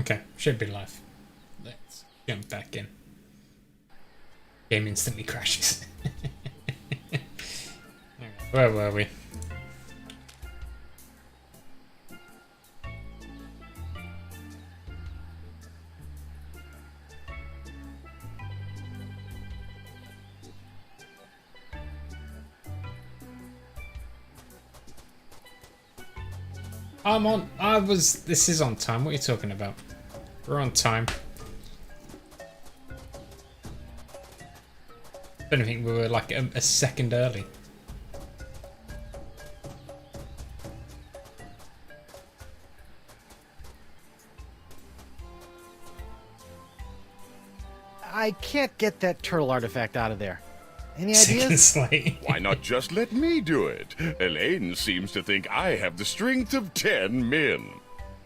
Okay, should be live. Let's jump back in. Game instantly crashes. Where were we? I'm on. This is on time. What are you talking about? We're on time. I don't think we were like a second early. I can't get that turtle artifact out of there. Any Second ideas? slate. Why not just let me do it? Elaine seems to think I have the strength of 10 men.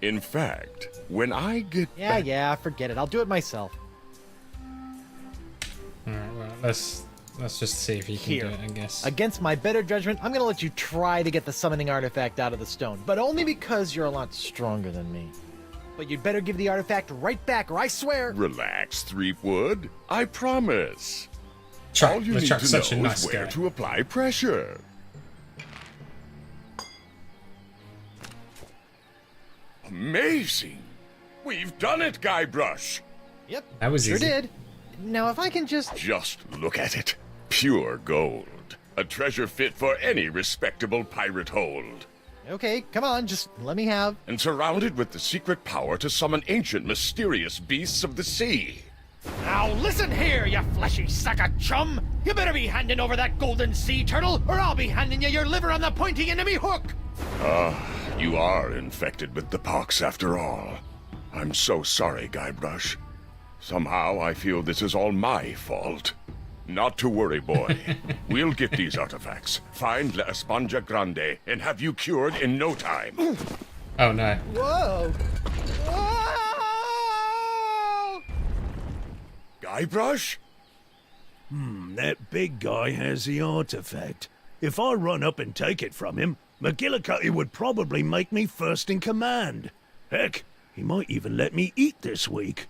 In fact, when I get back... Yeah, forget it. I'll do it myself. Alright, well, let's just see if you can Here. do it, I guess. Against my better judgment, I'm gonna let you try to get the summoning artifact out of the stone, but only because you're a lot stronger than me. But you'd better give the artifact right back, or I swear... Relax, Threepwood. I promise. Chuck, All you need Chuck's to know such a is nice where guy. to apply pressure. Amazing! We've done it, Guybrush! Yep, That was sure easy. did. Now if I can just... Just look at it. Pure gold. A treasure fit for any respectable pirate hold. Okay, come on, just let me have... And surrounded with the secret power to summon ancient, mysterious beasts of the sea. Now listen here, you fleshy sack of chum! You better be handing over that golden sea turtle, or I'll be handing you your liver on the pointy end of me hook! You are infected with the pox after all. I'm so sorry, Guybrush. Somehow I feel this is all my fault. Not to worry, boy. We'll get these artifacts, find La Esponja Grande, and have you cured in no time. Oh no. Whoa! Whoa! Guybrush? That big guy has the artifact. If I run up and take it from him, McGillicuddy would probably make me first in command. Heck, he might even let me eat this week.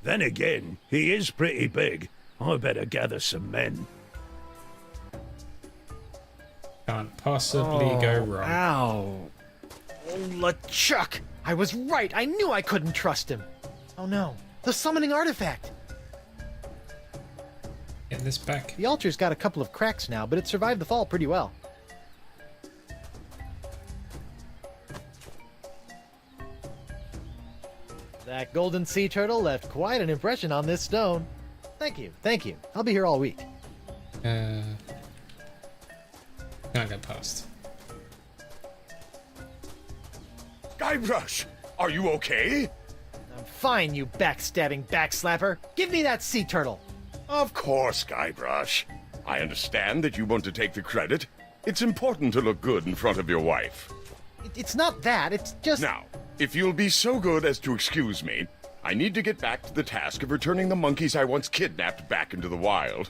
Then again, he is pretty big. I better gather some men. Can't possibly go wrong. Ow. Oh, LeChuck! I was right! I knew I couldn't trust him! Oh no, the summoning artifact! Get this back. The altar's got a couple of cracks now, but it survived the fall pretty well. That golden sea turtle left quite an impression on this stone. Thank you, thank you. I'll be here all week. Can't go past. Guybrush, are you okay? I'm fine, you backstabbing backslapper. Give me that sea turtle. Of course, Guybrush. I understand that you want to take the credit. It's important to look good in front of your wife. It's not that, it's just... Now, if you'll be so good as to excuse me, I need to get back to the task of returning the monkeys I once kidnapped back into the wild.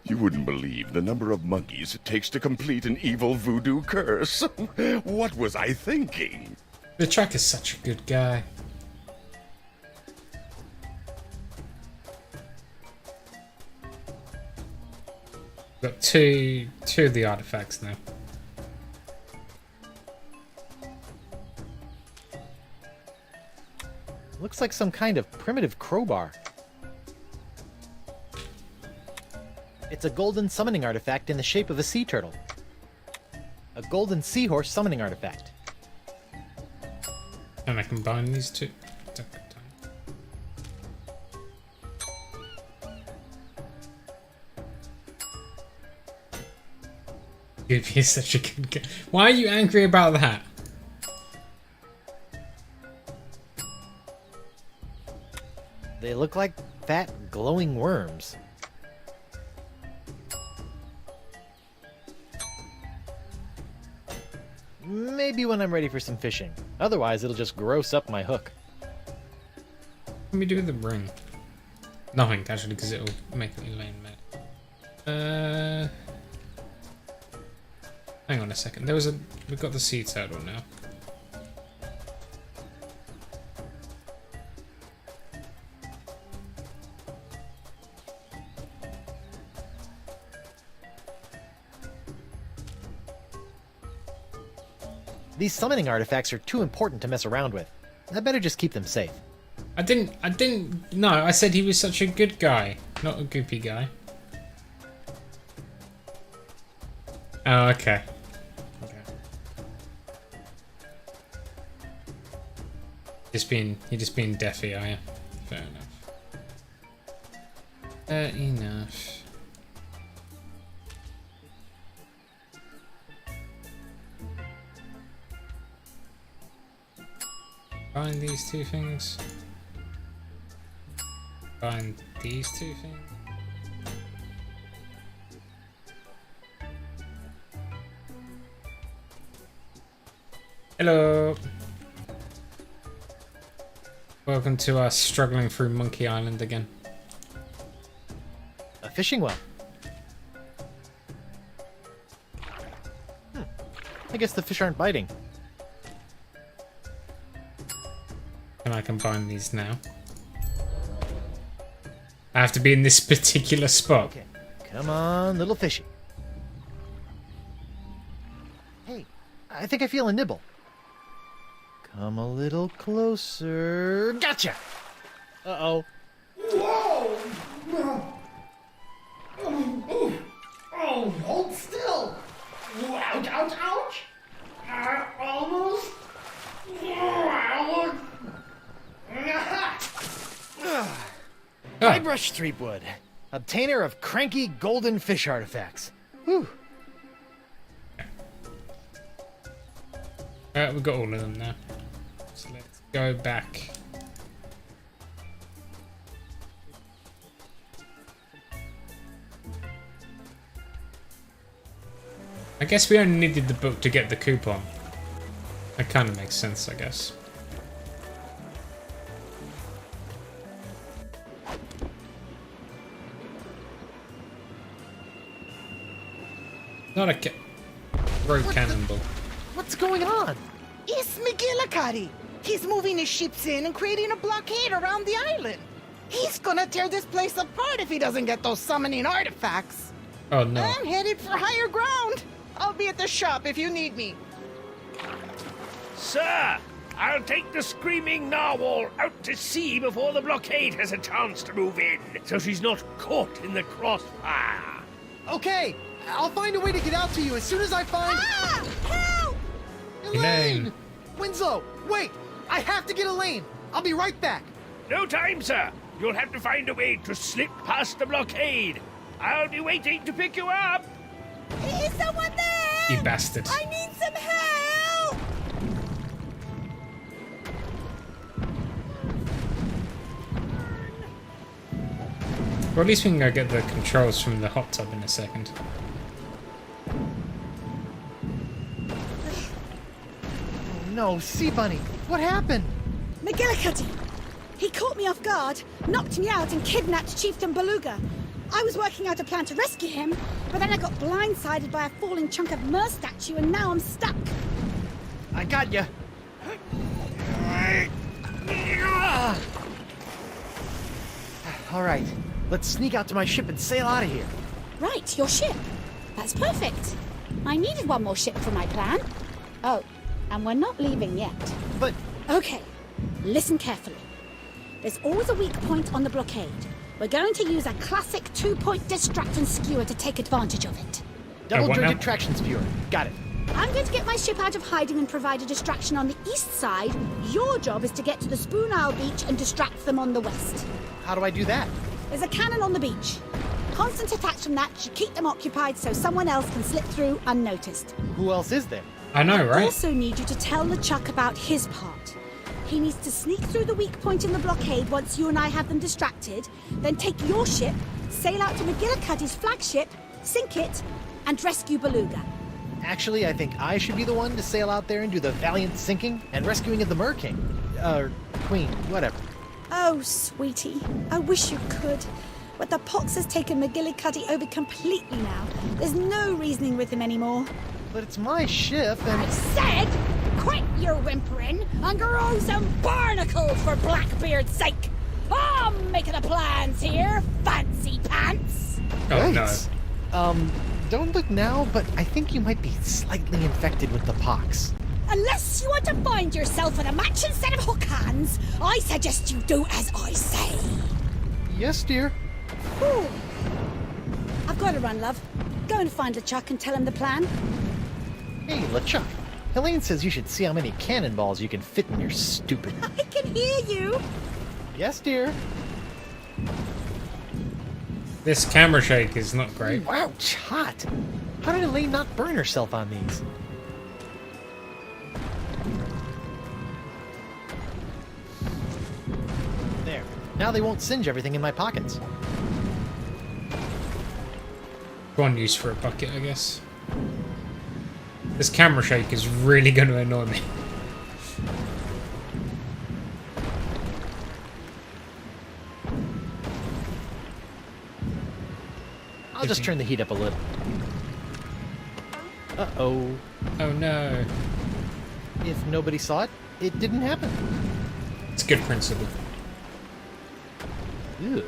You wouldn't believe the number of monkeys it takes to complete an evil voodoo curse. What was I thinking? The Chuck is such a good guy. Got two of the artifacts now. Looks like some kind of primitive crowbar. It's a golden summoning artifact in the shape of a sea turtle. A golden seahorse summoning artifact. And I combine these two. Goofy is such a good guy. Why are you angry about that? They look like fat, glowing worms. Maybe when I'm ready for some fishing. Otherwise, it'll just gross up my hook. Let me do the ring. Nothing, actually, because it'll make me lame mad. Hang on a second. We've got the sea turtle now. These summoning artifacts are too important to mess around with. I better just keep them safe. I didn't, no, I said he was such a good guy, not a goopy guy. Oh, okay. You're just being deafy, are you? Fair enough. Fair enough. Find these two things. Find these two things. Hello. Welcome to us struggling through Monkey Island again. A fishing well. I guess the fish aren't biting. Can I combine these now? I have to be in this particular spot. Okay, come on, little fishy. Hey, I think I feel a nibble. Come a little closer. Gotcha! Uh-oh. Whoa! Oh, hold still! Ouch, ouch, ouch! Almost. Guybrush Threepwood, obtainer of cranky golden fish artifacts. Whew. We've got all of them now. So let's go back. I guess we only needed the book to get the coupon. That kind of makes sense, I guess. Not a rogue cannonball. What's going on? It's McGillicuddy. He's moving his ships in and creating a blockade around the island. He's gonna tear this place apart if he doesn't get those summoning artifacts. Oh no. I'm headed for higher ground. I'll be at the shop if you need me. Sir, I'll take the screaming narwhal out to sea before the blockade has a chance to move in, so she's not caught in the crossfire. Okay, I'll find a way to get out to you as soon as I find... Ah! Help! Elaine! Winslow, wait! I have to get Elaine! I'll be right back! No time, sir. You'll have to find a way to slip past the blockade. I'll be waiting to pick you up. Is someone there? You bastard. I need some help! Well, at least we can go get the controls from the hot tub in a second. Oh no, Sea Bunny, what happened? McGillicuddy! He caught me off guard, knocked me out, and kidnapped Chieftain Beluga. I was working out a plan to rescue him, but then I got blindsided by a falling chunk of Mer statue, and now I'm stuck. I got ya. All right, let's sneak out to my ship and sail out of here. Right, your ship. That's perfect. I needed one more ship for my plan. Oh, and we're not leaving yet. But Okay, listen carefully. There's always a weak point on the blockade. We're going to use a classic two-point distract and skewer to take advantage of it. double-jointed now? traction skewer. Got it. I'm going to get my ship out of hiding and provide a distraction on the east side. Your job is to get to the Spoon Isle beach and distract them on the west. How do I do that? There's a cannon on the beach. Constant attacks from that should keep them occupied so someone else can slip through unnoticed. Who else is there? I know, right? Also need you to tell LeChuck about his part. He needs to sneak through the weak point in the blockade once you and I have them distracted, then take your ship, sail out to McGillicuddy's flagship, sink it, and rescue Beluga. Actually, I think I should be the one to sail out there and do the valiant sinking and rescuing of the Mer King. Queen, whatever. Oh, sweetie, I wish you could. But the pox has taken McGillicuddy over completely now. There's no reasoning with him anymore. But it's my ship I and... said, quit your whimpering and grow some barnacles for Blackbeard's sake. I'm making the plans here, fancy pants. Oh no. Thanks. Don't look now, but I think you might be slightly infected with the pox. Unless you want to find yourself with a matching set of hook hands, I suggest you do as I say. Yes, dear. Ooh. I've got to run, love. Go and find LeChuck and tell him the plan. Hey, LeChuck. Helene says you should see how many cannonballs you can fit in your stupid... I can hear you. Yes, dear. This camera shake is not great. Wow, it's hot. How did Elaine not burn herself on these? There. Now they won't singe everything in my pockets. One use for a bucket, I guess. This camera shake is really going to annoy me. I'll just turn the heat up a little. Uh-oh. Oh no. If nobody saw it, it didn't happen. It's a good principle. Ew.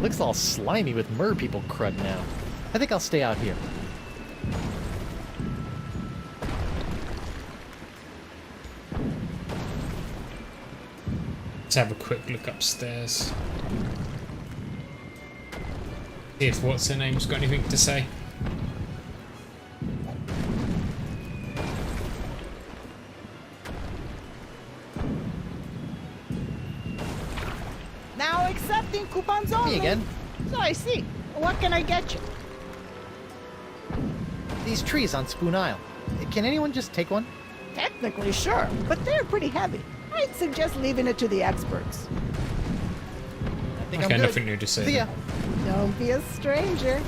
Looks all slimy with mer people crud now. I think I'll stay out here. Let's have a quick look upstairs. See if what's her name's got anything to say. Now accepting coupons only. Me again. So I see. What can I get you? These trees on Spoon Isle. Can anyone just take one? Technically, sure, but they're pretty heavy. I'd suggest leaving it to the experts. I think Okay, I'm good. nothing new to say. See ya. Don't be a stranger.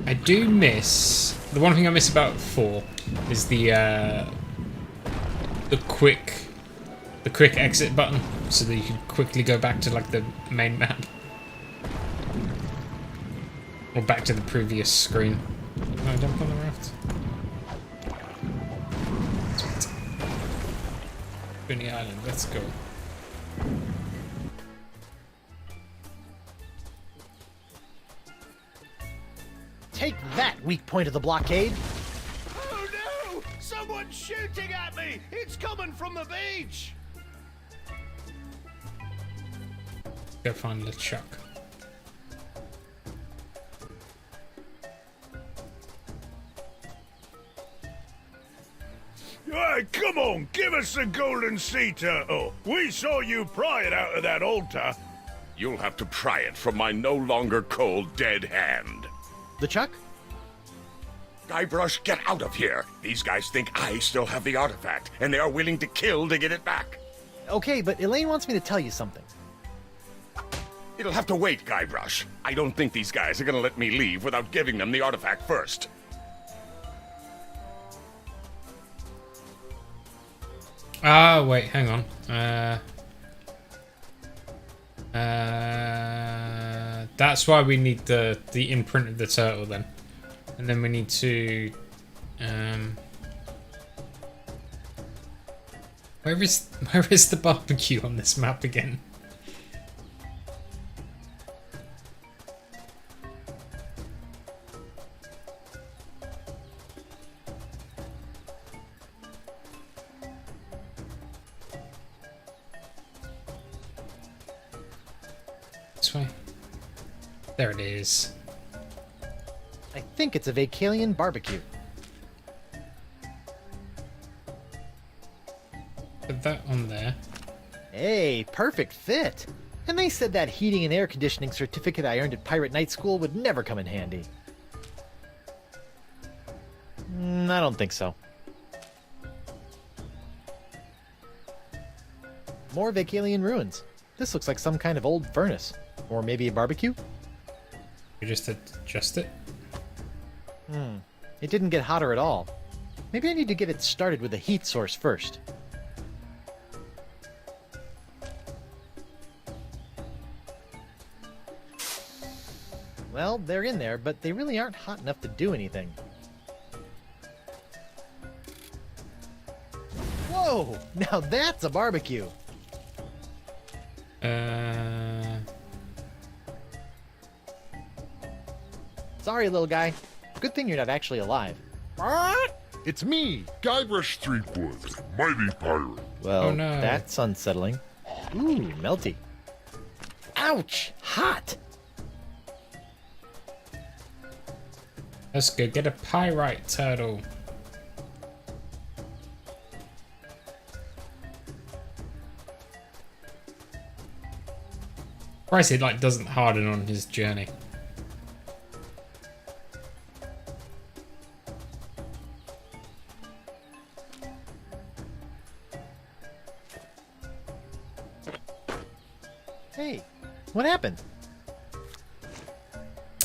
I do miss the one thing I miss about 4 is the quick exit button, so that you can quickly go back to like the main map or back to the previous screen. Can I jump on the raft? Sweet. Bunny Island, let's go. Take that, weak point of the blockade. Oh no! Someone's shooting at me! It's coming from the beach! Go find LeChuck. Hey, come on, give us the golden sea turtle. We saw you pry it out of that altar. You'll have to pry it from my no longer cold, dead hand. LeChuck? Guybrush, get out of here. These guys think I still have the artifact, and they are willing to kill to get it back. Okay, but Elaine wants me to tell you something. It'll have to wait, Guybrush. I don't think these guys are gonna let me leave without giving them the artifact first. Ah, wait, hang on. That's why we need the imprint of the turtle then. And then we need to where is the barbecue on this map again? This way. There it is. I think it's a Vacalian barbecue. Put that on there. Hey, perfect fit. And they said that heating and air conditioning certificate I earned at Pirate Night School would never come in handy. I don't think so. More Vacalian ruins. This looks like some kind of old furnace. Or maybe a barbecue? You just adjust it. It didn't get hotter at all. Maybe I need to get it started with a heat source first. Well, they're in there, but they really aren't hot enough to do anything. Whoa! Now that's a barbecue! Sorry, little guy. Good thing you're not actually alive. What? It's me. Guybrush Threepwood, mighty pirate. Well, Oh, no. that's unsettling. Ooh, melty. Ouch! Hot! Let's go get a pyrite turtle. Christ, it like doesn't harden on his journey. Hey, what happened?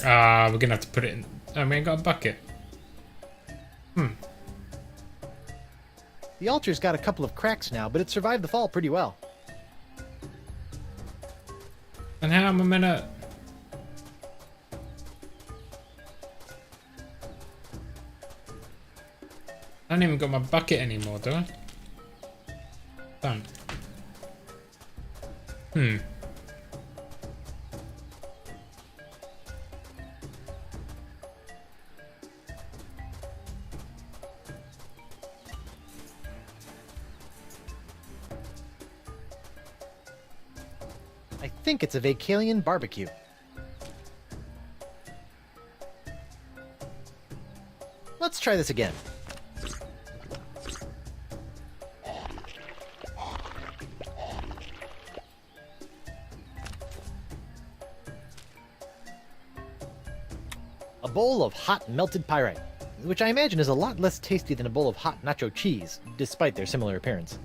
We're gonna have to put it in. Oh, we ain't got a bucket. The altar's got a couple of cracks now, but it survived the fall pretty well. And how am I gonna? I don't even got my bucket anymore, do I? Don't. I think it's a Vacalian barbecue. Let's try this again. A bowl of hot melted pyrite, which I imagine is a lot less tasty than a bowl of hot nacho cheese, despite their similar appearance.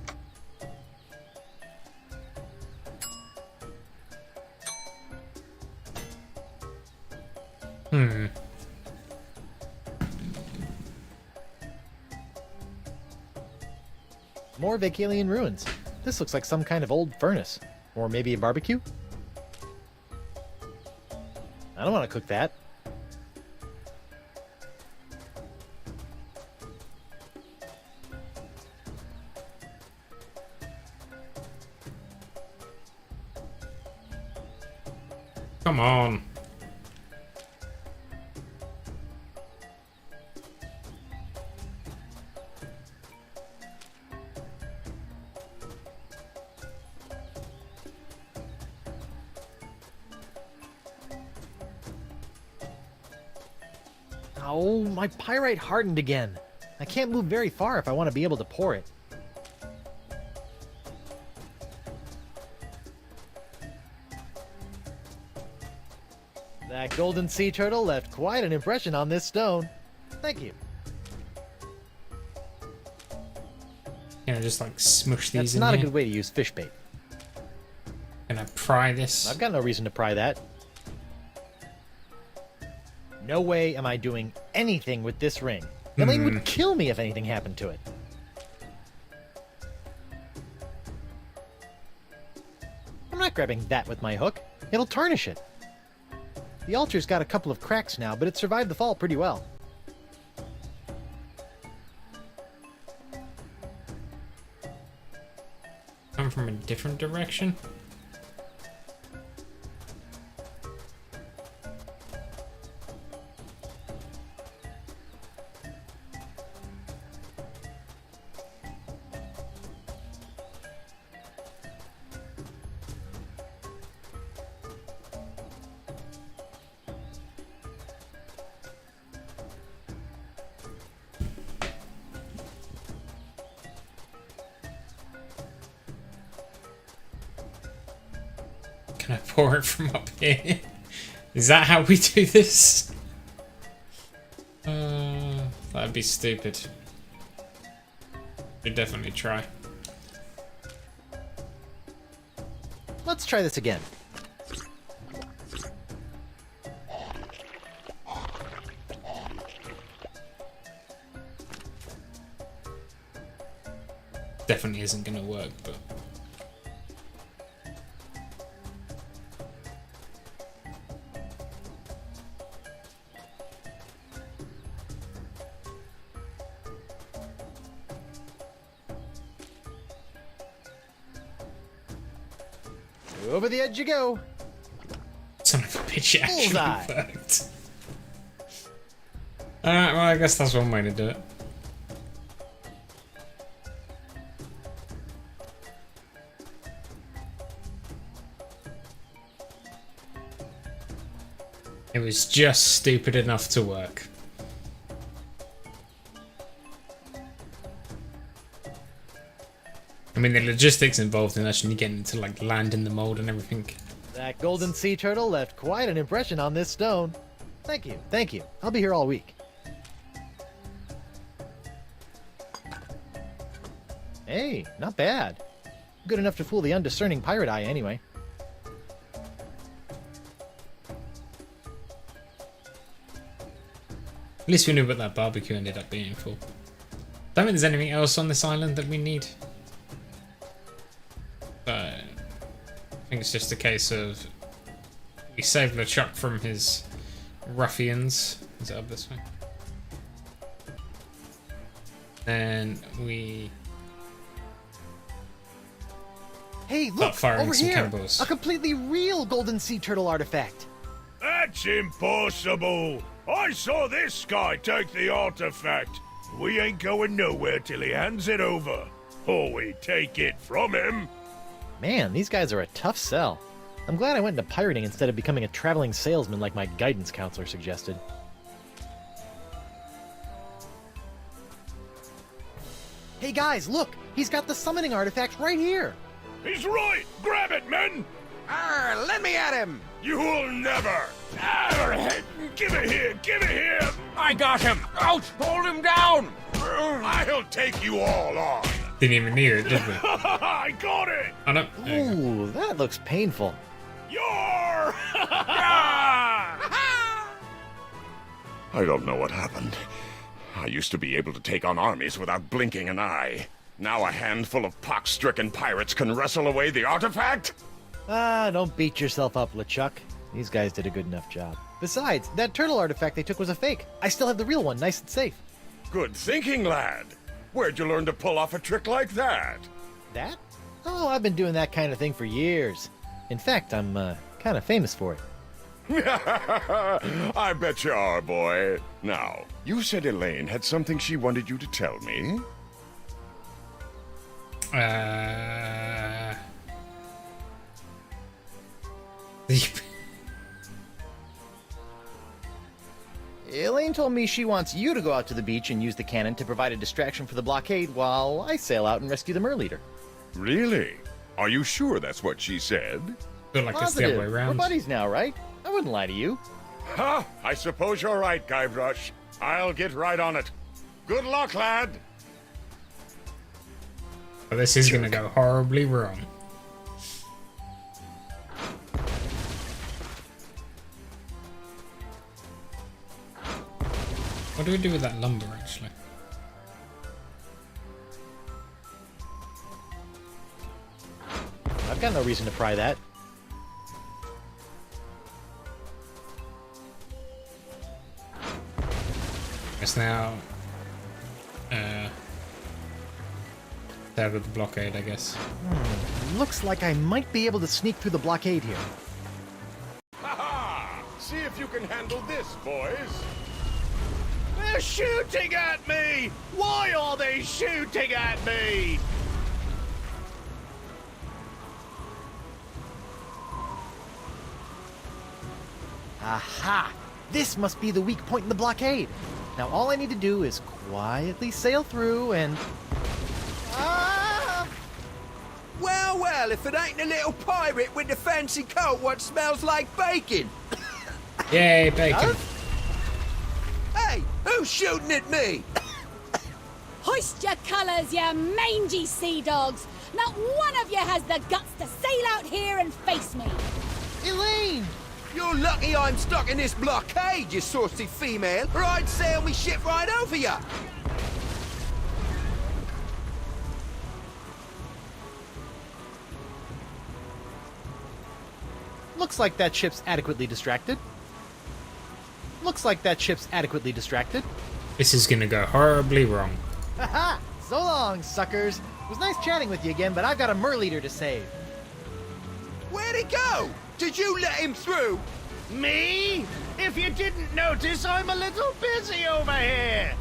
More Vacalian ruins. This looks like some kind of old furnace. Or maybe a barbecue? I don't want to cook that. Come on. Oh, my pyrite hardened again. I can't move very far if I want to be able to pour it. That golden sea turtle left quite an impression on this stone. Thank you. You know, just like smush these That's in not a here. good way to use fish bait. Gonna pry this. I've got no reason to pry that. No way am I doing anything with this ring. Elaine would kill me if anything happened to it. I'm not grabbing that with my hook. It'll tarnish it. The altar's got a couple of cracks now, but it survived the fall pretty well. Come from a different direction. Can I pour it from up here? Is that how we do this? That'd be stupid. Should definitely try. Let's try this again. Definitely isn't gonna work, but Over the edge you go. son of a bitch, it actually Bullseye. worked. Alright, well, I guess that's one way to do it. It was just stupid enough to work. I mean, the logistics involved in actually getting to like land in the mold and everything. That golden sea turtle left quite an impression on this stone. Thank you, thank you. I'll be here all week. Hey, not bad. Good enough to fool the undiscerning pirate eye anyway. At least we knew what that barbecue ended up being for. Don't think there's anything else on this island that we need. But I think it's just a case of we saved LeChuck from his ruffians. Is it up this way? Then we Hey, start look, firing over some here! cannonballs. A completely real golden sea turtle artifact. That's impossible. I saw this guy take the artifact. We ain't going nowhere till he hands it over. Or we take it from him. Man, these guys are a tough sell. I'm glad I went into pirating instead of becoming a traveling salesman like my guidance counselor suggested. Hey guys, look! He's got the summoning artifact right here! He's right. Grab it, men. Arr, let me at him! You'll never. Give it here. Give it here. I got him! Out! Hold him down! I'll take you all on. Didn't even need it, did we? I got it. Oh no. There you go. Ooh, that looks painful. You're. I don't know what happened. I used to be able to take on armies without blinking an eye. Now a handful of pox-stricken pirates can wrestle away the artifact? Ah, don't beat yourself up, LeChuck. These guys did a good enough job. Besides, that turtle artifact they took was a fake. I still have the real one, nice and safe. Good thinking, lad. Where'd you learn to pull off a trick like that? That? Oh, I've been doing that kind of thing for years. In fact, I'm kind of famous for it. I bet you are, boy. Now, you said Elaine had something she wanted you to tell me? Elaine told me she wants you to go out to the beach and use the cannon to provide a distraction for the blockade while I sail out and rescue the Merleader. Really? Are you sure that's what she said? Feel like it's the other way We're around. buddies now, right? I wouldn't lie to you. Ha! I suppose you're right, Guybrush. I'll get right on it. Good luck, lad. But this is going to go horribly wrong. What do we do with that lumber, actually? I've got no reason to pry that. It's now there with the blockade, I guess. Looks like I might be able to sneak through the blockade here. Ha ha! See if you can handle this, boys. They're shooting at me. Why are they shooting at me? Aha! This must be the weak point in the blockade. Now all I need to do is quietly sail through and... Ah! Well, well, if it ain't a little pirate with a fancy coat what smells like bacon! Yay, bacon! Hey, who's shooting at me? Hoist your colours, you mangy sea dogs! Not one of you has the guts to sail out here and face me! Elaine! You're lucky I'm stuck in this blockade, you saucy female, or I'd sail me ship right over you. Looks like that ship's adequately distracted. Looks like that ship's adequately distracted. This is going to go horribly wrong. Haha! So long, suckers. It was nice chatting with you again, but I've got a Merleader to save. Where'd he go? Did you let him through? Me? If you didn't notice, I'm a little busy over here.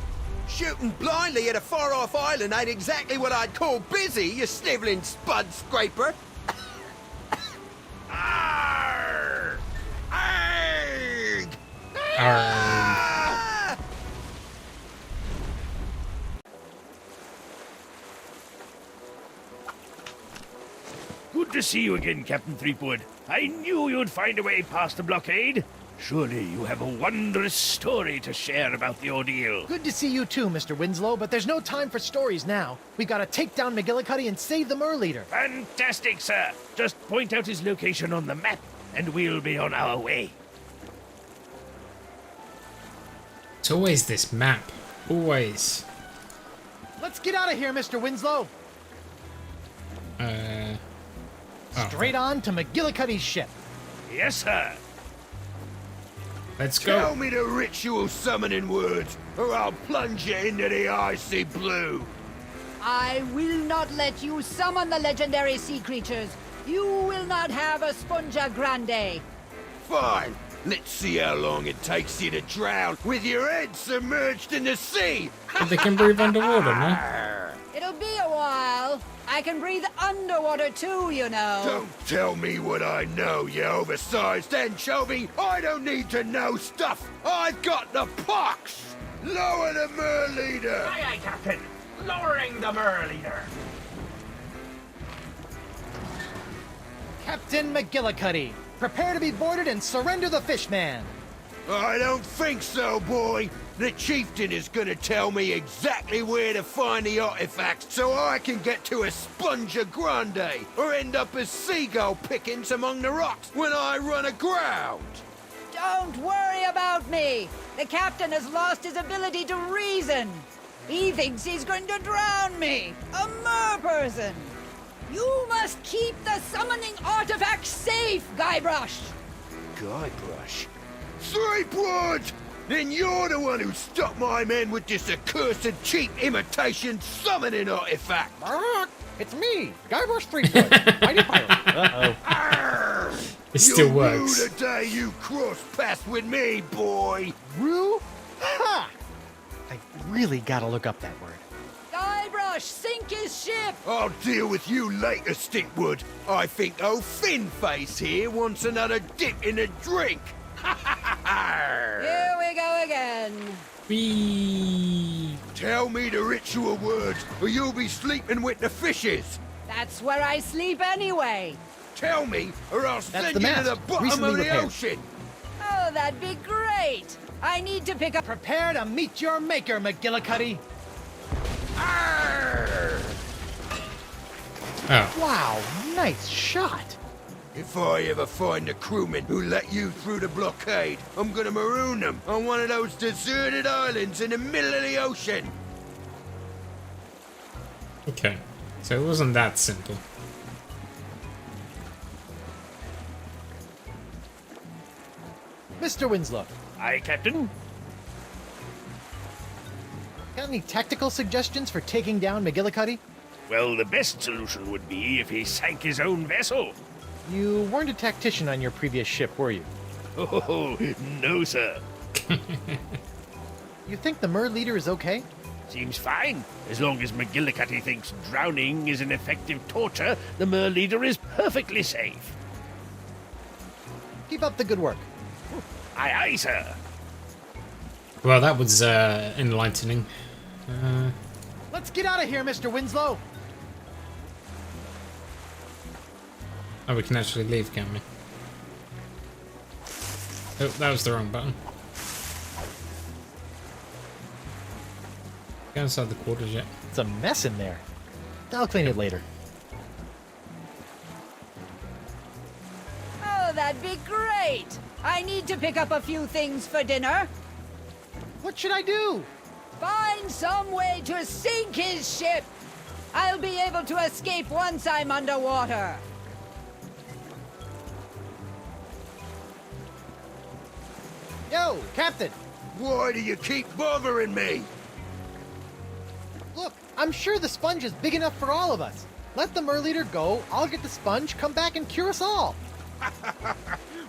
Shooting blindly at a far-off island ain't exactly what I'd call busy, you sniveling spud scraper. Arrgh! Arrgh! Ah! Good to see you again, Captain Threepwood. I knew you'd find a way past the blockade. Surely you have a wondrous story to share about the ordeal. Good to see you too, Mr. Winslow, but there's no time for stories now. We gotta take down McGillicuddy and save the Mer Leader. Fantastic, sir. Just point out his location on the map, and we'll be on our way. It's always this map. Always. Let's get out of here, Mr. Winslow. Straight on to McGillicuddy's ship. Yes, sir. Let's Tell go. me the ritual summoning words, or I'll plunge you into the icy blue. I will not let you summon the legendary sea creatures. You will not have a Sponja Grande. Fine. Let's see how long it takes you to drown with your head submerged in the sea. But they can breathe underwater, no? It'll be a while. I can breathe underwater too, you know. Don't tell me what I know, you oversized anchovy. I don't need to know stuff. I've got the pox. Lower the Mer Leader. Aye, aye, Captain. Lowering the Mer Leader. Captain McGillicuddy, prepare to be boarded and surrender the Fishman. I don't think so, boy. The chieftain is gonna tell me exactly where to find the artifacts so I can get to a Sponja Grande or end up as seagull pickings among the rocks when I run aground. Don't worry about me. The captain has lost his ability to reason. He thinks he's going to drown me, a mer person. You must keep the summoning artifact safe, Guybrush. Guybrush? Threepwood! Then you're the one who stopped my men with this accursed cheap imitation summoning artifact. It's me, Guybrush Threepwood, mighty pirate. Uh-oh. It still You'll works. rue the day you cross paths with me, boy. Rue? Ha! I really gotta look up that word. Guybrush, sink his ship. I'll deal with you later, Stinkwood. I think old Finface here wants another dip in the drink. Here we go again. Whee! Tell me the ritual words, or you'll be sleeping with the fishes. That's where I sleep anyway. Tell me, or I'll send the you to mast, the bottom recently of the repaired. ocean. Oh, that'd be great. I need to pick up... Prepare to meet your maker, McGillicuddy. Arr! Oh. Wow, nice shot. If I ever find the crewmen who let you through the blockade, I'm gonna maroon them on one of those deserted islands in the middle of the ocean. Okay. So it wasn't that simple. Mr. Winslow, Aye, Captain. got any tactical suggestions for taking down McGillicuddy? Well, the best solution would be if he sank his own vessel. You weren't a tactician on your previous ship, were you? Oh, no, sir. You think the Mer Leader is okay? Seems fine. As long as McGillicuddy thinks drowning is an effective torture, the Mer Leader is perfectly safe. Keep up the good work. Aye, aye, sir. Well, that was enlightening. Let's get out of here, Mr. Winslow. Oh, we can actually leave, can't we? Oh, that was the wrong button. Go inside the quarters yet. It's a mess in there. I'll clean it later. Oh, that'd be great. I need to pick up a few things for dinner. What should I do? Find some way to sink his ship. I'll be able to escape once I'm underwater. Yo, Captain! Why do you keep bothering me? Look, I'm sure the sponge is big enough for all of us. Let the Mer Leader go, I'll get the sponge, come back and cure us all.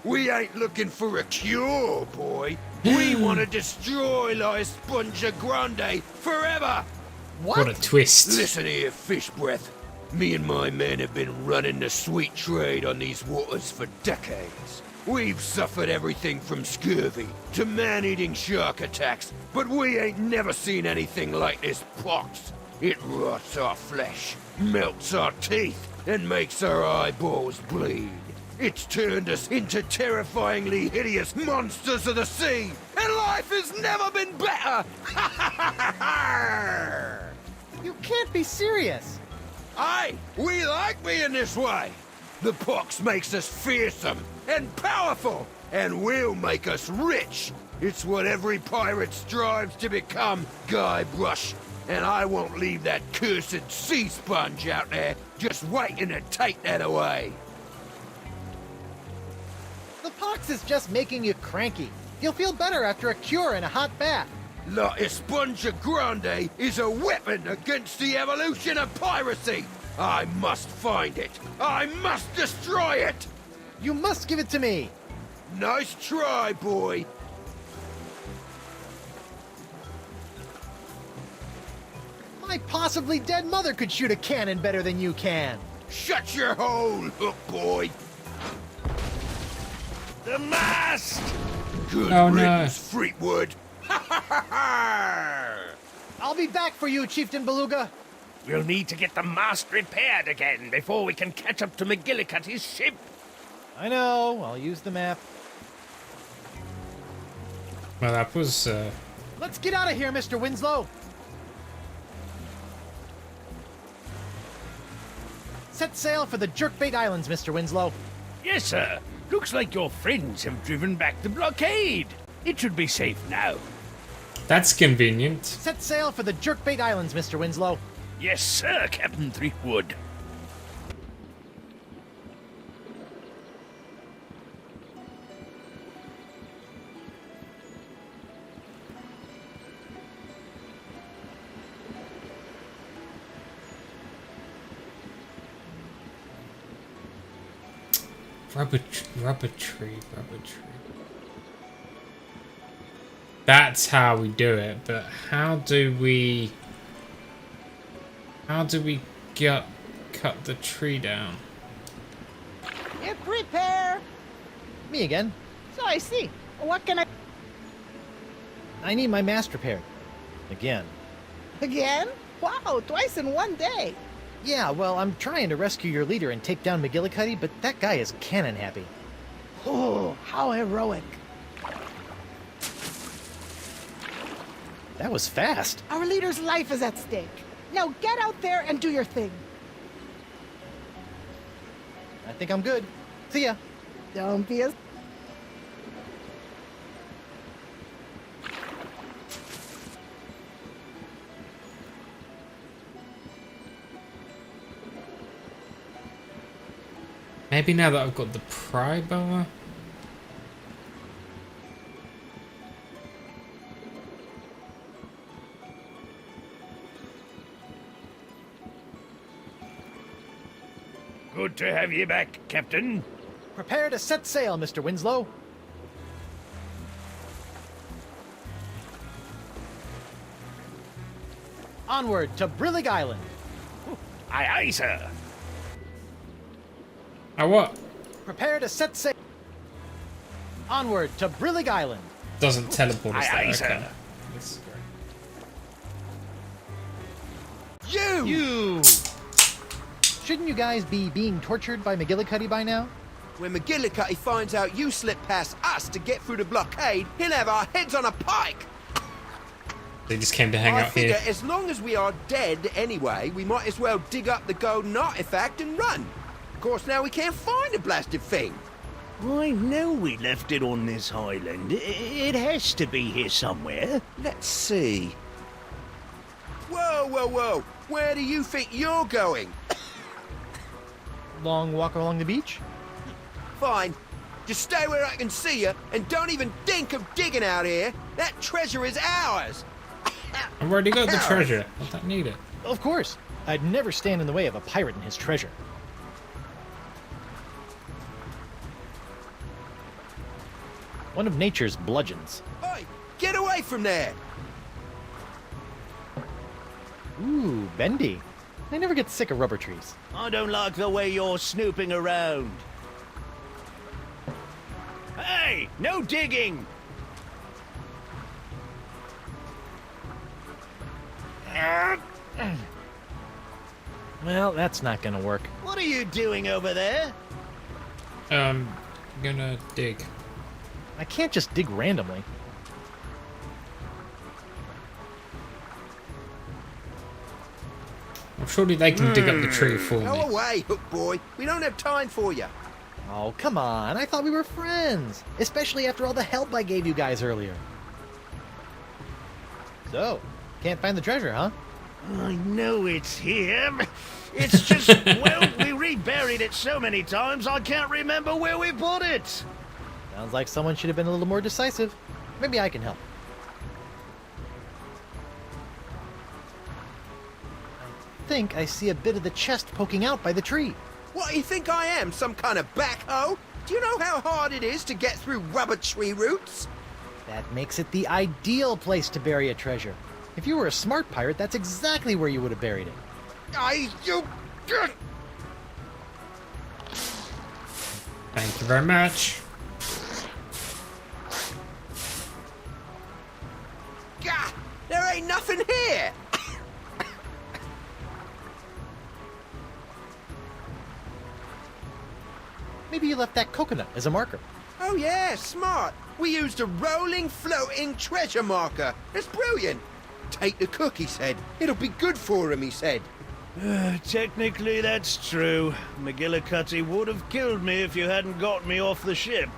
We ain't looking for a cure, boy. We want to destroy La Esponja Grande forever. What a twist. Listen here, fish breath. Me and my men have been running the sweet trade on these waters for decades. We've suffered everything from scurvy to man-eating shark attacks, but we ain't never seen anything like this pox. It rots our flesh, melts our teeth, and makes our eyeballs bleed. It's turned us into terrifyingly hideous monsters of the sea, and life has never been better! You can't be serious. Aye, we like being this way. The pox makes us fearsome and powerful, and will make us rich. It's what every pirate strives to become, Guybrush. And I won't leave that cursed sea sponge out there just waiting to take that away. The pox is just making you cranky. You'll feel better after a cure and a hot bath. La Esponja Grande is a weapon against the evolution of piracy. I must find it. I must destroy it. You must give it to me. Nice try, boy. My possibly dead mother could shoot a cannon better than you can. Shut your hole, hook boy. The mast! Good Oh, no. riddance, Fleetwood. I'll be back for you, Chieftain Beluga. We'll need to get the mast repaired again before we can catch up to McGillicuddy's ship. I know. I'll use the map. Well, that was, Let's get out of here, Mr. Winslow. Set sail for the Jerkbait Islands, Mr. Winslow. Yes, sir. Looks like your friends have driven back the blockade. It should be safe now. that's convenient. Set sail for the Jerkbait Islands, Mr. Winslow. Yes, sir, Captain Threepwood. Rubber tree. That's how we do it, but how do we cut the tree down? You prepare. Me again. So I see. What can I need my mast repaired. Again. Again? Wow, twice in one day. Yeah, well, I'm trying to rescue your leader and take down McGillicuddy, but that guy is cannon happy. Oh, how heroic. That was fast. Our leader's life is at stake. Now get out there and do your thing. I think I'm good. See ya. Don't be a... Maybe now that I've got the pry bar. Good to have you back, Captain. Prepare to set sail, Mr. Winslow. Onward to Brillig Island. Aye, aye, sir. What? Prepare to set sail. Onward to Brillig Island. Doesn't teleport us Aye, there. aye, Okay. sir. This is great. You! Shouldn't you guys be being tortured by McGillicuddy by now? When McGillicuddy finds out you slipped past us to get through the blockade, he'll have our heads on a pike. They just came to hang I out figure here. as long as we are dead anyway, we might as well dig up the golden artifact and run. Of course, now we can't find the blasted thing. I know we left it on this island. It has to be here somewhere. Let's see. Whoa, whoa, whoa. Where do you think you're going? Long walk along the beach? Fine. Just stay where I can see you, and don't even think of digging out here. That treasure is ours. I've already got the treasure. I don't need it. Of course. I'd never stand in the way of a pirate and his treasure. One of nature's bludgeons. Oi, get away from there! Ooh, bendy. I never get sick of rubber trees. I don't like the way you're snooping around. Hey, no digging! Well, that's not gonna work. What are you doing over there? I'm gonna dig. I can't just dig randomly. Well, surely they can dig up the tree for Go me. away, Hook Boy. We don't have time for you. Oh, come on. I thought we were friends. Especially after all the help I gave you guys earlier. So, can't find the treasure, huh? I know it's here. It's just, well, we reburied it so many times I can't remember where we put it. Sounds like someone should have been a little more decisive. Maybe I can help. I think I see a bit of the chest poking out by the tree. What do you think I am, some kind of backhoe? Do you know how hard it is to get through rubber tree roots? That makes it the ideal place to bury a treasure. If you were a smart pirate, that's exactly where you would have buried it. Thank you very much. Gah! There ain't nothing here! Maybe you left that coconut as a marker. Oh yeah, smart. We used a rolling, floating treasure marker. It's brilliant. Take the cook, he said. It'll be good for him, he said. Technically, that's true. McGillicuddy would have killed me if you hadn't got me off the ship.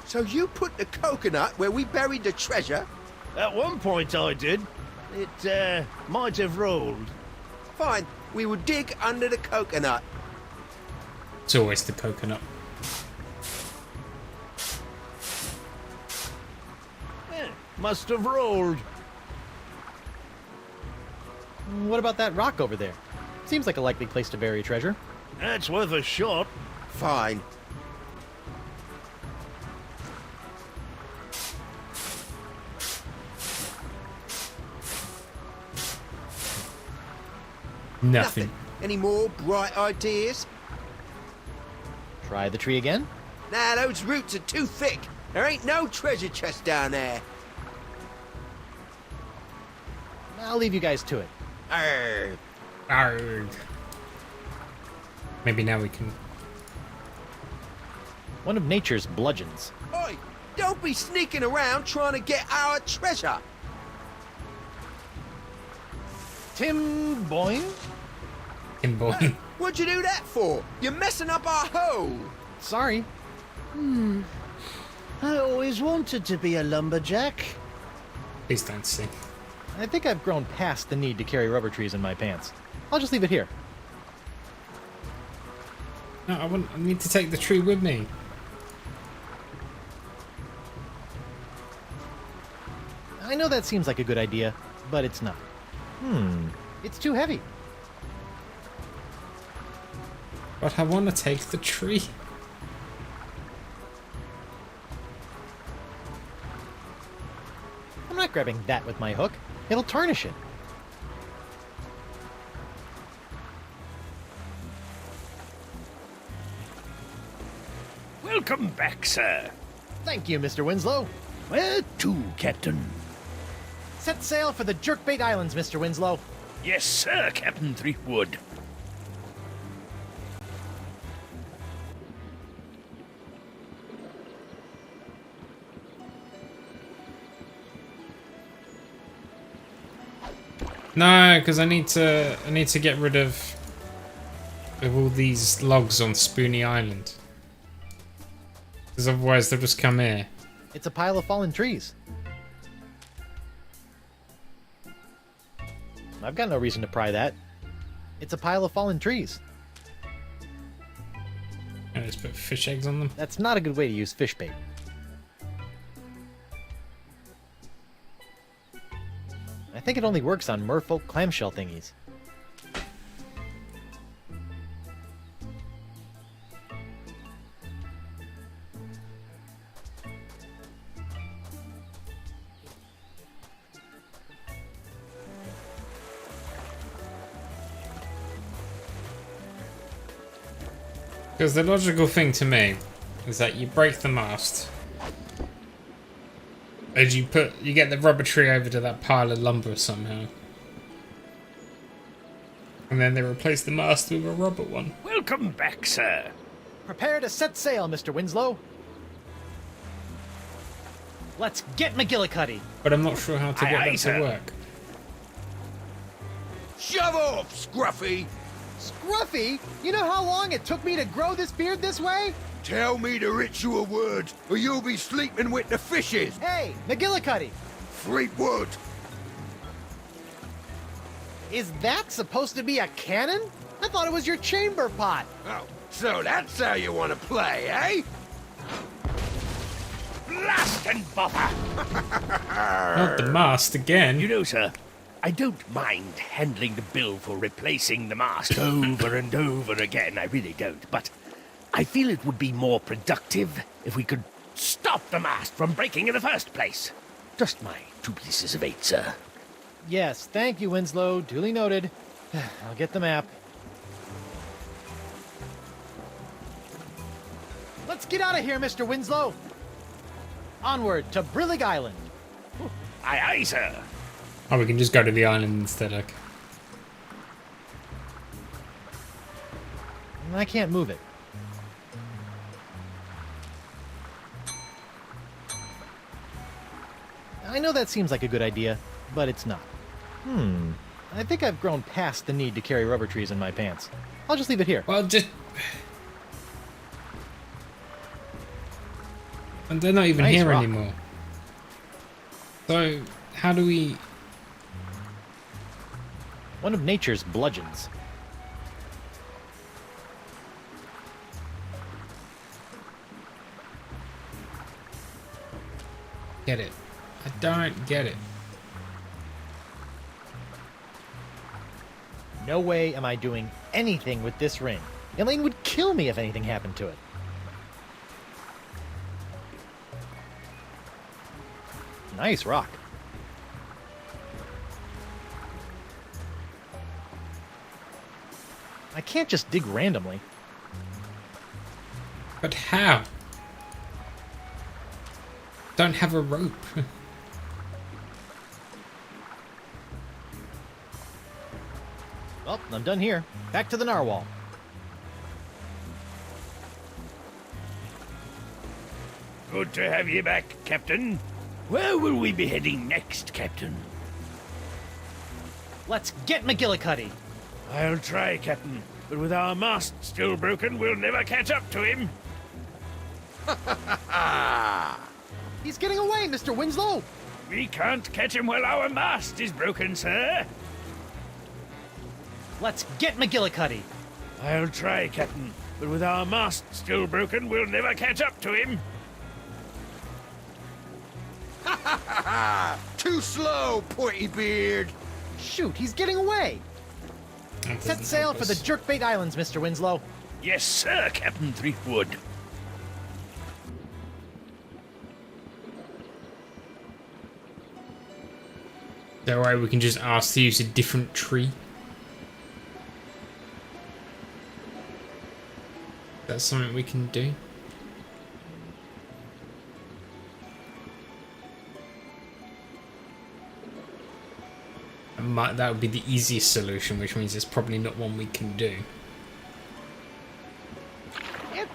So you put the coconut where we buried the treasure? At one point I did. It, might have rolled. Fine. We will dig under the coconut. It's always the coconut. Must have rolled. What about that rock over there? Seems like a likely place to bury treasure. That's worth a shot. Fine. Nothing. Any more bright ideas? Try the tree again. Nah, those roots are too thick. There ain't no treasure chest down there. I'll leave you guys to it. Arr. Arrgh. Maybe now we can... One of nature's bludgeons. Oi! Don't be sneaking around trying to get our treasure! Tim Boyne? Tim Boyne. What'd you do that for? You're messing up our hole! Sorry. I always wanted to be a lumberjack. Please don't sing. I think I've grown past the need to carry rubber trees in my pants. I'll just leave it here. No, I need to take the tree with me. I know that seems like a good idea, but it's not. It's too heavy. But I want to take the tree. I'm not grabbing that with my hook. It'll tarnish it. Welcome back, sir. Thank you, Mr. Winslow. Where to, Captain? Set sail for the Jerkbait Islands, Mr. Winslow. Yes, sir, Captain Threepwood. No, because I need to get rid of all these logs on Spoony Island. Because otherwise they'll just come here. It's a pile of fallen trees. I've got no reason to pry that. It's a pile of fallen trees. And just put fish eggs on them. That's not a good way to use fish bait. I think it only works on merfolk clamshell thingies. Because the logical thing to me is that you break the mast, as you get the rubber tree over to that pile of lumber somehow, and then they replace the mast with a rubber one. Welcome back, sir. Prepare to set sail, Mr. Winslow. Let's get McGillicuddy. But I'm not sure how to get that to work. Shove off, Scruffy! Scruffy? You know how long it took me to grow this beard this way? Tell me the ritual words, or you'll be sleeping with the fishes! Hey, McGillicuddy! Fleetwood! Is that supposed to be a cannon? I thought it was your chamber pot. Oh, so that's how you want to play, eh? Blast and bother! Not the mast again. You know, sir, I don't mind handling the bill for replacing the mast over and over again. I really don't. But I feel it would be more productive if we could stop the mast from breaking in the first place. Just my 2 pieces of 8, sir. Yes, thank you, Winslow. Duly noted. I'll get the map. Let's get out of here, Mr. Winslow. Onward to Brillig Island. Aye, aye, sir. Oh, we can just go to the island instead, okay. I can't move it. I know that seems like a good idea, but it's not. I think I've grown past the need to carry rubber trees in my pants. I'll just leave it here. Well, just... And they're not even Nice here rock. anymore. So, how do we... One of nature's bludgeons. Get it? I don't get it. No way am I doing anything with this ring. Elaine would kill me if anything happened to it. Nice rock. I can't just dig randomly. But how? Don't have a rope. Well, I'm done here. Back to the narwhal. Good to have you back, Captain. Where will we be heading next, Captain? Let's get McGillicuddy. I'll try, Captain. But with our mast still broken, we'll never catch up to him. He's getting away, Mr. Winslow. We can't catch him while our mast is broken, sir. Let's get McGillicuddy. I'll try, Captain. But with our mast still broken, we'll never catch up to him. Too slow, pointy beard! Shoot, he's getting away. Set sail for the Jerkbait Islands, Mr. Winslow. Yes, sir, Captain Threepwood. That way we can just ask to use a different tree. That's something we can do. That would be the easiest solution, which means it's probably not one we can do.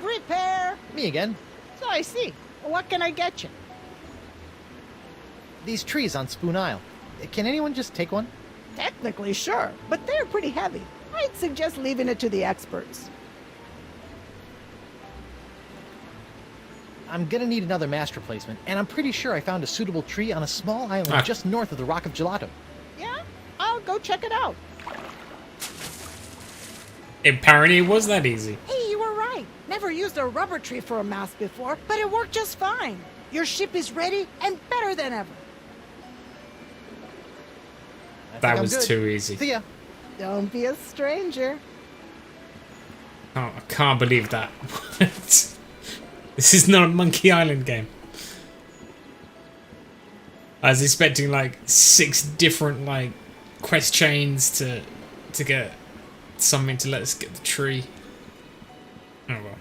Repair. Me again. So I see. What can I get you? These trees on Spoon Isle. Can anyone just take one? Technically, sure, but they're pretty heavy. I'd suggest leaving it to the experts. I'm gonna need another mast replacement, and I'm pretty sure I found a suitable tree on a small island just north of the Rock of Gelato. Yeah? I'll go check it out. Apparently it was that easy. Hey, you were right. Never used a rubber tree for a mast before, but it worked just fine. Your ship is ready and better than ever. That was too easy. See ya. Don't be a stranger. Oh, I can't believe that. What? This is not a Monkey Island game. I was expecting like 6 different like quest chains to get something to let us get the tree. Oh well.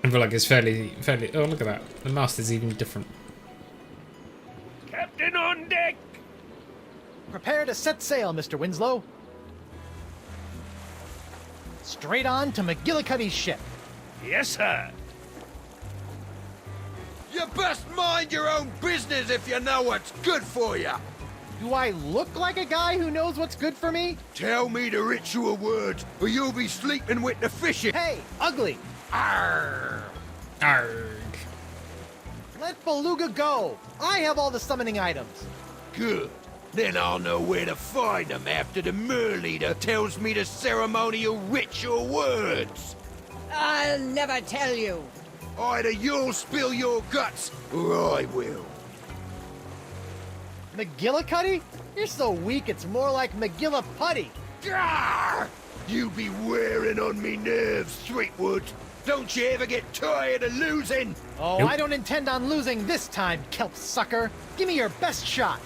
I feel like it's fairly. Oh, look at that. The master's even different. Captain on deck! Prepare to set sail, Mr. Winslow. Straight on to McGillicuddy's ship. Yes, sir. You best mind your own business if you know what's good for you. Do I look like a guy who knows what's good for me? Tell me the ritual words, or you'll be sleeping with the fishes. Hey, ugly! Arr! Arrgh. Let Beluga go! I have all the summoning items. Good. Then I'll know where to find them after the Mer Leader tells me the ceremonial ritual words. I'll never tell you. Either you'll spill your guts, or I will. McGillicuddy? You're so weak, it's more like McGilliputty. Gah! You be wearing on me nerves, Threepwood. Don't you ever get tired of losing? Oh, Nope. I don't intend on losing this time, kelp sucker. Give me your best shot.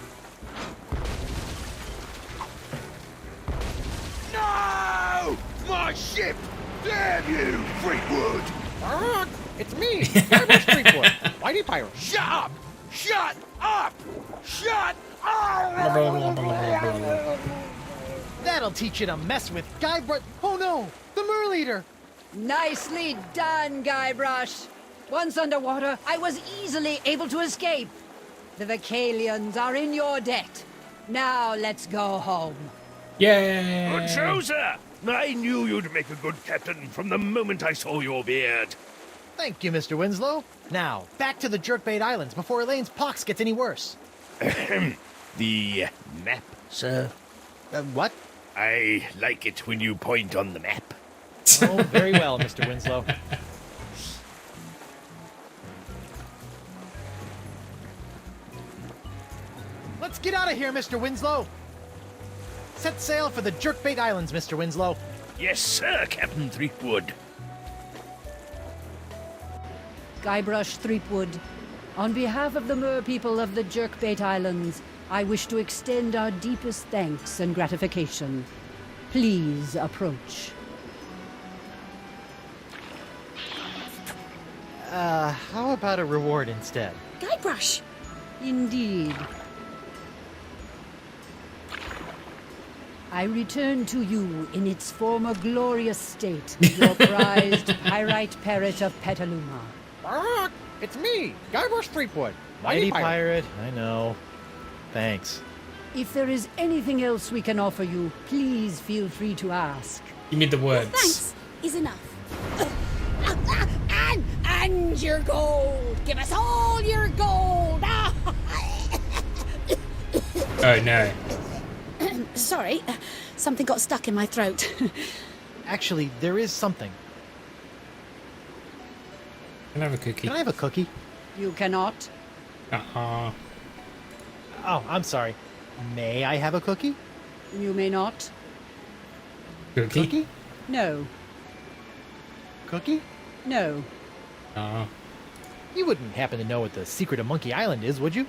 No! My ship! Damn you, Threepwood! It's me, Guybrush Threepwood, Mighty Pirate. Shut up! Shut up! Shut Blah, blah, blah, up! blah, blah, blah, blah. That'll teach you to mess with Guybrush. Oh no, the Mer Leader. Nicely done, Guybrush. Once underwater, I was easily able to escape. The Vicalians are in your debt. Now let's go home. Yay! Good show, sir. I knew you'd make a good captain from the moment I saw your beard. Thank you, Mr. Winslow. Now, back to the Jerkbait Islands before Elaine's pox gets any worse. The map, sir. What? I like it when you point on the map. Oh, very well, Mr. Winslow. Let's get out of here, Mr. Winslow. Set sail for the Jerkbait Islands, Mr. Winslow. Yes, sir, Captain Threepwood. Guybrush Threepwood, on behalf of the Mer people of the Jerkbait Islands, I wish to extend our deepest thanks and gratification. Please approach. How about a reward instead? Guybrush! Indeed. I return to you in its former glorious state, your prized pyrite parrot of Petaluma. It's me, Guybrush Threepwood, Mighty Pirate. I know. Thanks. If there is anything else we can offer you, please feel free to ask. You need the words. Thanks is enough. And your gold! Give us all your gold! Oh no. Sorry, something got stuck in my throat. Actually, there is something. Can I have a cookie? Can I have a cookie? You cannot. Uh-huh. Oh, I'm sorry. May I have a cookie? You may not. Cookie? Cookie? No. Cookie? No. Uh-huh. You wouldn't happen to know what the secret of Monkey Island is, would you?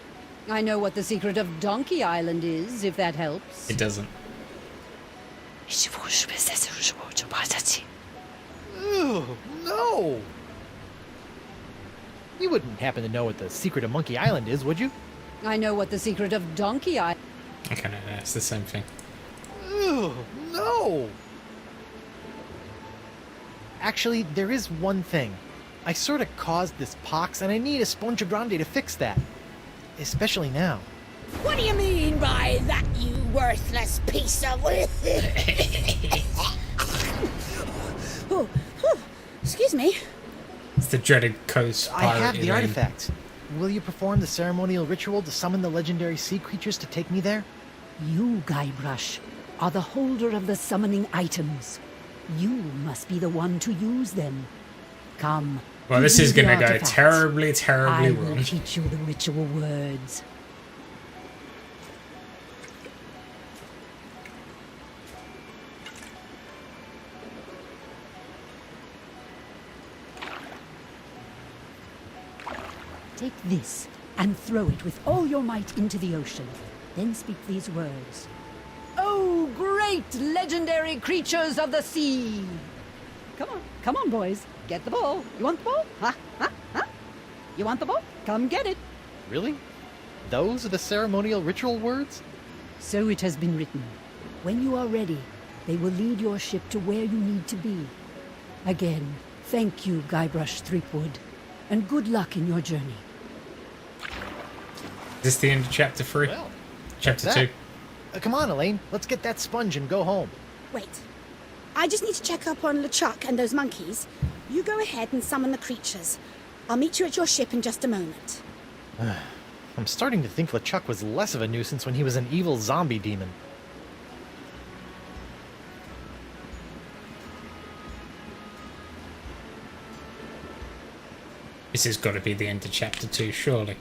I know what the secret of Donkey Island is, if that helps. It doesn't. Ooh, no! You wouldn't happen to know what the secret of Monkey Island is, would you? I know what the secret of Donkey Island. Okay, no, it's the same thing. Ooh, no! Actually, there is one thing. I sort of caused this pox, and I need a Sponge Grande to fix that. Especially now. What do you mean by that, you worthless piece of... oh, excuse me. It's the dreaded coast I pirate. have the Elaine. artifact. Will you perform the ceremonial ritual to summon the legendary sea creatures to take me there? You, Guybrush, are the holder of the summoning items. You must be the one to use them. Come. Well, this give is me the gonna go artifacts. terribly, terribly I wrong. will teach you the ritual words. Take this and throw it with all your might into the ocean. Then speak these words. Oh, great legendary creatures of the sea! Come on, boys. Get the ball. You want the ball? Huh? You want the ball? Come get it. Really? Those are the ceremonial ritual words? So it has been written. When you are ready, they will lead your ship to where you need to be. Again, thank you, Guybrush Threepwood, and good luck in your journey. Is this the end of chapter 3? Well, chapter that's 2. that. Come on, Elaine. Let's get that sponge and go home. Wait. I just need to check up on LeChuck and those monkeys. You go ahead and summon the creatures. I'll meet you at your ship in just a moment. I'm starting to think LeChuck was less of a nuisance when he was an evil zombie demon. This has got to be the end of chapter 2, surely.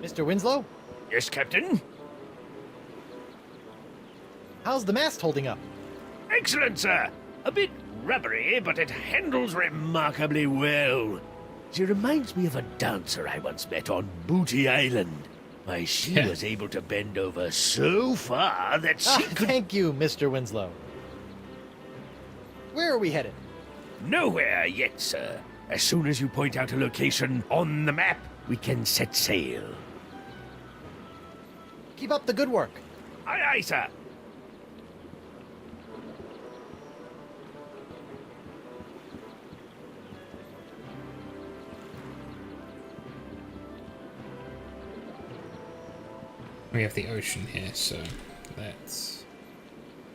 Mr. Winslow? Yes, Captain? How's the mast holding up? Excellent, sir. A bit rubbery, but it handles remarkably well. She reminds me of a dancer I once met on Booty Island. Why, she was able to bend over so far that she could... Thank you, Mr. Winslow. Where are we headed? Nowhere yet, sir. As soon as you point out a location on the map, we can set sail. Keep up the good work. Aye, aye, sir. We have the ocean here, so that's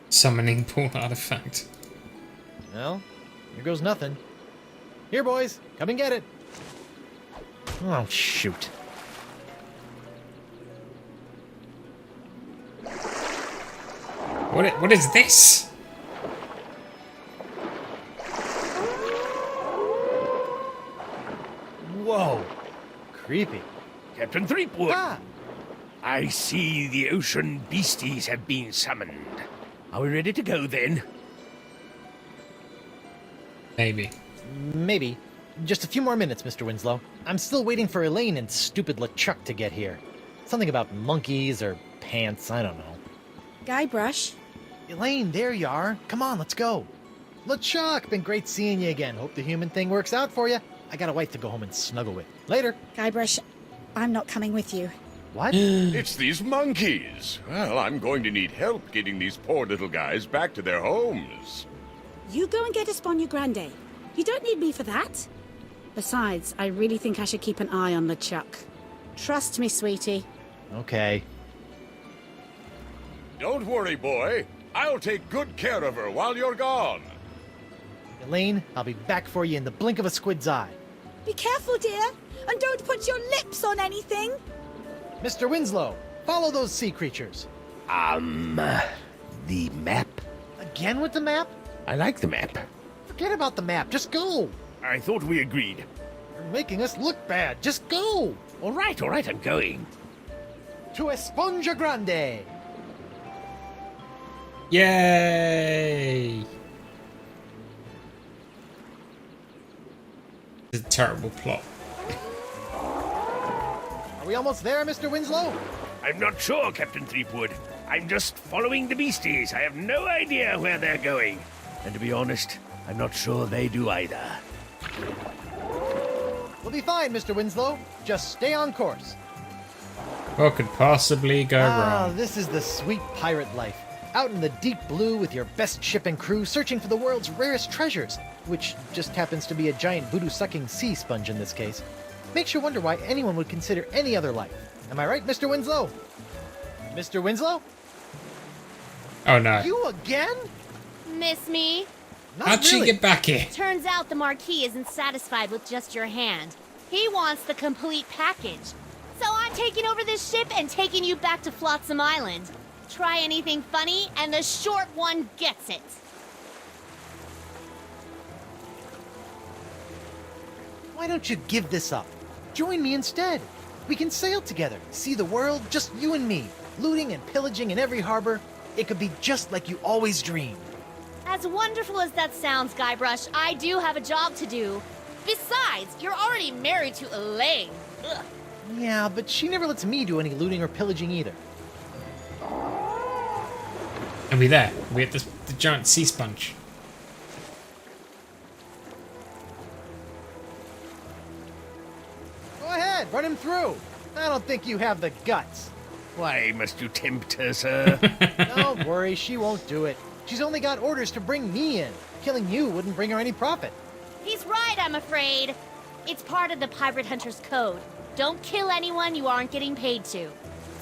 summoning pool artifact. Well, here goes nothing. Here, boys, come and get it. Oh, shoot. What is this? Whoa. Creepy. Captain Threepwood. Ah! I see the ocean beasties have been summoned. Are we ready to go, then? Maybe. Maybe. Just a few more minutes, Mr. Winslow. I'm still waiting for Elaine and stupid LeChuck to get here. Something about monkeys or pants, I don't know. Guybrush? Elaine, there you are. Come on, let's go. LeChuck, been great seeing you again. Hope the human thing works out for you. I got a wife to go home and snuggle with. Later. Guybrush, I'm not coming with you. What? It's these monkeys. Well, I'm going to need help getting these poor little guys back to their homes. You go and get Espana Grande. You don't need me for that. Besides, I really think I should keep an eye on LeChuck. Trust me, sweetie. Okay. Don't worry, boy. I'll take good care of her while you're gone. Elaine, I'll be back for you in the blink of a squid's eye. Be careful, dear, and don't put your lips on anything. Mr. Winslow, follow those sea creatures. The map? Again with the map? I like the map. Forget about the map, just go. I thought we agreed. You're making us look bad, just go. All right, I'm going. To Espana Grande. Yay! It's a terrible plot. Are we almost there, Mr. Winslow? I'm not sure, Captain Threepwood. I'm just following the beasties. I have no idea where they're going. And to be honest, I'm not sure they do either. We'll be fine, Mr. Winslow. Just stay on course. What could possibly go wrong? This is the sweet pirate life. Out in the deep blue with your best ship and crew searching for the world's rarest treasures, which just happens to be a giant voodoo-sucking sea sponge in this case. Makes you wonder why anyone would consider any other life. Am I right, Mr. Winslow? Mr. Winslow? Oh no. You again? Miss me? Not How'd she really. get back here? Turns out the Marquis isn't satisfied with just your hand. He wants the complete package. So I'm taking over this ship and taking you back to Flotsam Island. Try anything funny, and the short one gets it. Why don't you give this up? Join me instead. We can sail together, see the world, just you and me, looting and pillaging in every harbor. It could be just like you always dreamed. As wonderful as that sounds, Guybrush, I do have a job to do. Besides, you're already married to Elaine. Ugh. Yeah, but she never lets me do any looting or pillaging either. Are we there? We at the giant sea sponge. Go ahead, run him through. I don't think you have the guts. Why must you tempt her, sir? Don't worry, she won't do it. She's only got orders to bring me in. Killing you wouldn't bring her any profit. He's right, I'm afraid. It's part of the Pirate Hunter's code. Don't kill anyone you aren't getting paid to.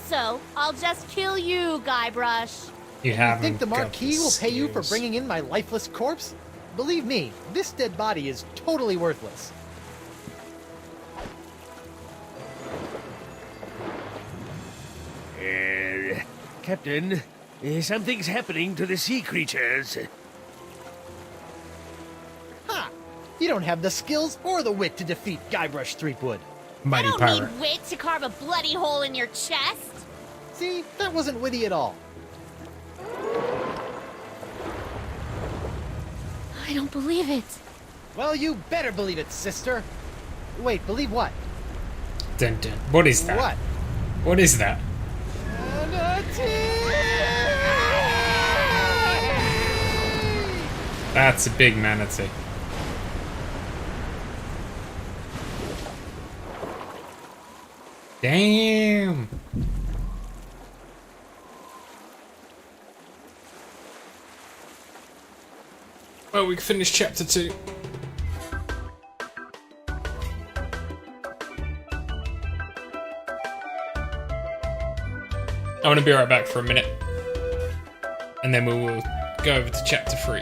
So, I'll just kill you, Guybrush. You haven't Think the got Marquis will pay you for skills. bringing in my lifeless corpse? Believe me, this dead body is totally worthless. Captain, something's happening to the sea creatures. Ha! You don't have the skills or the wit to defeat Guybrush Threepwood. Mighty I don't pirate. need wit to carve a bloody hole in your chest. See, that wasn't witty at all. I don't believe it. Well, you better believe it, sister. Wait, believe what? Dun, dun. What is that? What? What is that? That's a big manatee. Damn. Well, we can finish chapter 2. I want to be right back for a minute. And then we will go over to chapter 3.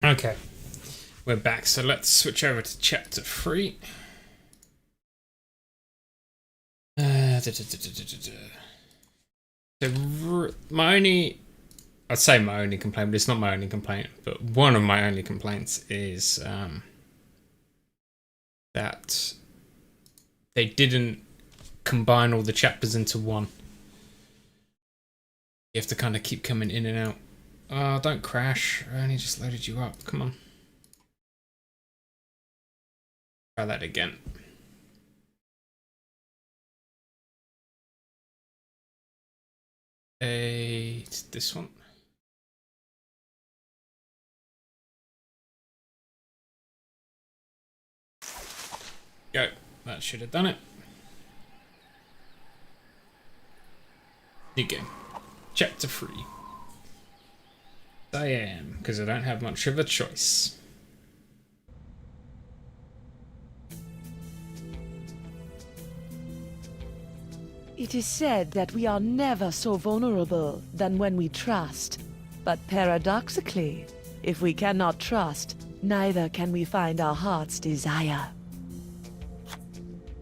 Okay, we're back. So let's switch over to chapter 3. So my only, I'd say my only complaint, but it's not my only complaint, but one of my only complaints is that they didn't combine all the chapters into one. You have to kind of keep coming in and out. Oh, don't crash. I only just loaded you up. Come on. Try that again. It's this one. Go. That should have done it. New game. Chapter 3. I am, because I don't have much of a choice. It is said that we are never so vulnerable than when we trust. But paradoxically, if we cannot trust, neither can we find our heart's desire.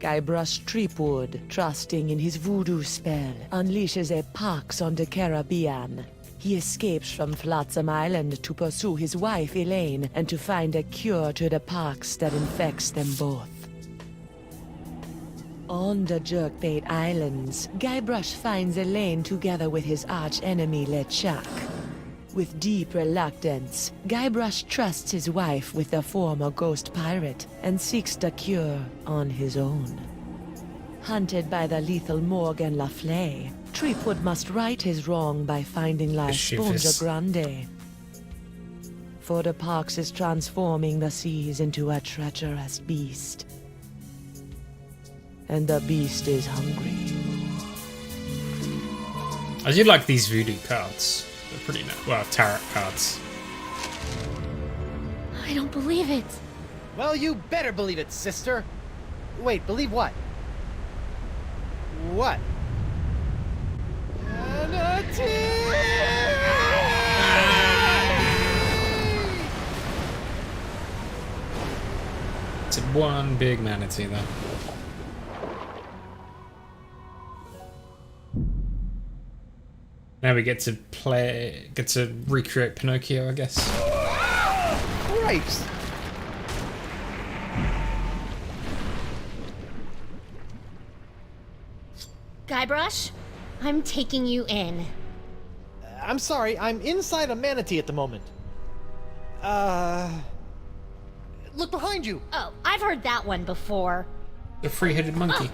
Guybrush Threepwood, trusting in his voodoo spell, unleashes a pox on the Caribbean. He escapes from Flotsam Island to pursue his wife Elaine and to find a cure to the pox that infects them both. On the Jerkbait Islands, Guybrush finds Elaine together with his arch-enemy LeChuck. With deep reluctance, Guybrush trusts his wife with the former ghost pirate and seeks the cure on his own. Hunted by the lethal Morgan Le Fay, Threepwood must right his wrong by finding La Sponja Grande. For the pox is transforming the seas into a treacherous beast. And the beast is hungry. I do like these voodoo cards. They're pretty nice. Well, tarot cards. I don't believe it. Well, you better believe it, sister. Wait, believe what? What? It's one big manatee, though. Now we get to recreate Pinocchio, I guess. Christ! Guybrush, I'm taking you in. I'm sorry, I'm inside a manatee at the moment. Look behind you! Oh, I've heard that one before. The three-headed monkey.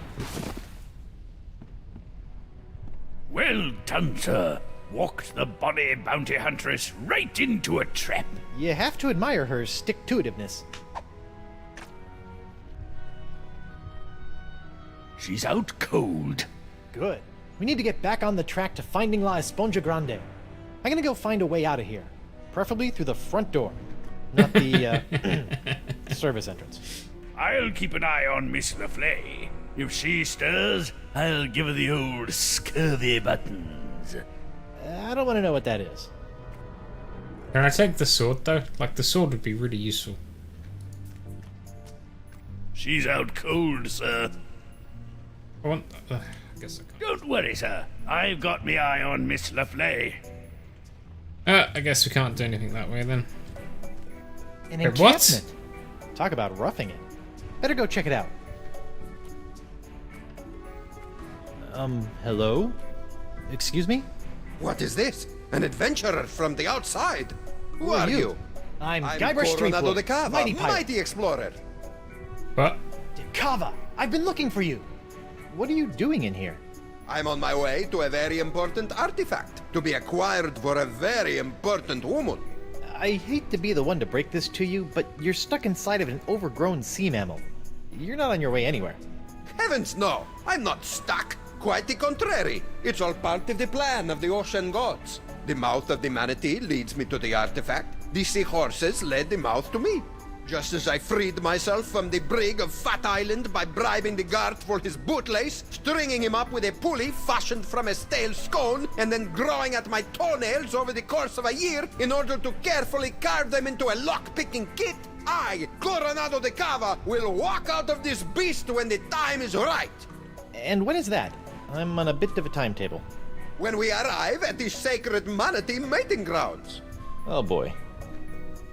Well done, sir. Walked the bonny bounty huntress right into a trap. You have to admire her stick-to-itiveness. She's out cold. Good. We need to get back on the track to finding La Esponja Grande. I'm gonna go find a way out of here. Preferably through the front door. Not the, service entrance. I'll keep an eye on Miss Le Fay. If she stirs, I'll give her the old scurvy buttons. I don't want to know what that is. Can I take the sword, though? Like, the sword would be really useful. She's out cold, sir. I guess I can't. Don't worry, sir. I've got me eye on Miss Le Fay. I guess we can't do anything that way, then. An Wait, enchantment. Talk about roughing it. Better go check it out. Hello? Excuse me? What is this? An adventurer from the outside? Who are you? I'm Guybrush Coronado Threepwood, de Cava, mighty pirate. mighty explorer. What? De Cava! I've been looking for you! What are you doing in here? I'm on my way to a very important artifact, to be acquired for a very important woman. I hate to be the one to break this to you, but you're stuck inside of an overgrown sea mammal. You're not on your way anywhere. Heavens no! I'm not stuck! Quite the contrary. It's all part of the plan of the ocean gods. The mouth of the manatee leads me to the artifact. The seahorses led the mouth to me. Just as I freed myself from the brig of Fat Island by bribing the guard for his bootlace, stringing him up with a pulley fashioned from a stale scone, and then growing at my toenails over the course of a year in order to carefully carve them into a lock-picking kit, I, Coronado de Cava, will walk out of this beast when the time is right. And when is that? I'm on a bit of a timetable. When we arrive at the sacred manatee mating grounds. Oh boy.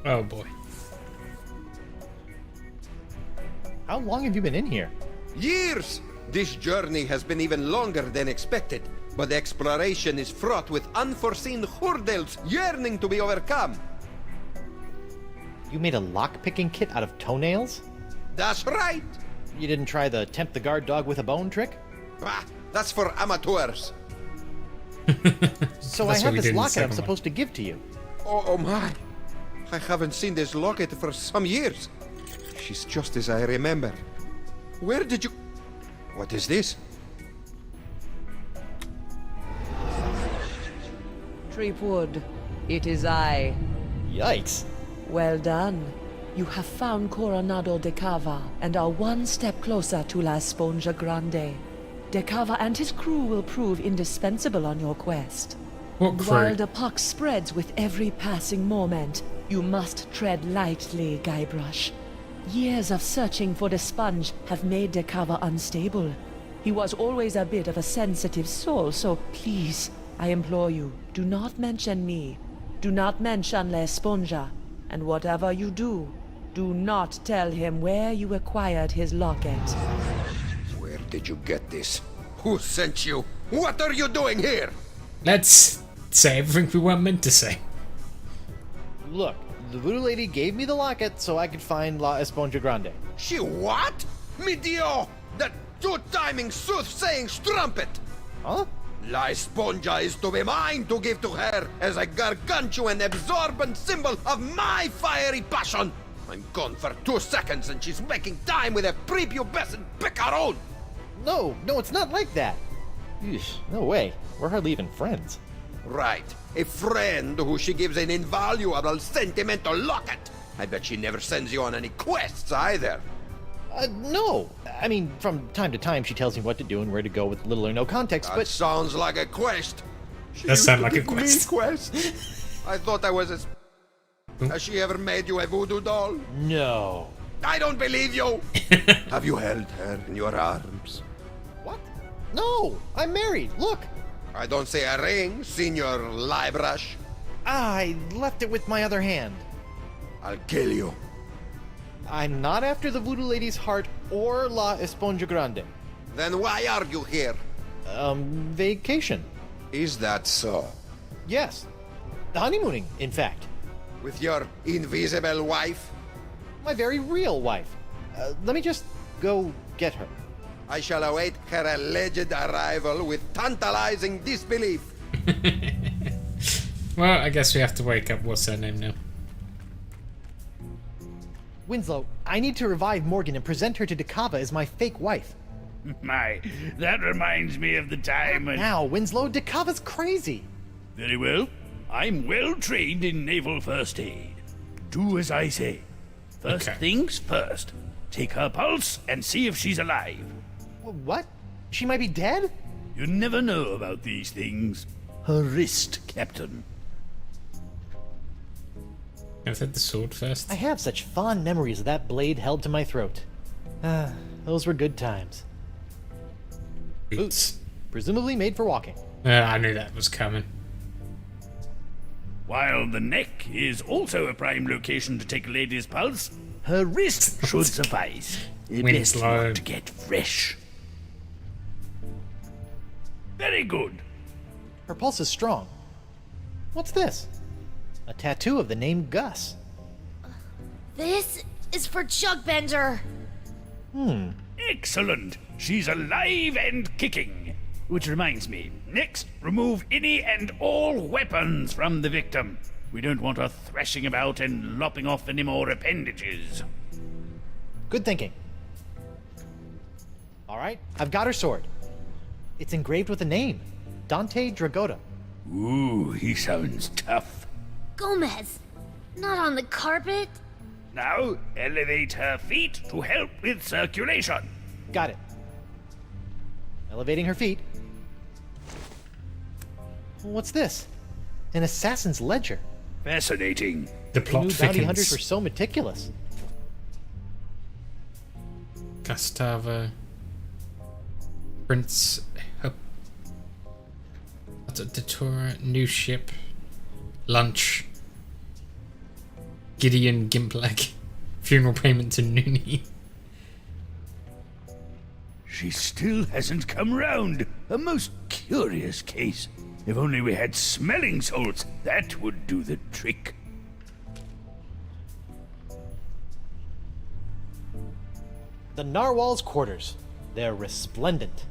Oh boy. How long have you been in here? Years! This journey has been even longer than expected, but exploration is fraught with unforeseen hurdles yearning to be overcome. You made a lock-picking kit out of toenails? That's right! You didn't try the tempt the guard dog with a bone trick? Ah, that's for amateurs. So I have this locket I'm supposed to give to you. Oh my! I haven't seen this locket for some years. She's just as I remember. Where did you... What is this? Threepwood, it is I. Yikes. Well done. You have found Coronado de Cava and are one step closer to La Esponja Grande. De Cava and his crew will prove indispensable on your quest. What crew? While the pox spreads with every passing moment, you must tread lightly, Guybrush. Years of searching for the sponge have made De Cava unstable. He was always a bit of a sensitive soul, so please, I implore you, do not mention me. Do not mention La Esponja. And whatever you do, do not tell him where you acquired his locket. Where did you get this? Who sent you? What are you doing here? Let's say everything we weren't meant to say. Look, the voodoo lady gave me the locket so I could find La Esponja Grande. She what? Mi Dio! That two-timing soothsaying strumpet! Huh? La Esponja is to be mine to give to her as a gargantuan absorbent symbol of my fiery passion! I'm gone for 2 seconds and she's making time with a prepubescent picaron! No, it's not like that. Eesh, no way. We're hardly even friends. Right. A friend who she gives an invaluable sentimental locket. I bet she never sends you on any quests either. No. I mean, from time to time she tells me what to do and where to go with little or no context, That sounds like a quest. Does sound like a Give me quest. quest. I thought I was as... Has she ever made you a voodoo doll? No. I don't believe you! Have you held her in your arms? What? No! I'm married. Look! I don't say a ring, Senor Guybrush. I left it with my other hand. I'll kill you. I'm not after the voodoo lady's heart or La Esponja Grande. Then why are you here? Vacation. Is that so? Yes. Honeymooning, in fact. With your invisible wife? My very real wife. Let me just go get her. I shall await her alleged arrival with tantalizing disbelief. Well, I guess we have to wake up. What's her name now? Winslow, I need to revive Morgan and present her to De Cava as my fake wife. My, that reminds me of the time when... Now, Winslow, De Cava's crazy. Very well. I'm well trained in naval first aid. Do as I say. First things first. Take her pulse and see if she's alive. What? She might be dead? You never know about these things. Her wrist, Captain. I've had the sword first. I have such fond memories of that blade held to my throat. Those were good times. Boots. Presumably made for walking. I knew that was coming. While the neck is also a prime location to take a lady's pulse, her wrist should suffice. Best not to get fresh. Very good. Her pulse is strong. What's this? A tattoo of the name Gus. This is for Chugbender. Excellent. She's alive and kicking. Which reminds me, next, remove any and all weapons from the victim. We don't want her thrashing about and lopping off any more appendages. Good thinking. Alright, I've got her sword. It's engraved with a name. Dante Dragotta. Ooh, he sounds tough. Gomez, not on the carpet. Now, elevate her feet to help with circulation. Got it. Elevating her feet. What's this? An assassin's ledger. Fascinating. The Who plot knew bounty hunters thickens. were so meticulous? Gustavo. Prince. Datura. New ship. Lunch. Gideon Gimpleg. Funeral payment to Noonie. She still hasn't come round. A most curious case. If only we had smelling salts, that would do the trick. The Narwhal's quarters. They're resplendent.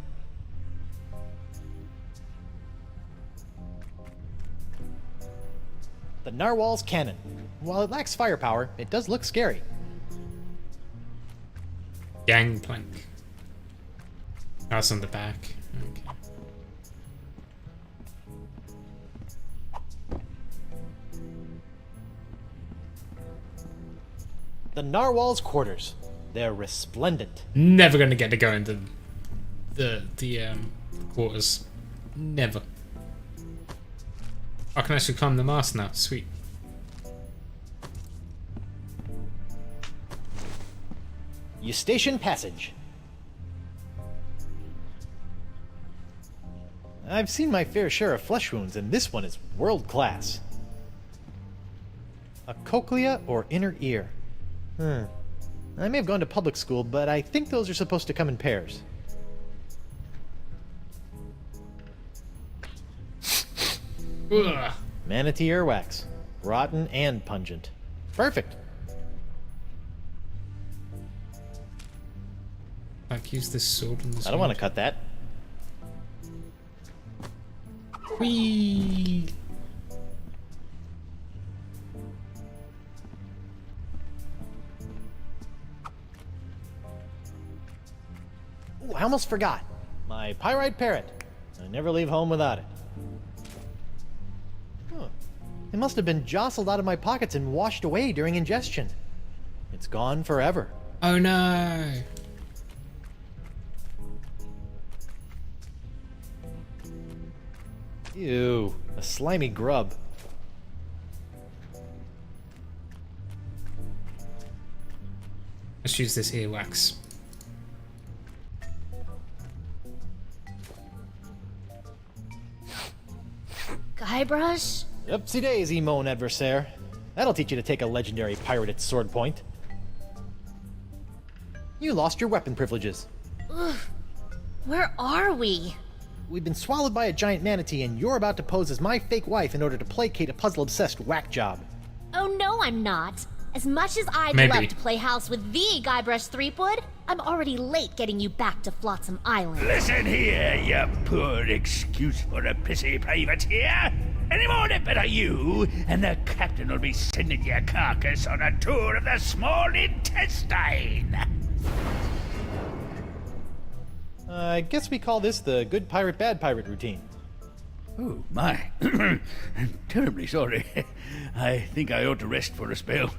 The Narwhal's cannon. While it lacks firepower, it does look scary. Gangplank. That's on the back. Okay. The Narwhal's quarters. They're resplendent. Never gonna get to go into the quarters. Never. I can actually climb the mast now. Sweet. Eustachian Passage. I've seen my fair share of flesh wounds, and this one is world class. A cochlea or inner ear. I may have gone to public school, but I think those are supposed to come in pairs. Ugh. Manatee earwax. Rotten and pungent. Perfect. Like, use this sword on this. I don't want to cut that. Whee! Ooh, I almost forgot. My pyrite parrot. I never leave home without it. Huh. It must have been jostled out of my pockets and washed away during ingestion. It's gone forever. Oh no! Ew, a slimy grub. Let's use this earwax. Guybrush? Oopsie daisy, mon adversaire. That'll teach you to take a legendary pirate at sword point. You lost your weapon privileges. Ugh. Where are we? We've been swallowed by a giant manatee, and you're about to pose as my fake wife in order to placate a puzzle-obsessed whack job. Oh no, I'm not. As much as I'd Maybe. love to play house with the Guybrush Threepwood, I'm already late getting you back to Flotsam Island. Listen here, you poor excuse for a pissy privateer. Any more nip are you, and the captain will be sending your carcass on a tour of the small intestine. I guess we call this the good pirate, bad pirate routine. Oh, my. I'm terribly sorry. I think I ought to rest for a spell.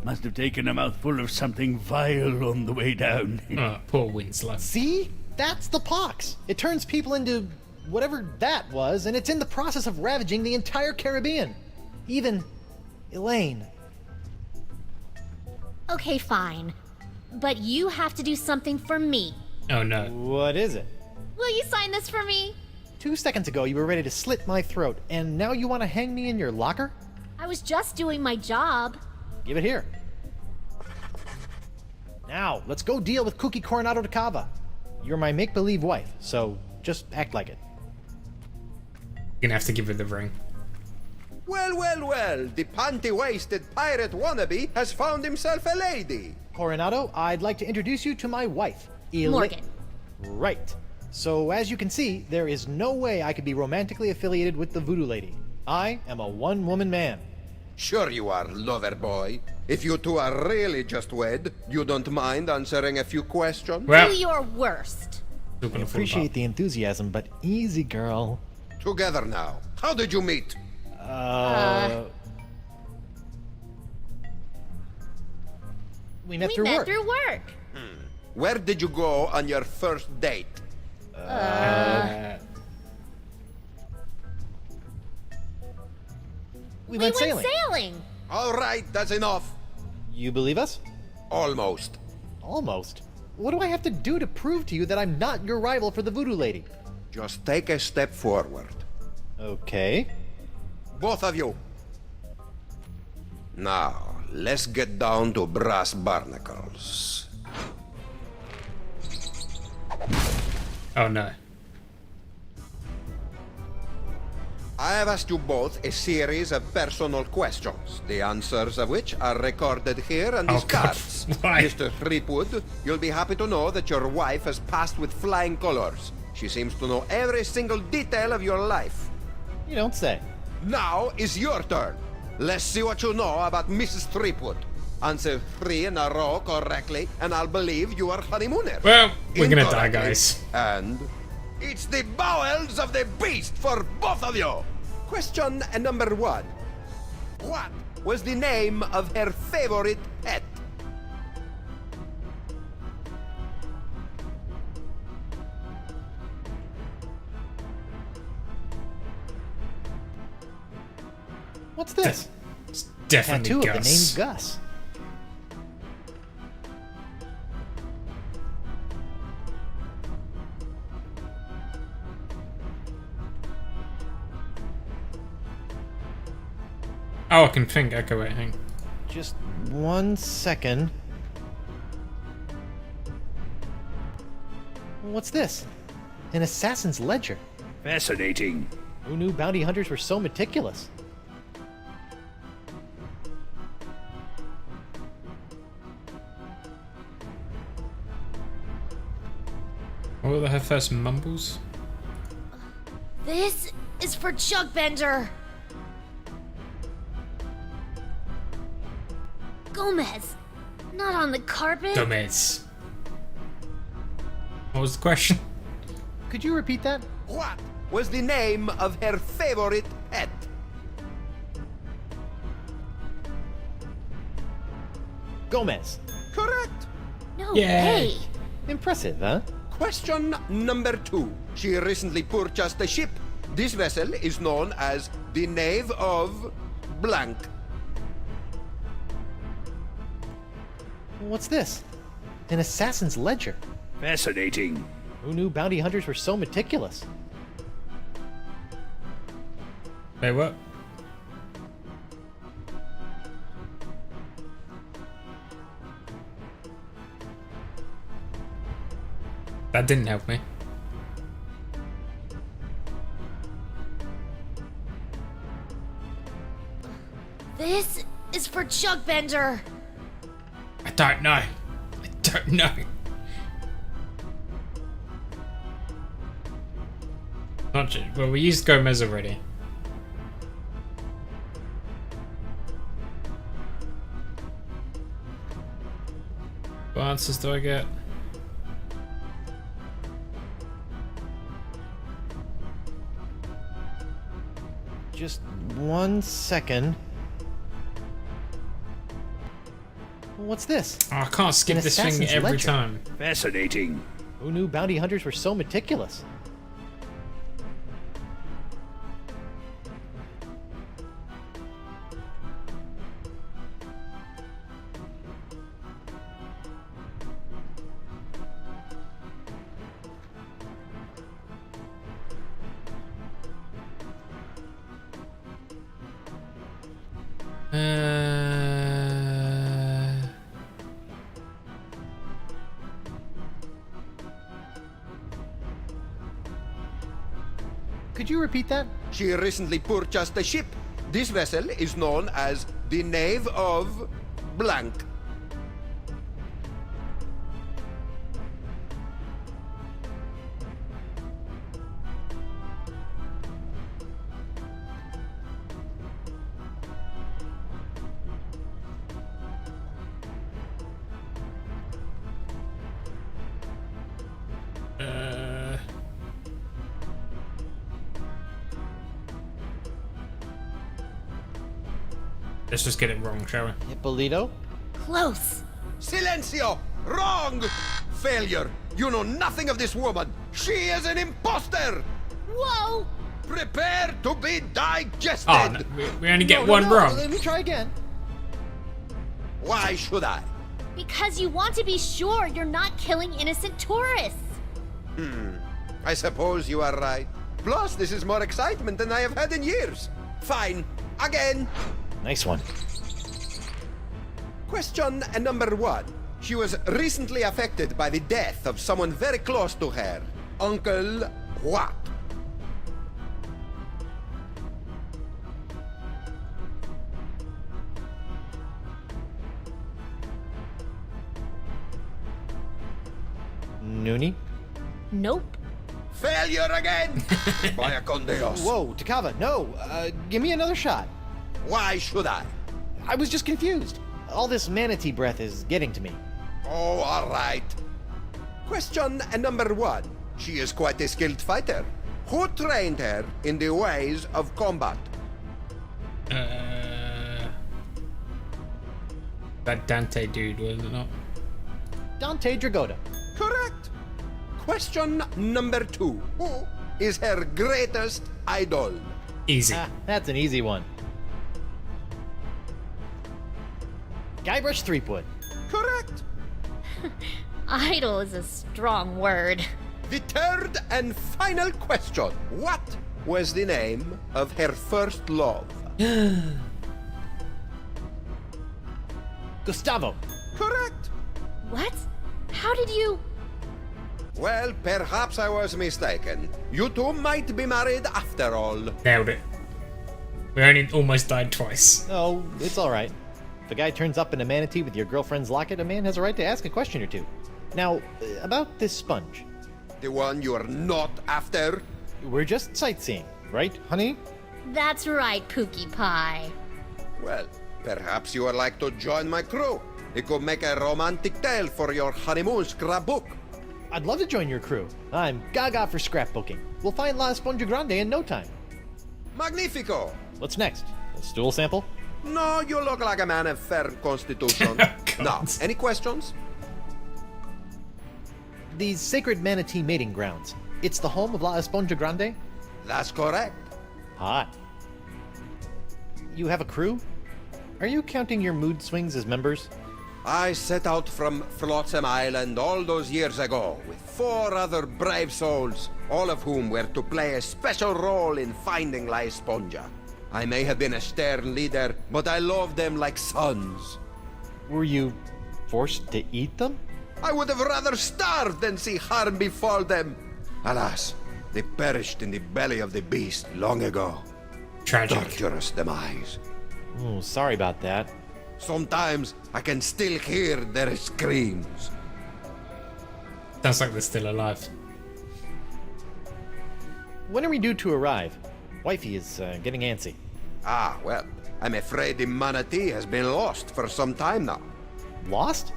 Must have taken a mouthful of something vile on the way down. Oh, poor Winslow. See? That's the pox. It turns people into whatever that was, and it's in the process of ravaging the entire Caribbean. Even Elaine. Okay, fine. But you have to do something for me. Oh no. What is it? Will you sign this for me? 2 seconds ago, you were ready to slit my throat, and now you want to hang me in your locker? I was just doing my job. Give it here. Now, let's go deal with Cookie Coronado de Cava. You're my make-believe wife, so just act like it. You're gonna have to give her the ring. Well, well, well, the panty-waisted pirate wannabe has found himself a lady. Coronado, I'd like to introduce you to my wife, Morgan. Right. So, as you can see, there is no way I could be romantically affiliated with the Voodoo Lady. I am a one-woman man. Sure you are, lover boy. If you two are really just wed, you don't mind answering a few questions? Do your worst. I appreciate the enthusiasm, but easy, girl. Together now. How did you meet? We met We through met work. through work. Where did you go on your first date? We went sailing. sailing. All right, that's enough. You believe us? Almost. Almost. What do I have to do to prove to you that I'm not your rival for the Voodoo Lady? Just take a step forward. Okay. Both of you. Now, let's get down to brass barnacles. Oh no. I have asked you both a series of personal questions, the answers of which are recorded here on these Oh, God. cards. Why? Mr. Threepwood, you'll be happy to know that your wife has passed with flying colors. She seems to know every single detail of your life. You don't say. Now is your turn. Let's see what you know about Mrs. Threepwood. Answer 3 in a row correctly, and I'll believe you are honeymooners. Well, we're gonna die, Incorrectly, guys. And it's the bowels of the beast for both of you. Question number 1. What was the name of her favorite pet? What's this? It's definitely Tattoo Gus. of the name Gus. Oh, I can think. Okay, wait, hang. Just 1 second. What's this? An assassin's ledger. Fascinating. Who knew bounty hunters were so meticulous? What were her first mumbles? This is for Chuckbender. Gomez, not on the carpet. Gomez. What was the question? Could you repeat that? What was the name of her favorite pet? Gomez. Correct. No Yay. way. Impressive, huh? Question number 2. She recently purchased a ship. This vessel is known as the Knave of Blank. What's this? An assassin's ledger. Fascinating. Who knew bounty hunters were so meticulous? Wait, what? That didn't help me. This is for Chuckbender. I don't know. I don't know. Not just, well, we used Gomez already. What answers do I get? Just 1 second. What's this? Oh, I can't skip An this thing assassin's every ledger. time. Fascinating. Who knew bounty hunters were so meticulous? Could you repeat that? She recently purchased a ship. This vessel is known as the Knave of Blank. Let's just get it wrong, shall we? Hippolito? Close. Silencio! Wrong! Failure! You know nothing of this woman! She is an imposter! Whoa! Prepare to be digested! Oh, no, we only get one wrong. Let me try again. Why should I? Because you want to be sure you're not killing innocent tourists. I suppose you are right. Plus, this is more excitement than I have had in years. Fine. Again. Nice one. Question number 1. She was recently affected by the death of someone very close to her. Uncle what? Noonie? Nope. Failure again! Vaya con Dios. Whoa, Takava, no. Give me another shot. Why should I? I was just confused. All this manatee breath is getting to me. Oh, all right. Question number 1. She is quite a skilled fighter. Who trained her in the ways of combat? That Dante dude, was it not? Dante Dragotta. Correct. Question number 2. Who is her greatest idol? Easy. That's an easy one. Guybrush Threepwood. Correct. Idol is a strong word. The third and final question. What was the name of her first love? Gustavo. Correct. What? How did you... Well, perhaps I was mistaken. You two might be married after all. Nailed it. We only almost died twice. Oh, it's alright. If a guy turns up in a manatee with your girlfriend's locket, a man has a right to ask a question or two. Now, about this sponge. The one you are not after? We're just sightseeing, right, honey? That's right, Pookie Pie. Well, perhaps you would like to join my crew. It could make a romantic tale for your honeymoon scrapbook. I'd love to join your crew. I'm gaga for scrapbooking. We'll find La Esponja Grande in no time. Magnifico! What's next? A stool sample? No, you look like a man of firm constitution. Now, any questions? These sacred manatee mating grounds. It's the home of La Esponja Grande? That's correct. Hot. You have a crew? Are you counting your mood swings as members? I set out from Flotsam Island all those years ago with 4 other brave souls, all of whom were to play a special role in finding La Esponja. I may have been a stern leader, but I loved them like sons. Were you forced to eat them? I would have rather starved than see harm befall them. Alas, they perished in the belly of the beast long ago. Tragic. Torturous demise. Oh, sorry about that. Sometimes I can still hear their screams. Sounds like they're still alive. When are we due to arrive? Wifey is getting antsy. Ah, well, I'm afraid the manatee has been lost for some time now. Lost?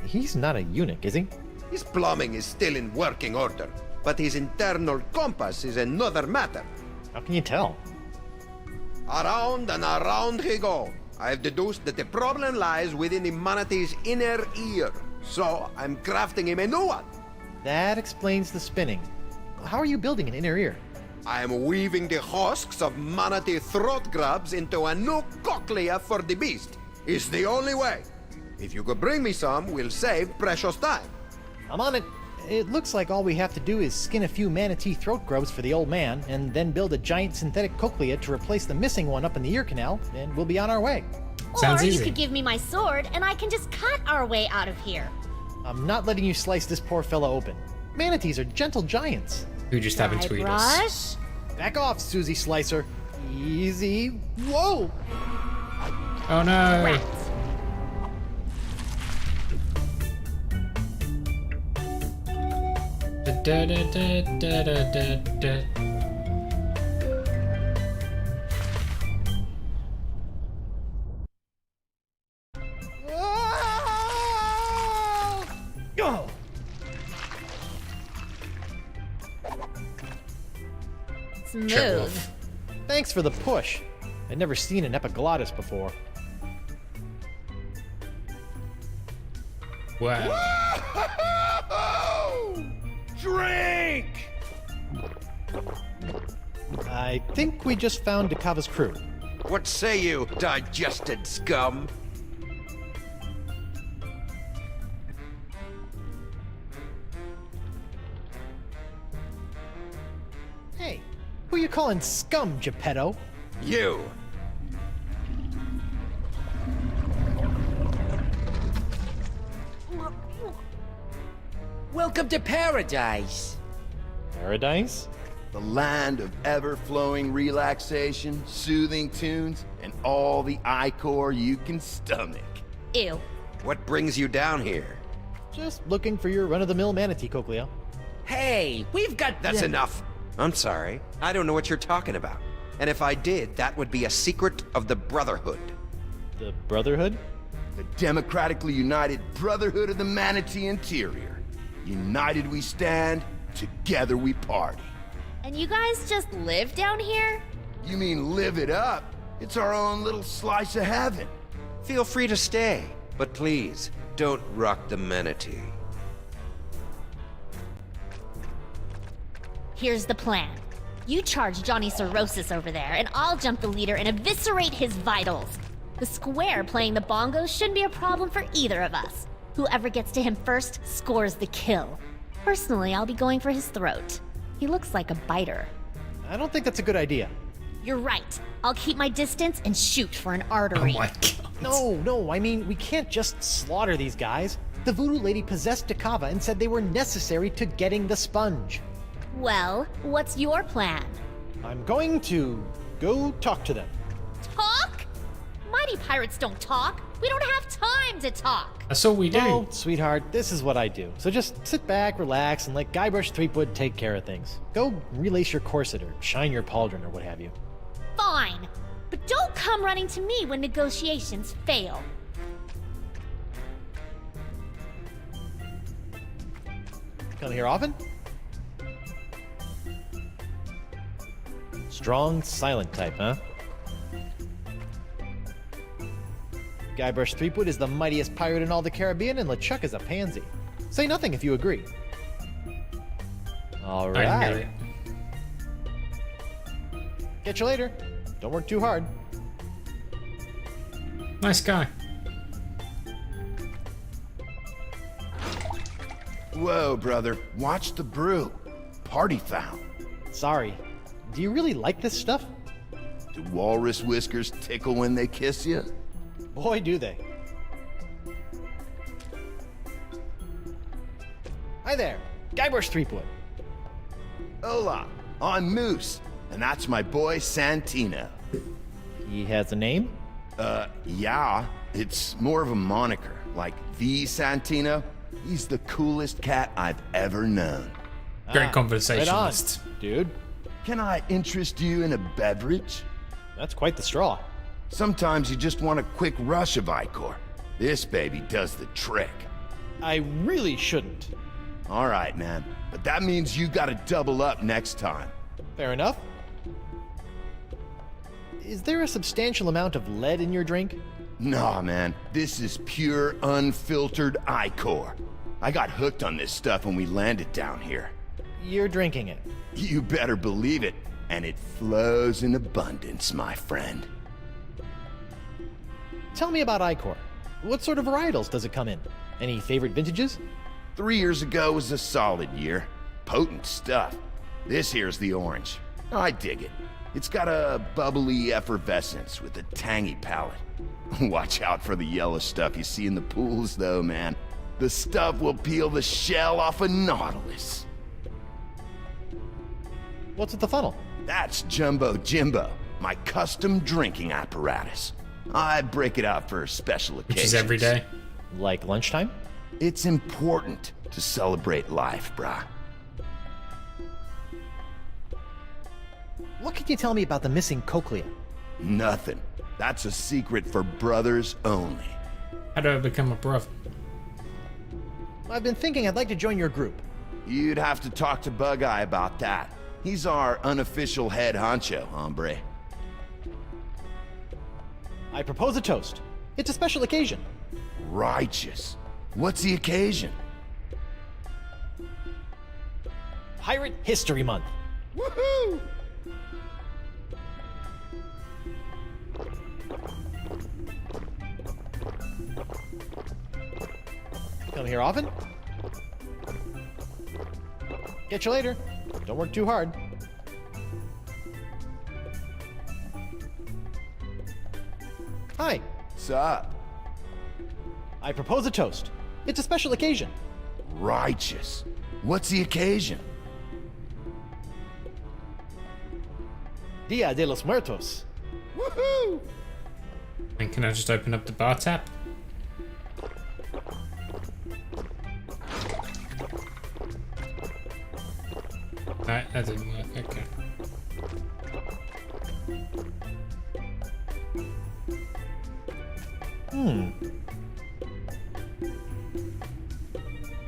He's not a eunuch, is he? His plumbing is still in working order, but his internal compass is another matter. How can you tell? Around and around he go. I've deduced that the problem lies within the manatee's inner ear, so I'm crafting him a new one. That explains the spinning. How are you building an inner ear? I am weaving the husks of manatee throat grubs into a new cochlea for the beast. It's the only way. If you could bring me some, we'll save precious time. I'm on it. It looks like all we have to do is skin a few manatee throat grubs for the old man, and then build a giant synthetic cochlea to replace the missing one up in the ear canal, and we'll be on our way. Sounds or easy. you could give me my sword, and I can just cut our way out of here. I'm not letting you slice this poor fella open. Manatees are gentle giants. Who just happened to eat us. Guybrush? Back off, Susie Slicer. Easy. Whoa! Oh no! Rats. Da, da, da, da, da, da, da. Oh! Smooth. Thanks for the push. I'd never seen an epiglottis before. Wow. Drink! I think we just found Dakava's crew. What say you, digested scum? Hey, who you calling scum, Geppetto? You! Welcome to paradise. Paradise? The land of ever-flowing relaxation, soothing tunes, and all the ichor you can stomach. Ew. What brings you down here? Just looking for your run-of-the-mill manatee, Cochlea. Hey, we've got... That's enough. I'm sorry. I don't know what you're talking about. And if I did, that would be a secret of the Brotherhood. The Brotherhood? The democratically united Brotherhood of the Manatee Interior. United we stand, together we party. And you guys just live down here? You mean live it up? It's our own little slice of heaven. Feel free to stay, but please, don't rock the manatee. Here's the plan. You charge Johnny Cirrhosis over there, and I'll jump the leader and eviscerate his vitals. The square playing the bongos shouldn't be a problem for either of us. Whoever gets to him first scores the kill. Personally, I'll be going for his throat. He looks like a biter. I don't think that's a good idea. You're right. I'll keep my distance and shoot for an artery. Oh my god. No, I mean, we can't just slaughter these guys. The voodoo lady possessed Dakava and said they were necessary to getting the sponge. Well, what's your plan? I'm going to go talk to them. Talk? Mighty pirates don't talk. We don't have time to talk. That's all we do. Oh, sweetheart, this is what I do. So just sit back, relax, and let Guybrush Threepwood take care of things. Go relace your corset or shine your pauldron or what have you. Fine. But don't come running to me when negotiations fail. Come here often? Strong, silent type, huh? Guybrush Threepwood is the mightiest pirate in all the Caribbean, and LeChuck is a pansy. Say nothing if you agree. All I can get right. it. Catch you later. Don't work too hard. Nice guy. Whoa, brother. Watch the brew. Party foul. Sorry. Do you really like this stuff? Do walrus whiskers tickle when they kiss you? Boy, do they. Hi there. Guybrush Threepwood. Hola. I'm Moose, and that's my boy Santino. He has a name? Yeah. It's more of a moniker. Like the Santino. He's the coolest cat I've ever known. Great conversationalist. Right on, dude. Can I interest you in a beverage? That's quite the straw. Sometimes you just want a quick rush of ichor. This baby does the trick. I really shouldn't. All right, man. But that means you gotta double up next time. Fair enough. Is there a substantial amount of lead in your drink? Nah, man. This is pure, unfiltered ichor. I got hooked on this stuff when we landed down here. You're drinking it. You better believe it. And it flows in abundance, my friend. Tell me about ichor. What sort of varietals does it come in? Any favorite vintages? 3 years ago was a solid year. Potent stuff. This here's the orange. I dig it. It's got a bubbly effervescence with a tangy palate. Watch out for the yellow stuff you see in the pools, though, man. The stuff will peel the shell off a nautilus. What's at the funnel? That's Jumbo Jimbo, my custom drinking apparatus. I break it out for special occasions. Which is every day. Like lunchtime? It's important to celebrate life, brah. What can you tell me about the missing Cochlea? Nothing. That's a secret for brothers only. How do I become a brother? I've been thinking I'd like to join your group. You'd have to talk to Bug-Eye about that. He's our unofficial head honcho, hombre. I propose a toast. It's a special occasion. Righteous. What's the occasion? Pirate History Month. Woohoo! Come here often? Catch you later. Don't work too hard. Hi. Sup? I propose a toast. It's a special occasion. Righteous. What's the occasion? Dia de los Muertos. Woohoo! And can I just open up the bar tap? That didn't work. Okay.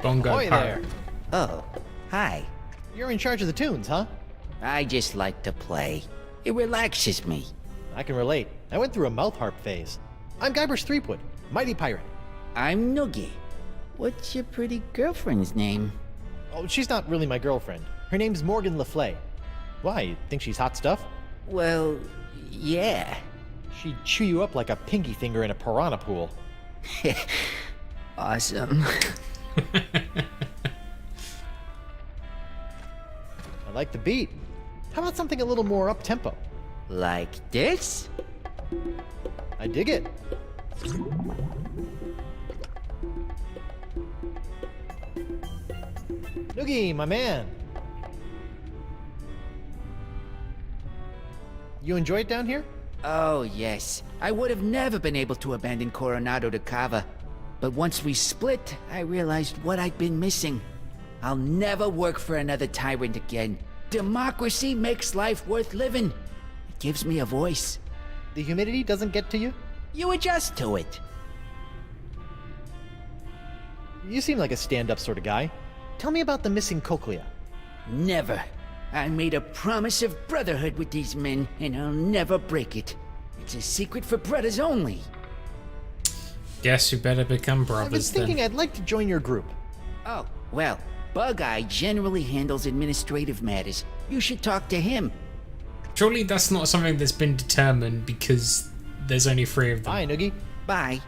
Bongo Ahoy pirate. there. Oh, hi. You're in charge of the tunes, huh? I just like to play. It relaxes me. I can relate. I went through a mouth harp phase. I'm Guybrush Threepwood, mighty pirate. I'm Noogie. What's your pretty girlfriend's name? Oh, she's not really my girlfriend. Her name's Morgan Le Flay. Why, you think she's hot stuff? Well, yeah. She'd chew you up like a pinky finger in a piranha pool. Awesome. I like the beat. How about something a little more up-tempo? Like this? I dig it. Noogie, my man. You enjoy it down here? Oh, yes. I would have never been able to abandon Coronado de Cava. But once we split, I realized what I'd been missing. I'll never work for another tyrant again. Democracy makes life worth living. It gives me a voice. The humidity doesn't get to you? You adjust to it. You seem like a stand-up sort of guy. Tell me about the missing cochlea. Never. I made a promise of brotherhood with these men, and I'll never break it. It's a secret for brothers only. Guess you better become I was brothers thinking then. I'd like to join your group. Oh, well, Bug-Eye generally handles administrative matters. You should talk to him. Surely that's not something that's been determined because there's only 3 of them. Bye, Noogie. Bye.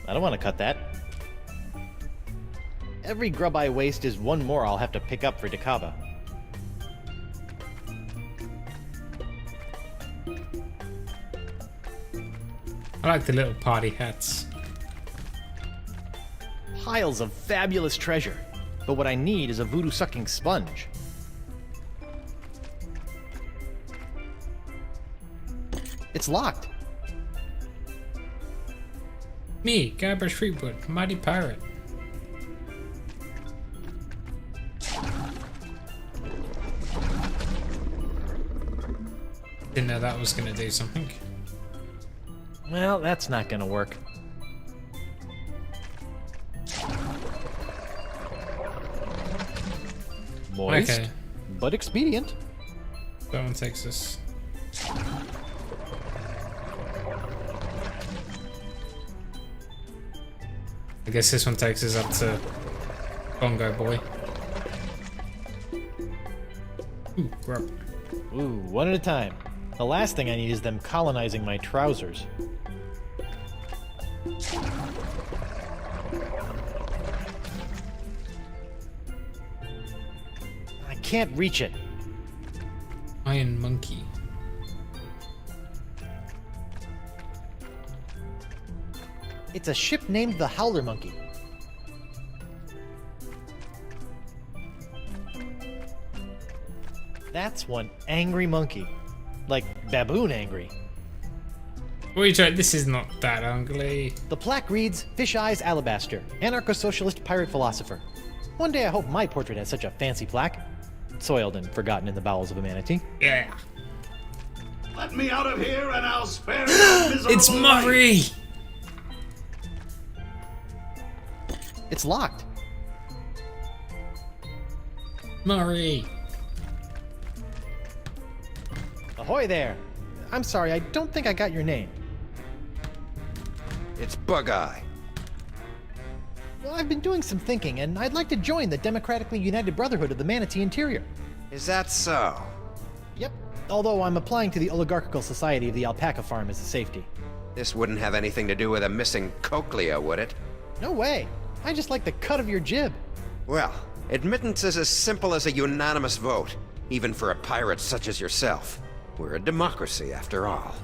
I don't want to cut that. Every grub I waste is one more I'll have to pick up for Decava. I like the little party hats. Piles of fabulous treasure. But what I need is a voodoo-sucking sponge. It's locked. Me, Guybrush Threepwood, mighty pirate. Didn't know that was gonna do something. Well, that's not gonna work. Moist, Okay. but expedient. That one takes us. I guess this one takes us up to Bongo Boy. Ooh, grub. Ooh, one at a time. The last thing I need is them colonizing my trousers. I can't reach it. Iron Monkey. It's a ship named the Howler Monkey. That's one angry monkey. Like baboon angry. Wait, this is not that ugly. The plaque reads, Fish Eyes Alabaster, anarcho-socialist pirate philosopher. One day I hope my portrait has such a fancy plaque. Soiled and forgotten in the bowels of a manatee. Yeah. Let me out of here and I'll spare your miserable It's Murray! life. It's locked. Murray! Ahoy there! I'm sorry, I don't think I got your name. It's Bug-Eye. Well, I've been doing some thinking, and I'd like to join the Democratically United Brotherhood of the Manatee Interior. Is that so? Yep, although I'm applying to the Oligarchical Society of the Alpaca Farm as a safety. This wouldn't have anything to do with a missing cochlea, would it? No way! I just like the cut of your jib. Well, admittance is as simple as a unanimous vote, even for a pirate such as yourself. We're a democracy, after all.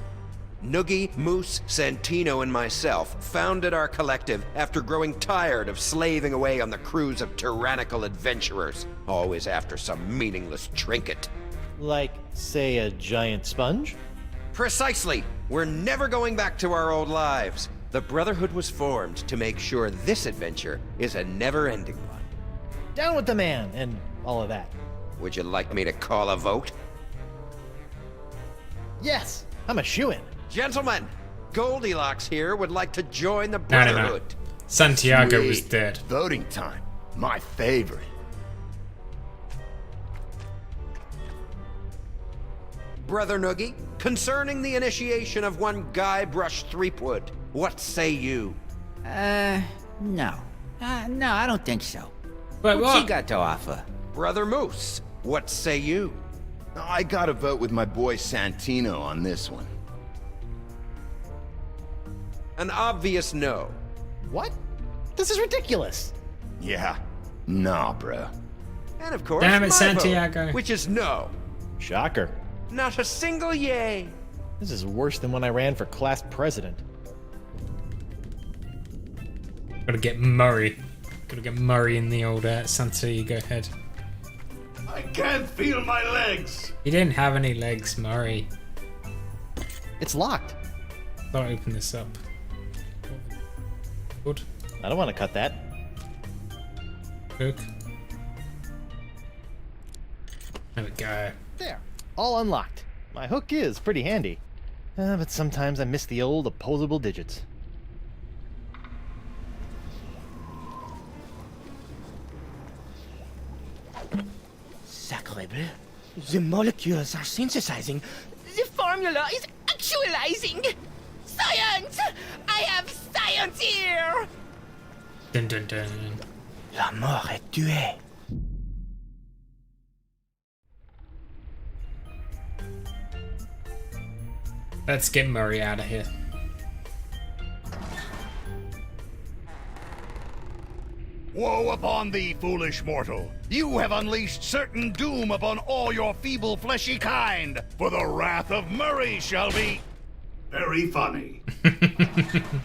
Noogie, Moose, Santino, and myself founded our collective after growing tired of slaving away on the crews of tyrannical adventurers, always after some meaningless trinket. Like, say, a giant sponge? Precisely! We're never going back to our old lives. The Brotherhood was formed to make sure this adventure is a never-ending one. Down with the man, and all of that. Would you like me to call a vote? Yes! I'm a shoo-in. Gentlemen, Goldilocks here would like to join the Brotherhood. No. Santiago Sweet. was dead. Voting time. My favorite. Brother Noogie, concerning the initiation of one Guybrush Threepwood, what say you? No. No, I don't think so. But What's he what? got to offer? Brother Moose, what say you? I gotta vote with my boy Santino on this one. An obvious no. What? This is ridiculous. Yeah. Nah, bro. And of course, Damn it, my Santiago. vote, which is no. Shocker. Not a single yay. This is worse than when I ran for class president. Gotta get Murray. Gotta get Murray in the old Santiago head. I can't feel my legs. He didn't have any legs, Murray. It's locked. Don't open this up. Good. I don't want to cut that. Hook. There we go. There. All unlocked. My hook is pretty handy. But sometimes I miss the old opposable digits. Sacre bleu. The molecules are synthesizing. The formula is actualizing. Science! I have science here! Dun dun dun. La mort est tuée. Let's get Murray out of here. Woe upon thee, foolish mortal! You have unleashed certain doom upon all your feeble fleshy kind, for the wrath of Murray shall be... Very funny.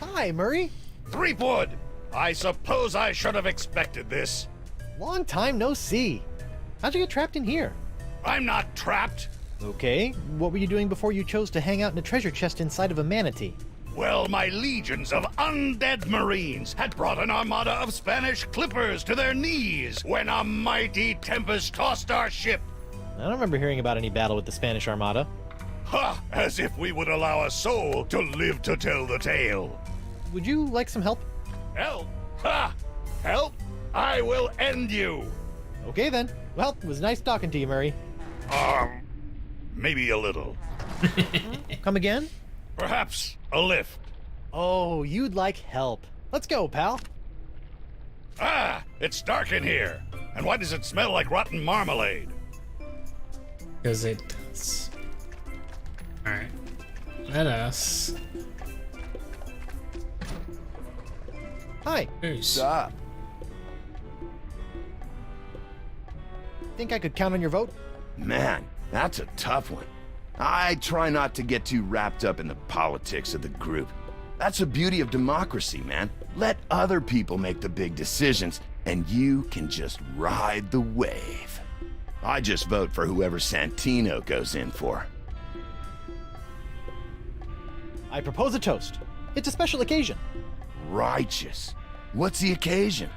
Hi, Murray. Threepwood! I suppose I should have expected this. Long time no see. How'd you get trapped in here? I'm not trapped. Okay, what were you doing before you chose to hang out in a treasure chest inside of a manatee? Well, my legions of undead marines had brought an armada of Spanish clippers to their knees when a mighty tempest tossed our ship. I don't remember hearing about any battle with the Spanish Armada. Ha! As if we would allow a soul to live to tell the tale. Would you like some help? Help? Ha! Help? I will end you. Okay then. Well, it was nice talking to you, Murray. Maybe a little. Come again? Perhaps a lift. Oh, you'd like help. Let's go, pal. Ah! It's dark in here. And why does it smell like rotten marmalade? Because it does. Alright. Let us. Hi. Who's up? Think I could count on your vote? Man, that's a tough one. I try not to get too wrapped up in the politics of the group. That's the beauty of democracy, man. Let other people make the big decisions, and you can just ride the wave. I just vote for whoever Santino goes in for. I propose a toast. It's a special occasion. Righteous. What's the occasion?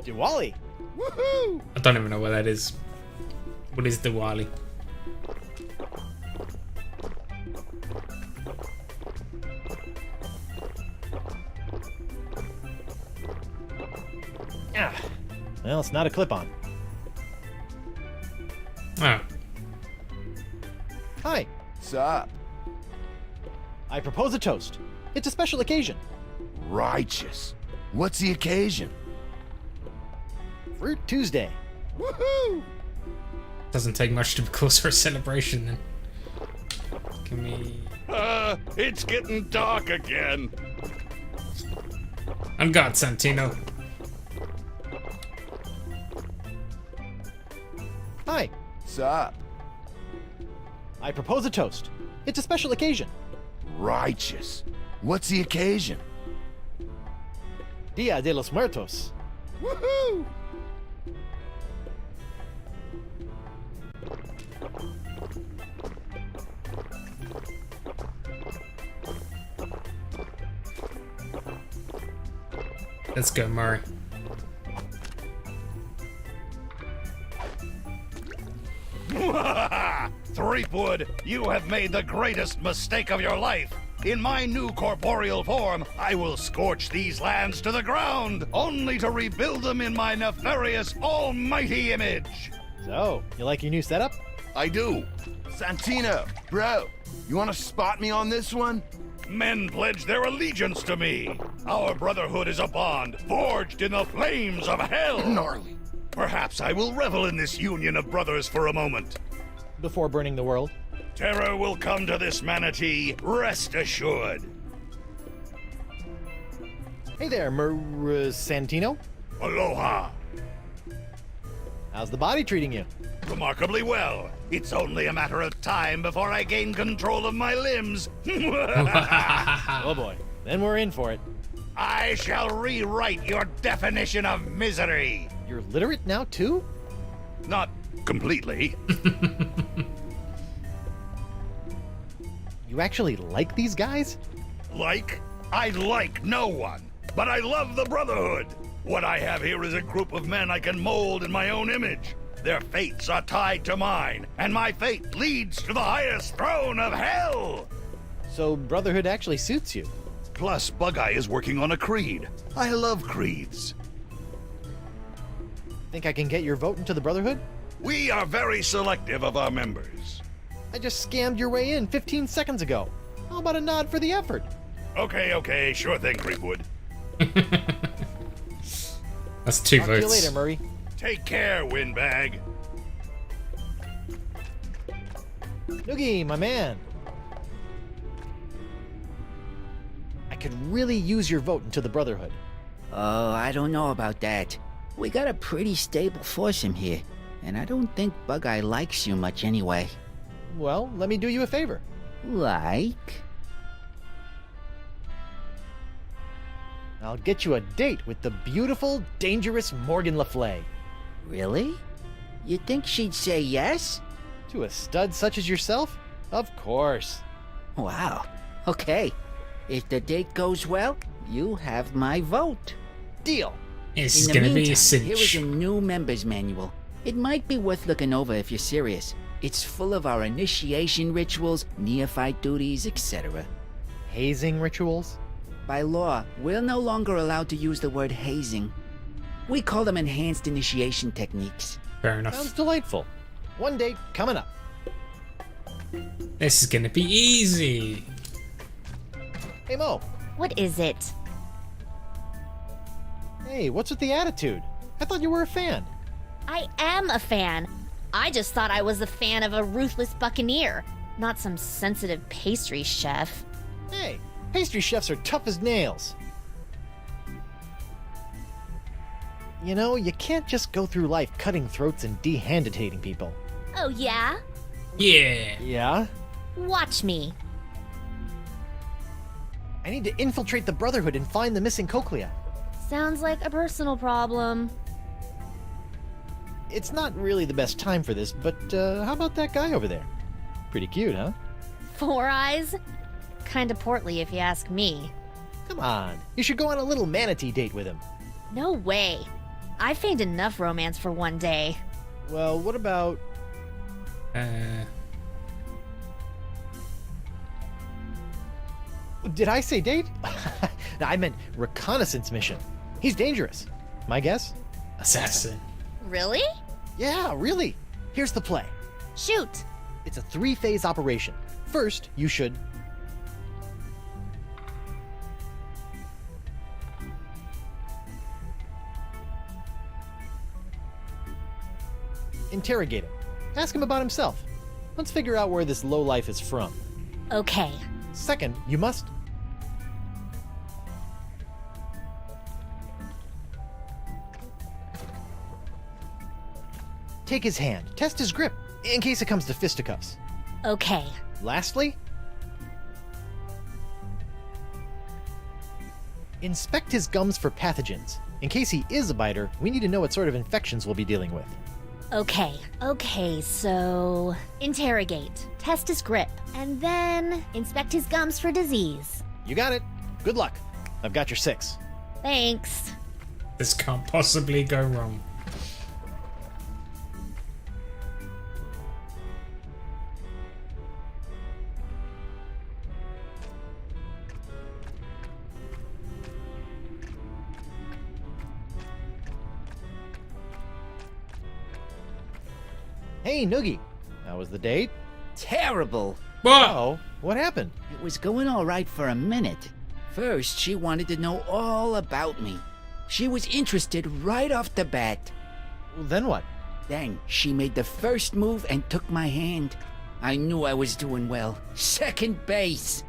Diwali! Woohoo! I don't even know what that is. What is Diwali? Ah, well, it's not a clip-on. Oh. Hi. Sup? I propose a toast. It's a special occasion. Righteous. What's the occasion? Fruit Tuesday. Woohoo! Doesn't take much to cause for a celebration then. Can we... It's getting dark again. On guard, Santino. Hi. Sup? I propose a toast. It's a special occasion. Righteous. What's the occasion? Dia de los Muertos. Woohoo! Let's go, Murray. Threepwood, you have made the greatest mistake of your life. In my new corporeal form, I will scorch these lands to the ground, only to rebuild them in my nefarious almighty image. So, you like your new setup? I do. Santino, bro, you want to spot me on this one? Men pledge their allegiance to me. Our brotherhood is a bond forged in the flames of hell. Gnarly. Perhaps I will revel in this union of brothers for a moment. Before burning the world? Terror will come to this manatee, rest assured. Hey there, Santino. Aloha. How's the body treating you? Remarkably well. It's only a matter of time before I gain control of my limbs. Oh boy, then we're in for it. I shall rewrite your definition of misery. You're literate now too? Not completely. You actually like these guys? Like? I like no one, but I love the Brotherhood. What I have here is a group of men I can mold in my own image. Their fates are tied to mine, and my fate leads to the highest throne of hell! So Brotherhood actually suits you? Plus, Bug-Eye is working on a creed. I love creeds. Think I can get your vote into the Brotherhood? We are very selective of our members. I just scammed your way in 15 seconds ago. How about a nod for the effort? Okay, sure thing, Creepwood. That's 2 Talk votes. to you later, Murray. Take care, Windbag. Noogie, my man. I could really use your vote into the Brotherhood. Oh, I don't know about that. We got a pretty stable foursome here, and I don't think Bug-Eye likes you much anyway. Well, let me do you a favor. Like? I'll get you a date with the beautiful, dangerous Morgan Le Fay. Really? You think she'd say yes? To a stud such as yourself? Of course. Wow. Okay. If the date goes well, you have my vote. Deal. This is In the gonna be a meantime, here is cinch. a new member's manual. It might be worth looking over if you're serious. It's full of our initiation rituals, neophyte duties, etc. Hazing rituals? By law, we're no longer allowed to use the word hazing. We call them enhanced initiation techniques. Fair enough. Sounds delightful. One date coming up. This is gonna be easy. Hey, Mo. What is it? Hey, what's with the attitude? I thought you were a fan. I am a fan. I just thought I was a fan of a ruthless buccaneer, not some sensitive pastry chef. Hey, pastry chefs are tough as nails. You know, you can't just go through life cutting throats and dehanditating people. Oh, yeah? Yeah. Yeah? Watch me. I need to infiltrate the Brotherhood and find the missing cochlea. Sounds like a personal problem. It's not really the best time for this, but how about that guy over there? Pretty cute, huh? 4 eyes? Kinda portly if you ask me. Come on, you should go on a little manatee date with him. No way. I feigned enough romance for one day. Well, what about... Did I say date? I meant reconnaissance mission. He's dangerous. My guess? assassin. Really? Yeah, really. Here's the play. Shoot. It's a 3-phase operation. First, you should interrogate him. Ask him about himself. Let's figure out where this lowlife is from. Okay. Second, you must take his hand, test his grip, in case it comes to fisticuffs. Okay. Lastly, inspect his gums for pathogens. In case he is a biter, we need to know what sort of infections we'll be dealing with. Okay, so interrogate, test his grip, and then inspect his gums for disease. You got it. Good luck. I've got your 6. Thanks. This can't possibly go wrong. Hey, Noogie. How was the date? Terrible. Oh, what happened? It was going all right for a minute. First, she wanted to know all about me. She was interested right off the bat. Well, then what? Then she made the first move and took my hand. I knew I was doing well. Second base.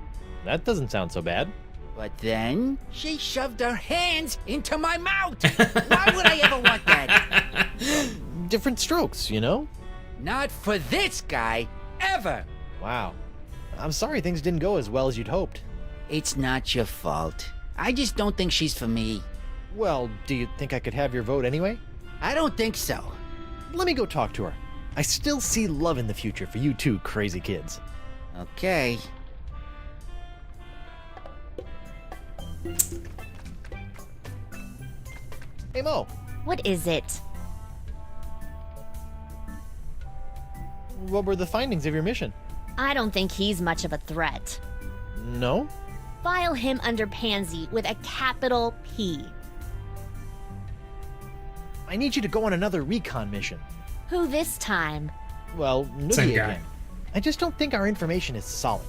That doesn't sound so bad. But then she shoved her hands into my mouth. Why would I ever want that? Different strokes, you know? Not for this guy, ever. Wow. I'm sorry things didn't go as well as you'd hoped. It's not your fault. I just don't think she's for me. Well, do you think I could have your vote anyway? I don't think so. Let me go talk to her. I still see love in the future for you two crazy kids. Okay. Hey, Mo. What is it? What were the findings of your mission? I don't think he's much of a threat. No? File him under Pansy with a capital P. I need you to go on another recon mission. Who this time? Well, Same Noogie guy. again. I just don't think our information is solid.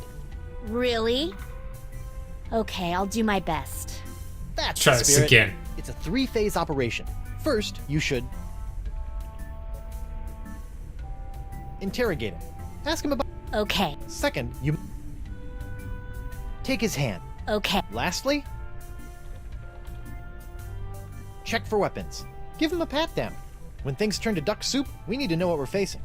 Really? Okay, I'll do my best. That's Try the this spirit. again. It's a 3-phase operation. First, you should interrogate him. Ask him about. Okay. Second, you take his hand. Okay. Lastly, check for weapons. Give him a pat down. When things turn to duck soup, we need to know what we're facing.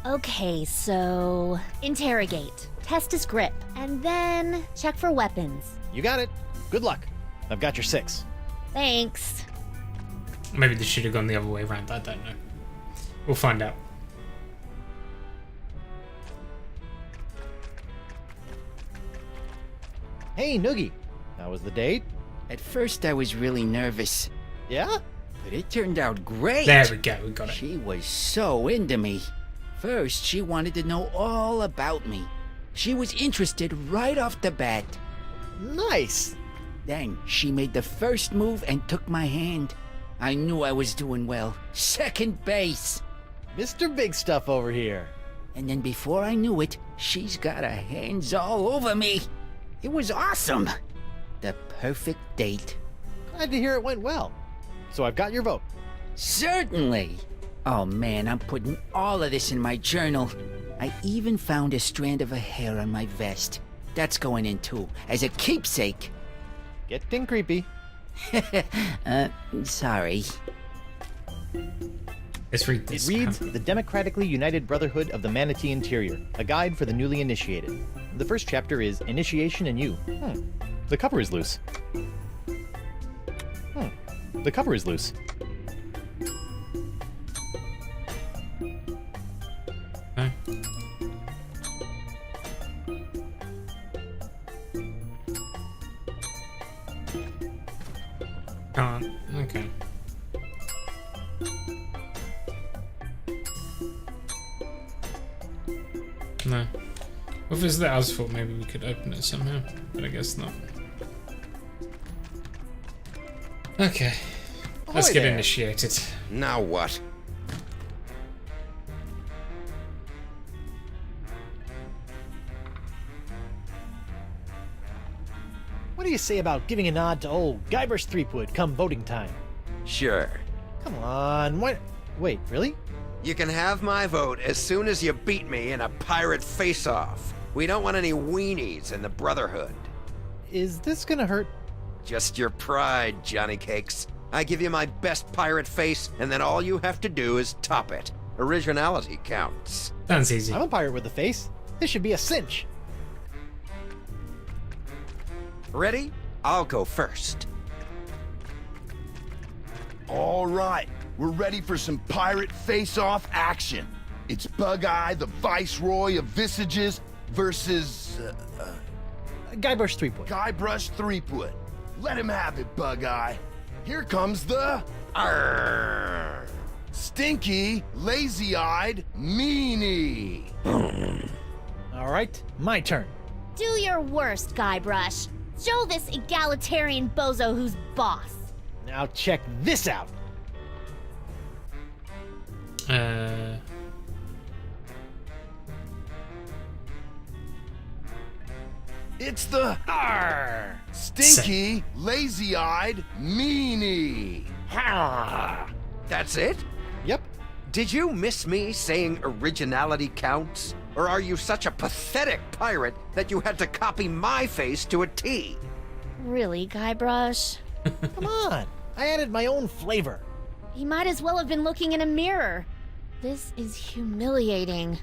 Okay, so interrogate, test his grip, and then check for weapons. You got it. Good luck. I've got your 6. Thanks. Maybe they should have gone the other way around. I don't know. We'll find out. Hey, Noogie. How was the date? At first, I was really nervous. Yeah? But it turned out great. There we go. We got it. She was so into me. First, she wanted to know all about me. She was interested right off the bat. Nice. Then she made the first move and took my hand. I knew I was doing well. Second base. Mr. Big Stuff over here. And then before I knew it, she's got her hands all over me. It was awesome. The perfect date. Glad to hear it went well. So I've got your vote. Certainly. Oh man, I'm putting all of this in my journal. I even found a strand of her hair on my vest. That's going in too, as a keepsake. Getting creepy. Sorry. Let's read this. It reads, The Democratically United Brotherhood of the Manatee Interior, a guide for the newly initiated. The first chapter is Initiation and You. The cover is loose. The cover is loose. Huh? Can't. Okay. No. Well, if it's Leo's fault, maybe we could open it somehow, but I guess not. Okay. Let's Ahoy get there. initiated. Now what? What do you say about giving a nod to old Guybrush Threepwood come voting time? Sure. Come on, what? Wait, really? You can have my vote as soon as you beat me in a pirate face-off. We don't want any weenies in the Brotherhood. Is this gonna hurt? Just your pride, Johnny Cakes. I give you my best pirate face, and then all you have to do is top it. Originality counts. Sounds easy. I'm a pirate with a face. This should be a cinch. Ready? I'll go first. All right, we're ready for some pirate face-off action. It's Bug-Eye, the Viceroy of Visages, versus Guybrush Threepwood. Guybrush Threepwood. Let him have it, Bug-Eye. Here comes the Arr! Stinky, lazy-eyed meanie. All right, my turn. Do your worst, Guybrush. Show this egalitarian bozo who's boss. Now check this out. It's the Arr! Stinky, lazy-eyed meanie. That's it? Yep. Did you miss me saying originality counts? Or are you such a pathetic pirate that you had to copy my face to a T? Really, Guybrush? Come on. I added my own flavor. He might as well have been looking in a mirror. This is humiliating.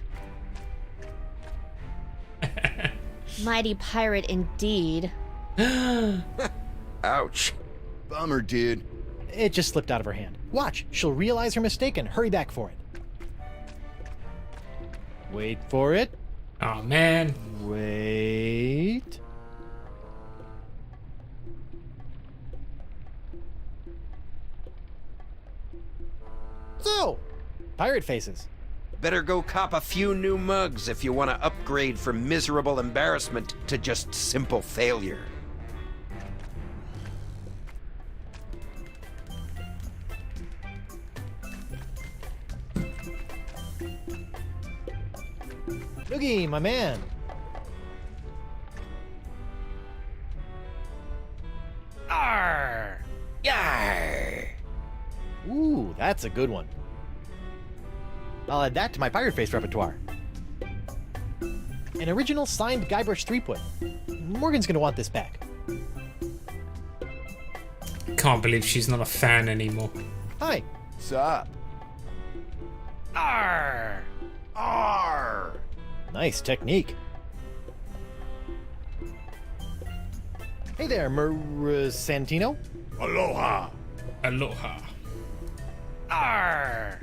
Mighty pirate indeed. Ouch. Bummer, dude. It just slipped out of her hand. Watch, she'll realize her mistake and hurry back for it. Wait for it. Oh, man. Wait. So, pirate faces. Better go cop a few new mugs if you want to upgrade from miserable embarrassment to just simple failure. Noogie, my man. Arr! Yar! Ooh, that's a good one. I'll add that to my pirate face repertoire. An original signed Guybrush Threepwood. Morgan's gonna want this back. Can't believe she's not a fan anymore. Hi. What's up? Arr! Arr! Nice technique. Hey there, Santino. Aloha. Aloha. Arr!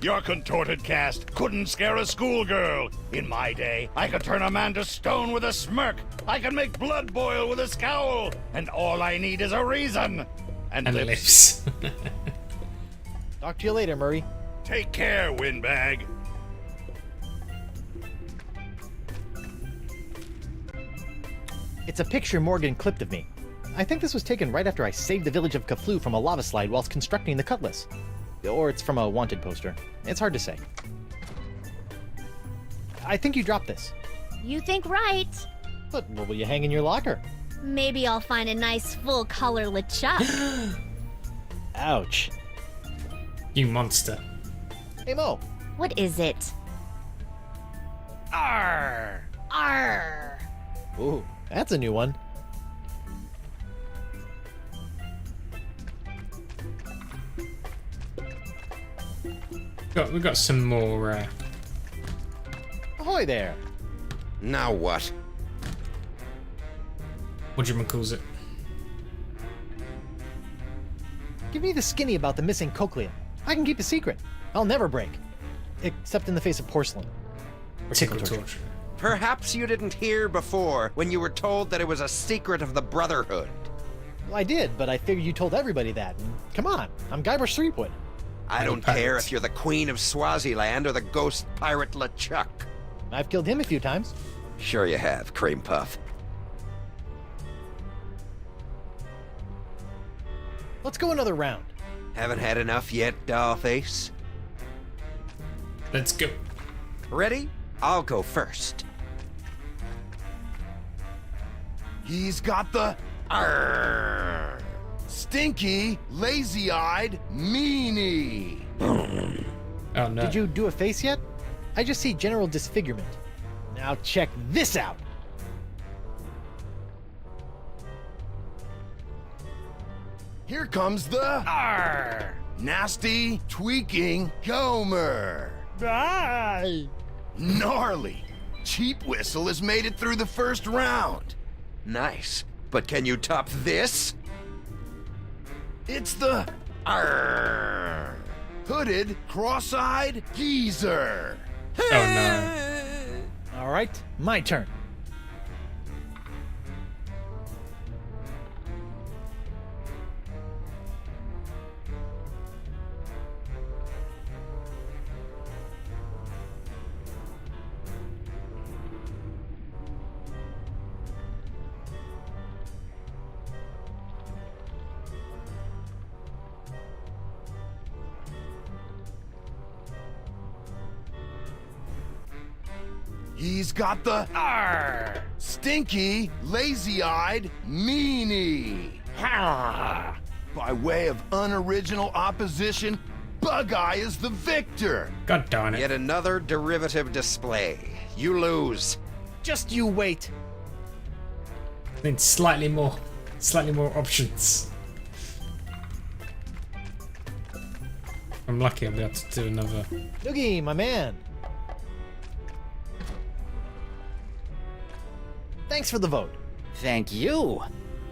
Your contorted cast couldn't scare a schoolgirl. In my day, I could turn a man to stone with a smirk. I could make blood boil with a scowl. And all I need is a reason. And lips. Talk to you later, Murray. Take care, windbag. It's a picture Morgan clipped of me. I think this was taken right after I saved the village of Kaflu from a lava slide whilst constructing the Cutlass. Or it's from a wanted poster. It's hard to say. I think you dropped this. You think right. But what will you hang in your locker? Maybe I'll find a nice full-color LeChuck. Ouch. You monster. Hey, Mo. What is it? Arr! Arr! Ooh, that's a new one. We got some more. Ahoy there. Now what? What do you calls it? Give me the skinny about the missing cochlea. I can keep a secret. I'll never break. Except in the face of porcelain. Or Tickle torture. Perhaps you didn't hear before when you were told that it was a secret of the Brotherhood. Well, I did, but I figured you told everybody that. And come on, I'm Guybrush Threepwood. I don't care if you're the Queen of Swaziland or the ghost pirate LeChuck. I've killed him a few times. Sure you have, Cream Puff. Let's go another round. Haven't had enough yet, Dollface? Let's go. Ready? I'll go first. He's got the Arr! Stinky, lazy-eyed meanie. Oh no. Did you do a face yet? I just see general disfigurement. Now check this out. Here comes the Arr! Nasty, tweaking Gomer. Bye. Gnarly. Cheap Whistle has made it through the first round. Nice. But can you top this? It's the Arr! Hooded, cross-eyed geezer. Oh no. All right, my turn. He's got the Arr! Stinky, lazy-eyed meanie. Ha! By way of unoriginal opposition, Bug-Eye is the victor. God darn it. Yet another derivative display. You lose. Just you wait. I need slightly more options. If I'm lucky, I'll be able to do another. Noogie, my man. Thanks for the vote. Thank you.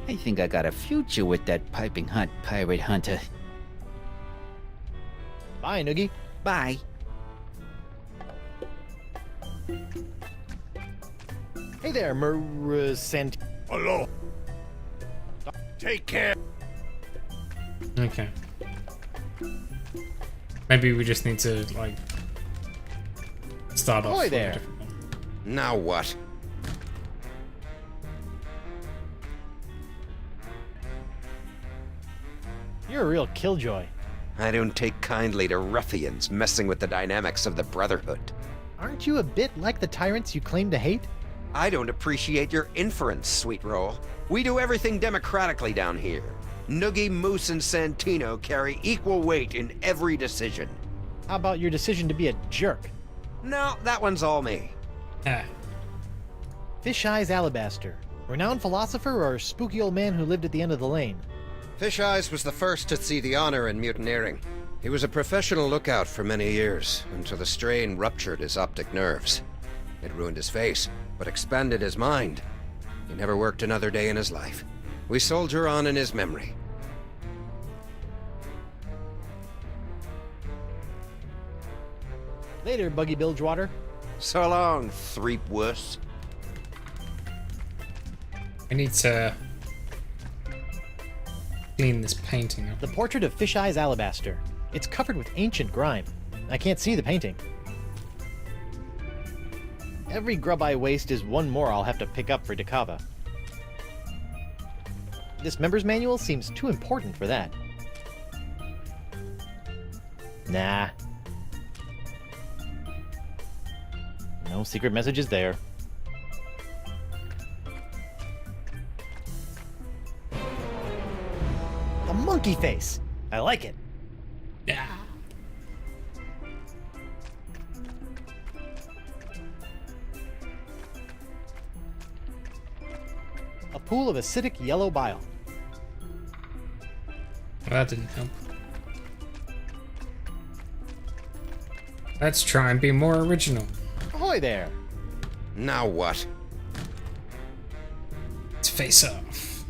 I think I got a future with that piping hot pirate hunter. Bye, Noogie. Bye. Hey there, Sant. Hello. Take care. Okay. Maybe we just need to, like, start off. Ahoy on a there. different one. Now what? You're a real killjoy. I don't take kindly to ruffians messing with the dynamics of the Brotherhood. Aren't you a bit like the tyrants you claim to hate? I don't appreciate your inference, Sweet Roll. We do everything democratically down here. Noogie, Moose, and Santino carry equal weight in every decision. How about your decision to be a jerk? No, that one's all me. Ah. Fish Eyes Alabaster. Renowned philosopher or spooky old man who lived at the end of the lane? Fish Eyes was the first to see the honor in mutineering. He was a professional lookout for many years, until the strain ruptured his optic nerves. It ruined his face, but expanded his mind. He never worked another day in his life. We soldier on in his memory. Later, Buggy Bilgewater. So long, Threepwuss. I need to clean this painting up. The portrait of Fish Eyes Alabaster. It's covered with ancient grime. I can't see the painting. Every grub I waste is one more I'll have to pick up for Dakava. This member's manual seems too important for that. Nah. No secret messages there. A monkey face! I like it. Yeah. A pool of acidic yellow bile. Well, that didn't help. Let's try and be more original. Ahoy there! Now what? Let's face off.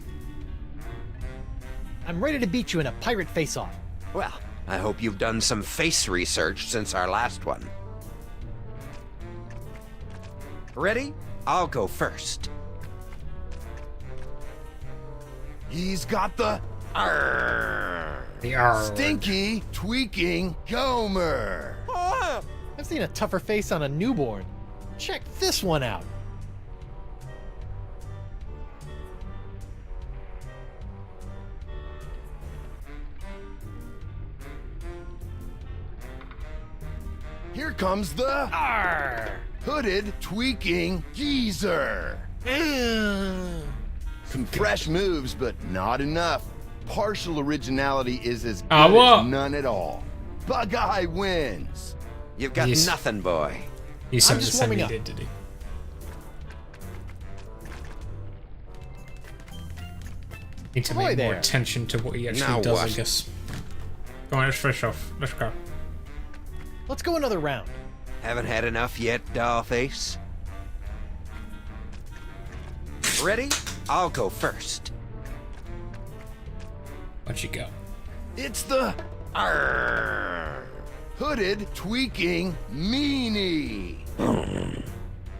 I'm ready to beat you in a pirate face-off. Well, I hope you've done some face research since our last one. Ready? I'll go first. He's got the Arr! The R. Stinky, tweaking Gomer. I've seen a tougher face on a newborn. Check this one out. Here comes the hooded tweaking geezer. Some fresh moves, but not enough. Partial originality is as good as none at all. Bug-Eye wins. You've got nothing, boy. He said the same he did he? Need to pay more attention to what he actually does, I guess. Go on, let's finish off. Let's go. Let's go another round. Haven't had enough yet, Dollface? Ready? I'll go first. Where'd you go? It's the hooded tweaking meanie.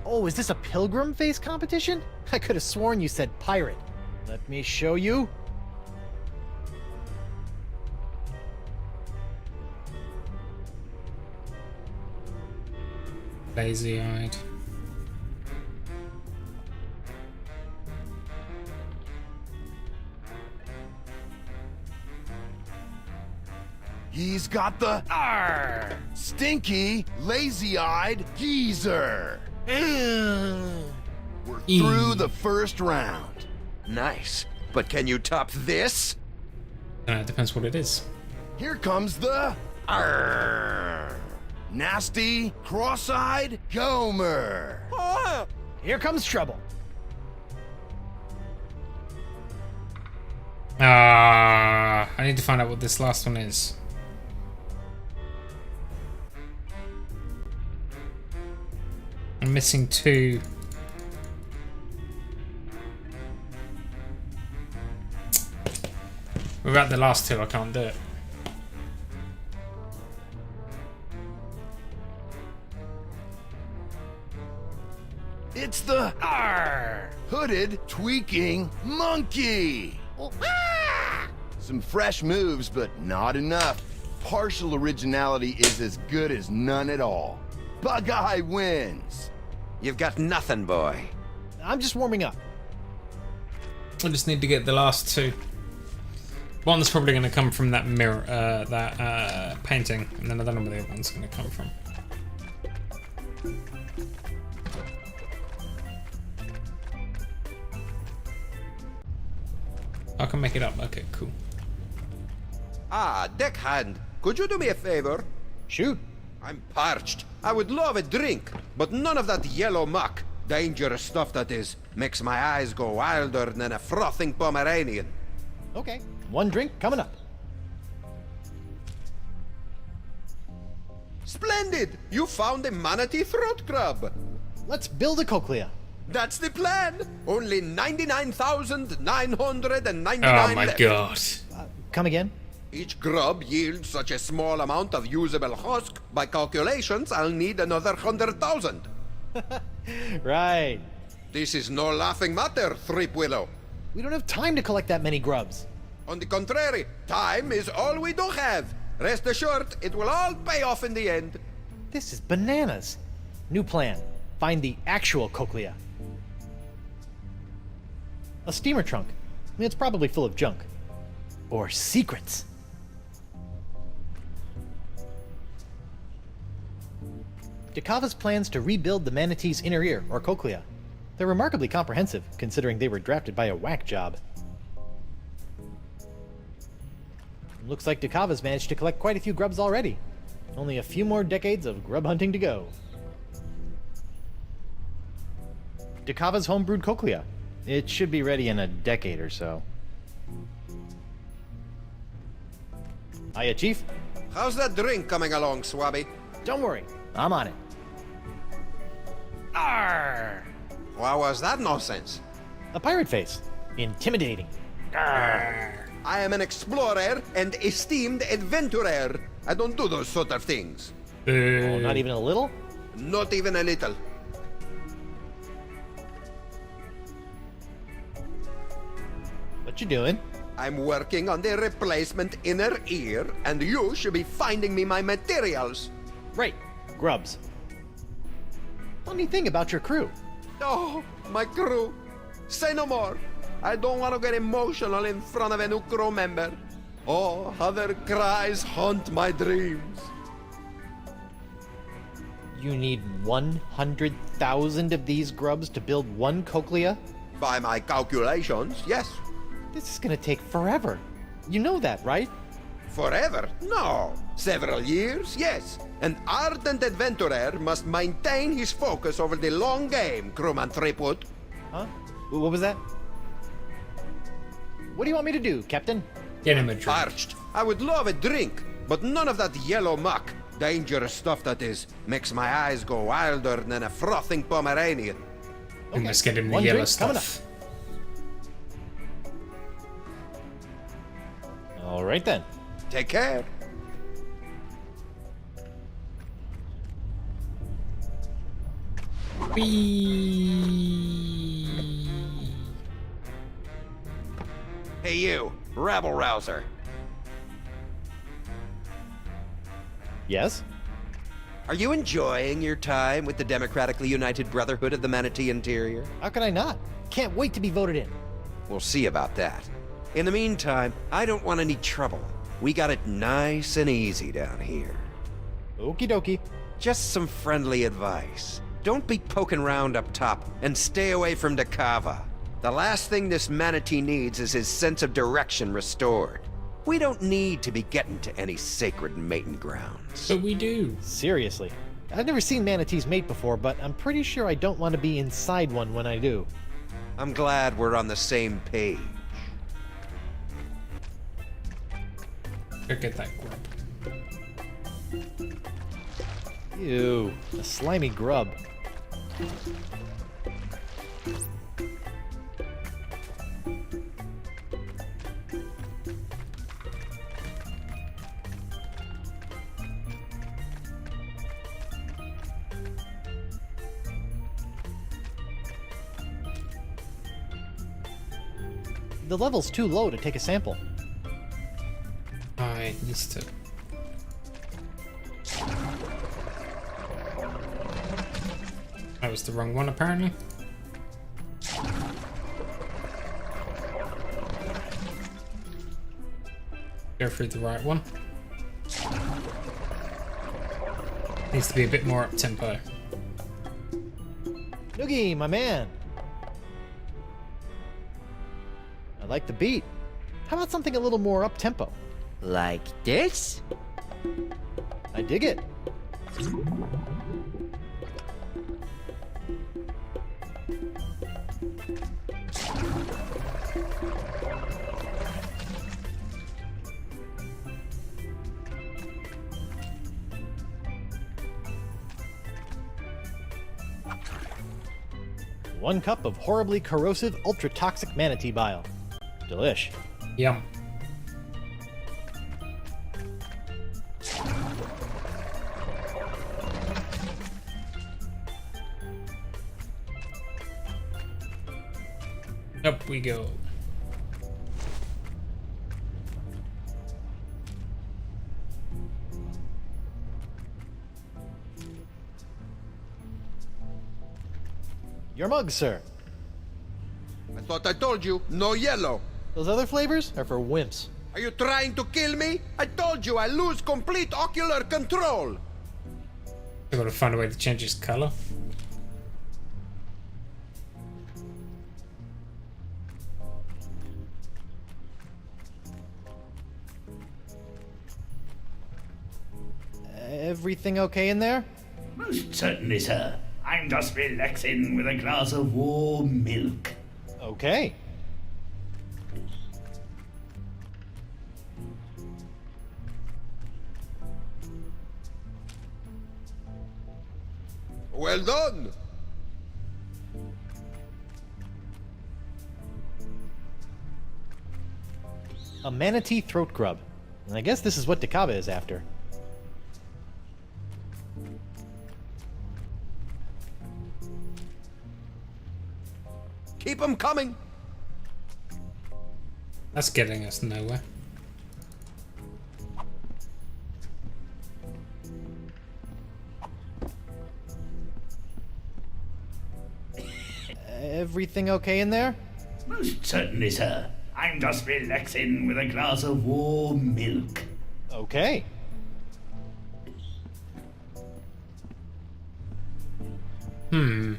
Oh, is this a pilgrim face competition? I could have sworn you said pirate. Let me show you. Lazy-eyed. He's got the stinky, lazy-eyed geezer. We're through the first round. Nice. But can you top this? It depends what it is. Here comes the nasty, cross-eyed Gomer. Here comes trouble. I need to find out what this last one is. I'm missing 2. Without the last 2, I can't do it. It's the hooded tweaking monkey. Some fresh moves, but not enough. Partial originality is as good as none at all. Bug-Eye wins. You've got nothing, boy. I'm just warming up. I just need to get the last 2. One's probably going to come from that mirror, painting, and then I don't know where the other one's going to come from. I can make it up. Okay, cool. Deckhand, could you do me a favor? Shoot. I'm parched. I would love a drink, but none of that yellow muck, dangerous stuff that is, makes my eyes go wilder than a frothing Pomeranian. Okay, one drink coming up. Splendid! You found a manatee throat crab. Let's build a cochlea. That's the plan. Only 99,999 Oh my left. god. Come again? Each grub yields such a small amount of usable husk. By calculations, I'll need another 100,000. Right. This is no laughing matter, Threep Willow. We don't have time to collect that many grubs. On the contrary, time is all we do have. Rest assured, it will all pay off in the end. This is bananas. New plan. Find the actual cochlea. A steamer trunk. It's probably full of junk. Or secrets. Dakava's plans to rebuild the manatee's inner ear, or cochlea. They're remarkably comprehensive, considering they were drafted by a whack job. Looks like Dakava's managed to collect quite a few grubs already. Only a few more decades of grub hunting to go. Dakava's homebrewed cochlea. It should be ready in a decade or so. Hiya, Chief. How's that drink coming along, Swabby? Don't worry, I'm on it. Arr! What was that nonsense? A pirate face. Intimidating. Arr! I am an explorer and esteemed adventurer. I don't do those sort of things. Oh, not even a little? Not even a little. What you doing? I'm working on the replacement inner ear, and you should be finding me my materials. Right. Grubs. Funny thing about your crew. Oh, my crew. Say no more. I don't want to get emotional in front of a new crew member. Oh, how their cries haunt my dreams. You need 100,000 of these grubs to build one cochlea? By my calculations, yes. This is gonna take forever. You know that, right? Forever? No. Several years? Yes. An ardent adventurer must maintain his focus over the long game, crewman Threepwood. Huh? What was that? What do you want me to do, Captain? Get him a drink. Parched. I would love a drink, but none of that yellow muck. Dangerous stuff that is. Makes my eyes go wilder than a frothing Pomeranian. Okay. Let's get him the One yellow drink coming stuff. All right then. Take care. Hey you, rabble rouser. Yes? Are you enjoying your time with the Democratically United Brotherhood of the Manatee Interior? How can I not? Can't wait to be voted in. We'll see about that. In the meantime, I don't want any trouble. We got it nice and easy down here. Okie dokie. Just some friendly advice. Don't be poking around up top, and stay away from Dakava. The last thing this manatee needs is his sense of direction restored. We don't need to be getting to any sacred mating grounds. But we do. Seriously. I've never seen manatees mate before, but I'm pretty sure I don't want to be inside one when I do. I'm glad we're on the same page. Go get that grub. Ew, a slimy grub. The level's too low to take a sample. I used to. That was the wrong one, apparently. Go through the right one. Needs to be a bit more up tempo. Noogie, my man. I like the beat. How about something a little more up tempo? Like this? I dig it. One cup of horribly corrosive, ultra-toxic manatee bile. Delish. Yum. Up we go. Your mug, sir. I thought I told you, no yellow. Those other flavors are for wimps. Are you trying to kill me? I told you I lose complete ocular control. I gotta find a way to change his color. Everything okay in there? Most certainly, sir. I'm just relaxing with a glass of warm milk. Okay. Well done. A manatee throat grub. And I guess this is what Dakava is after. Keep them coming. That's getting us nowhere. Everything okay in there? Most certainly, sir. I'm just relaxing with a glass of warm milk. Okay. Hmm.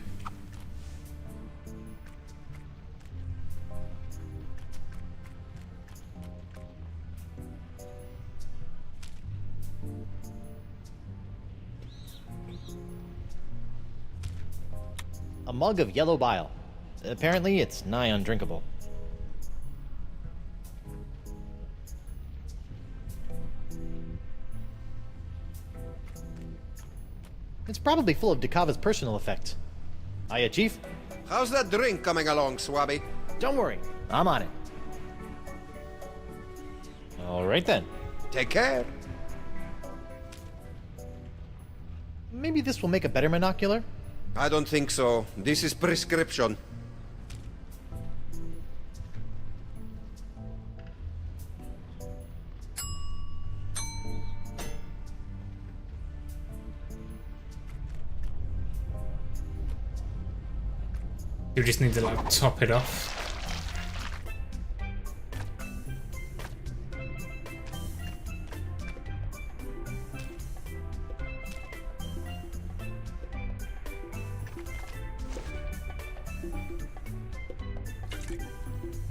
A mug of yellow bile. Apparently, it's nigh undrinkable. It's probably full of Dakava's personal effects. Hiya, Chief. How's that drink coming along, Swabby? Don't worry, I'm on it. All right then. Take care. Maybe this will make a better monocular? I don't think so. This is prescription. You just need to like top it off.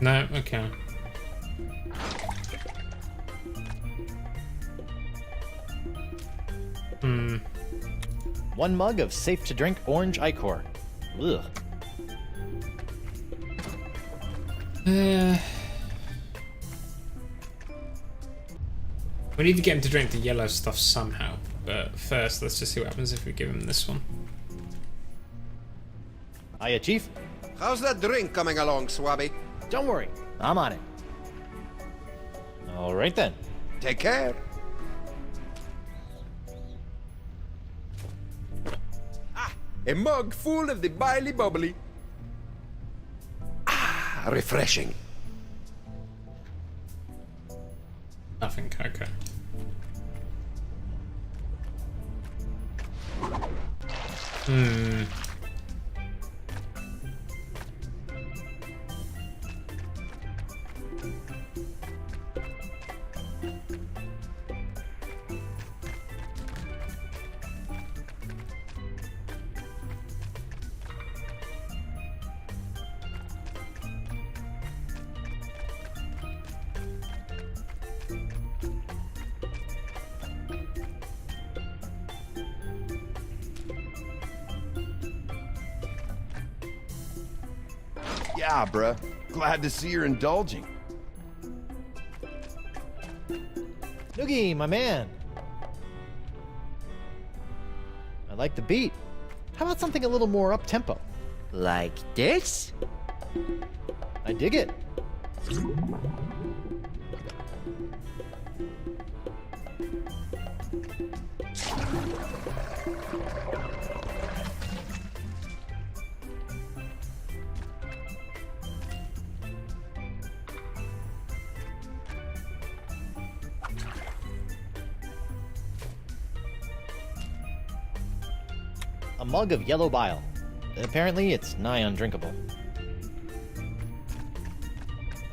No, okay. Hmm. One mug of safe-to-drink orange ichor. Ugh. We need to get him to drink the yellow stuff somehow, but first let's just see what happens if we give him this one. Hiya, Chief. How's that drink coming along, Swabby? Don't worry, I'm on it. All right then. Take care. Ah, a mug full of the biley bubbly. Ah, refreshing. Nothing, okay. Hmm. Yeah, bruh. Glad to see you're indulging. Noogie, my man. I like the beat. How about something a little more up-tempo? Like this? I dig it. A mug of yellow bile. Apparently, it's nigh undrinkable.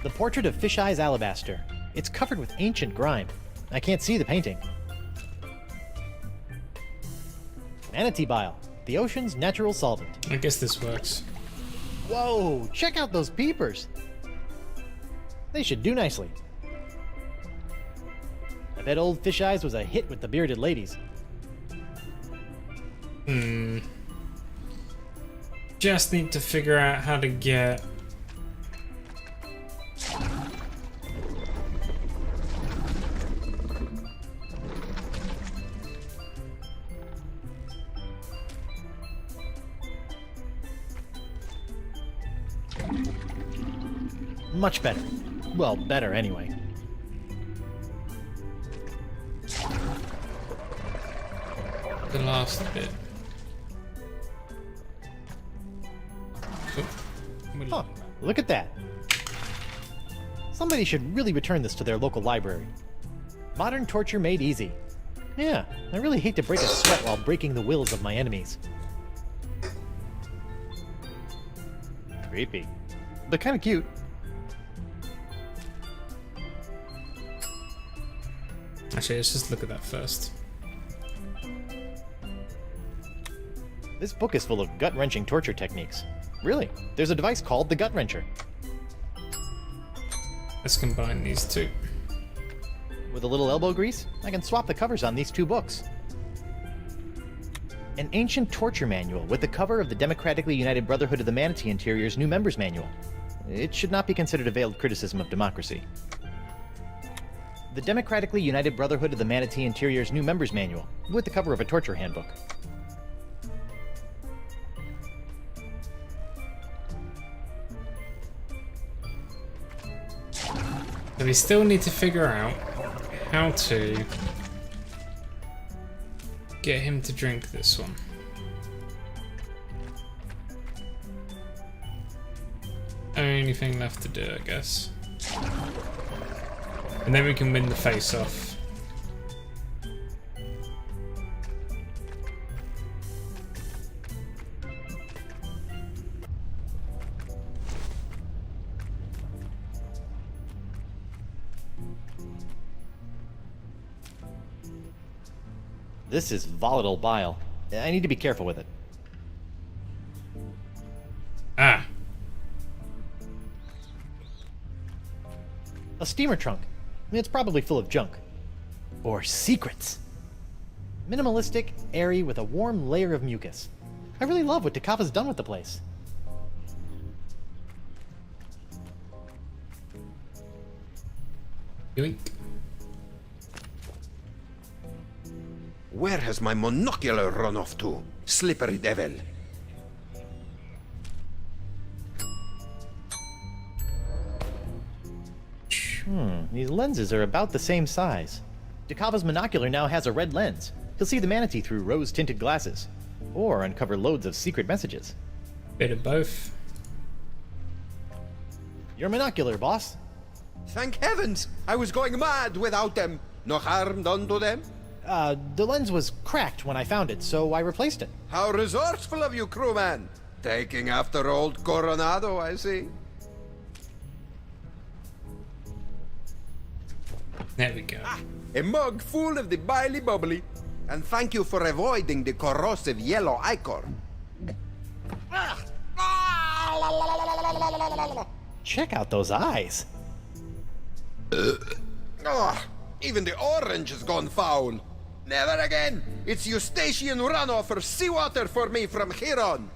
The portrait of Fish Eyes Alabaster. It's covered with ancient grime. I can't see the painting. Manatee bile, the ocean's natural solvent. I guess this works. Whoa, check out those peepers. They should do nicely. I bet old Fish Eyes was a hit with the bearded ladies. Hmm. Just need to figure out how to get... Much better. Well, better anyway. The last bit. Huh, look at that. Somebody should really return this to their local library. Modern torture made easy. Yeah, I really hate to break a sweat while breaking the wills of my enemies. Creepy. But kind of cute. Actually, let's just look at that first. This book is full of gut-wrenching torture techniques. Really, there's a device called the Gut Wrencher. Let's combine these two. With a little elbow grease, I can swap the covers on these 2 books. An ancient torture manual with the cover of the Democratically United Brotherhood of the Manatee Interior's new members manual. It should not be considered a veiled criticism of democracy. The Democratically United Brotherhood of the Manatee Interior's new members manual, with the cover of a torture handbook. So we still need to figure out how to get him to drink this one. Only thing left to do, I guess. And then we can win the face-off. This is volatile bile. I need to be careful with it. Ah. A steamer trunk. It's probably full of junk. Or secrets. Minimalistic, airy, with a warm layer of mucus. I really love what Takava's done with the place. Yoink. Where has my monocular run off to? Slippery devil. These lenses are about the same size. Takava's monocular now has a red lens. He'll see the manatee through rose-tinted glasses. Or uncover loads of secret messages. Bit of both. Your monocular, boss. Thank heavens! I was going mad without them. No harm done to them? The lens was cracked when I found it, so I replaced it. How resourceful of you, crewman! Taking after old Coronado, I see. There we go. A mug full of the biley bubbly. And thank you for avoiding the corrosive yellow ichor. Check out those eyes. Even the orange has gone foul. Never again. It's Eustachian runoff or seawater for me from here on.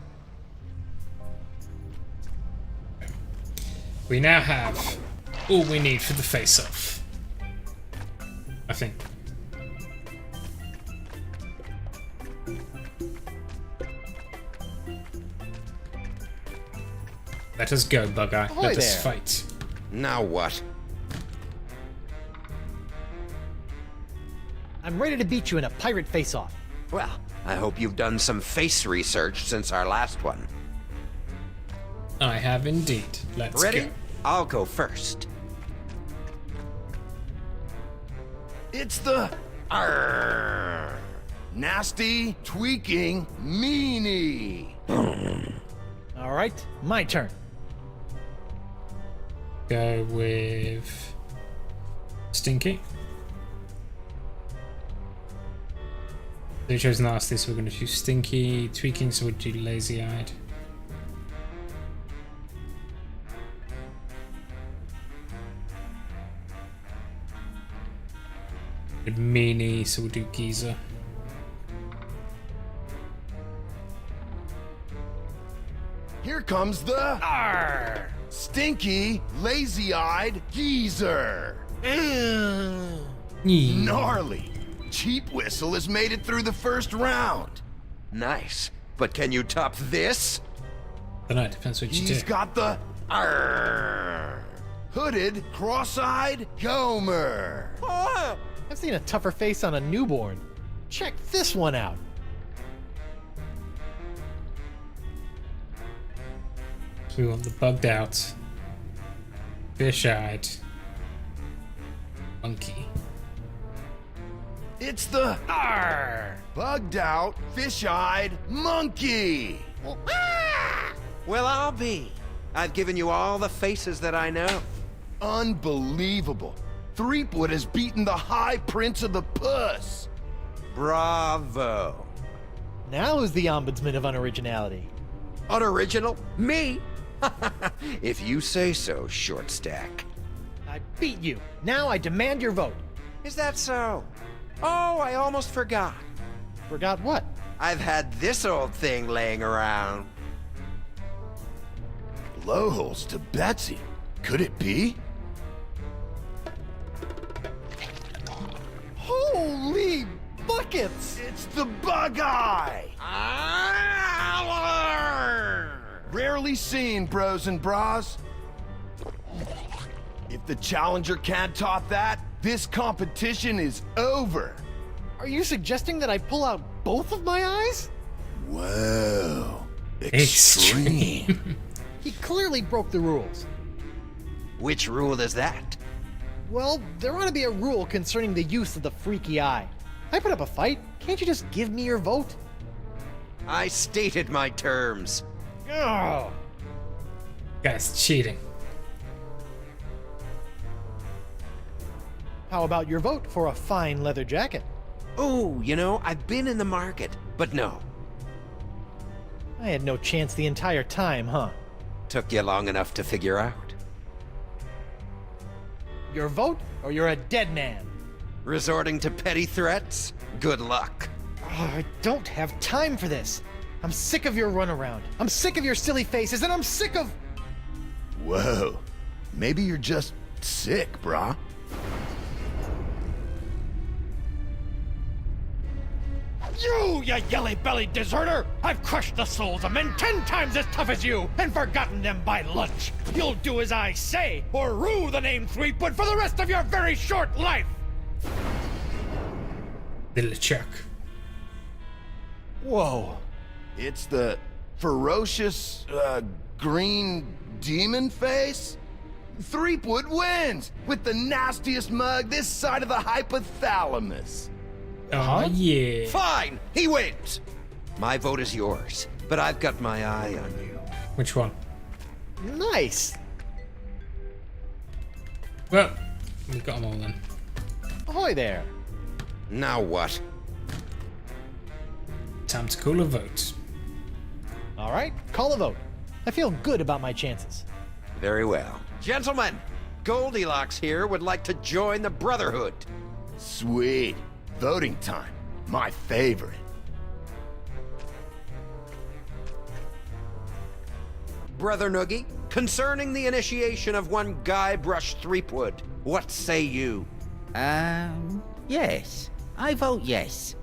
We now have all we need for the face-off. I think. Let us go, Bug-Eye. Let us fight. Now what? I'm ready to beat you in a pirate face-off. Well, I hope you've done some face research since our last one. I have indeed. Let's Ready? go. I'll go first. It's the nasty, tweaking meanie. All right, my turn. Go with Stinky. So we chose nasty, so we're going to choose Stinky. Tweaking, so we'll do lazy-eyed. Good meanie, so we'll do Geezer. Here comes the stinky, lazy-eyed geezer. Gnarly. Cheap Whistle has made it through the first round. Nice. But can you top this? I don't know, it depends what you do. He's got the hooded, cross-eyed Gomer. I've seen a tougher face on a newborn. Check this one out. We want the bugged out, fish-eyed monkey. It's the bugged out, fish-eyed monkey. Well, I'll be. I've given you all the faces that I know. Unbelievable. Threepwood has beaten the High Prince of the Puss. Bravo. Now who's the ombudsman of unoriginality? Unoriginal? Me? If you say so, Short Stack. I beat you. Now I demand your vote. Is that so? Oh, I almost forgot. Forgot what? I've had this old thing laying around. Blowholes to Betsy. Could it be? Holy buckets! It's the Bug Eye! Rarely seen, bros and bras. If the challenger can't top that, this competition is over. Are you suggesting that I pull out both of my eyes? Whoa. Extreme. He clearly broke the rules. Which rule is that? Well, there ought to be a rule concerning the use of the freaky eye. I put up a fight. Can't you just give me your vote? I stated my terms. Oh. Guy's cheating. How about your vote for a fine leather jacket? Oh, you know, I've been in the market, but no. I had no chance the entire time, huh? Took you long enough to figure out. Your vote, or you're a dead man? Resorting to petty threats? Good luck. Oh, I don't have time for this. I'm sick of your runaround. I'm sick of your silly faces, and I'm sick of... Whoa. Maybe you're just sick, brah. You yelly-bellied deserter! I've crushed the souls of men 10 times as tough as you, and forgotten them by lunch. You'll do as I say, or rue the name Threepwood for the rest of your very short life! The LeChuck. Whoa. It's the ferocious, green demon face? Threepwood wins with the nastiest mug this side of the hypothalamus. Oh, yeah. Fine, he wins. My vote is yours, but I've got my eye on you. Which one? Nice. Well, we got them all then. Ahoy there. Now what? Time to call a vote. All right, call a vote. I feel good about my chances. Very well. Gentlemen, Goldilocks here would like to join the Brotherhood. Sweet. Voting time. My favorite. Brother Noogie, concerning the initiation of one Guybrush Threepwood, what say you? Yes. I vote yes.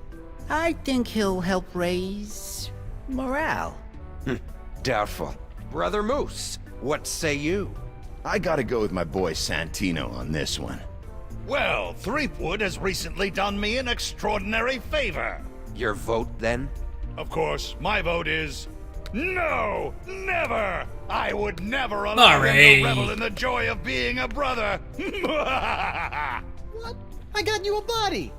I think he'll help raise morale. Doubtful. Brother Moose, what say you? I gotta go with my boy Santino on this one. Well, Threepwood has recently done me an extraordinary favor. Your vote, then? Of course, my vote is... No! Never! I would never allow him to revel in the joy of being a brother! What? I got you a body!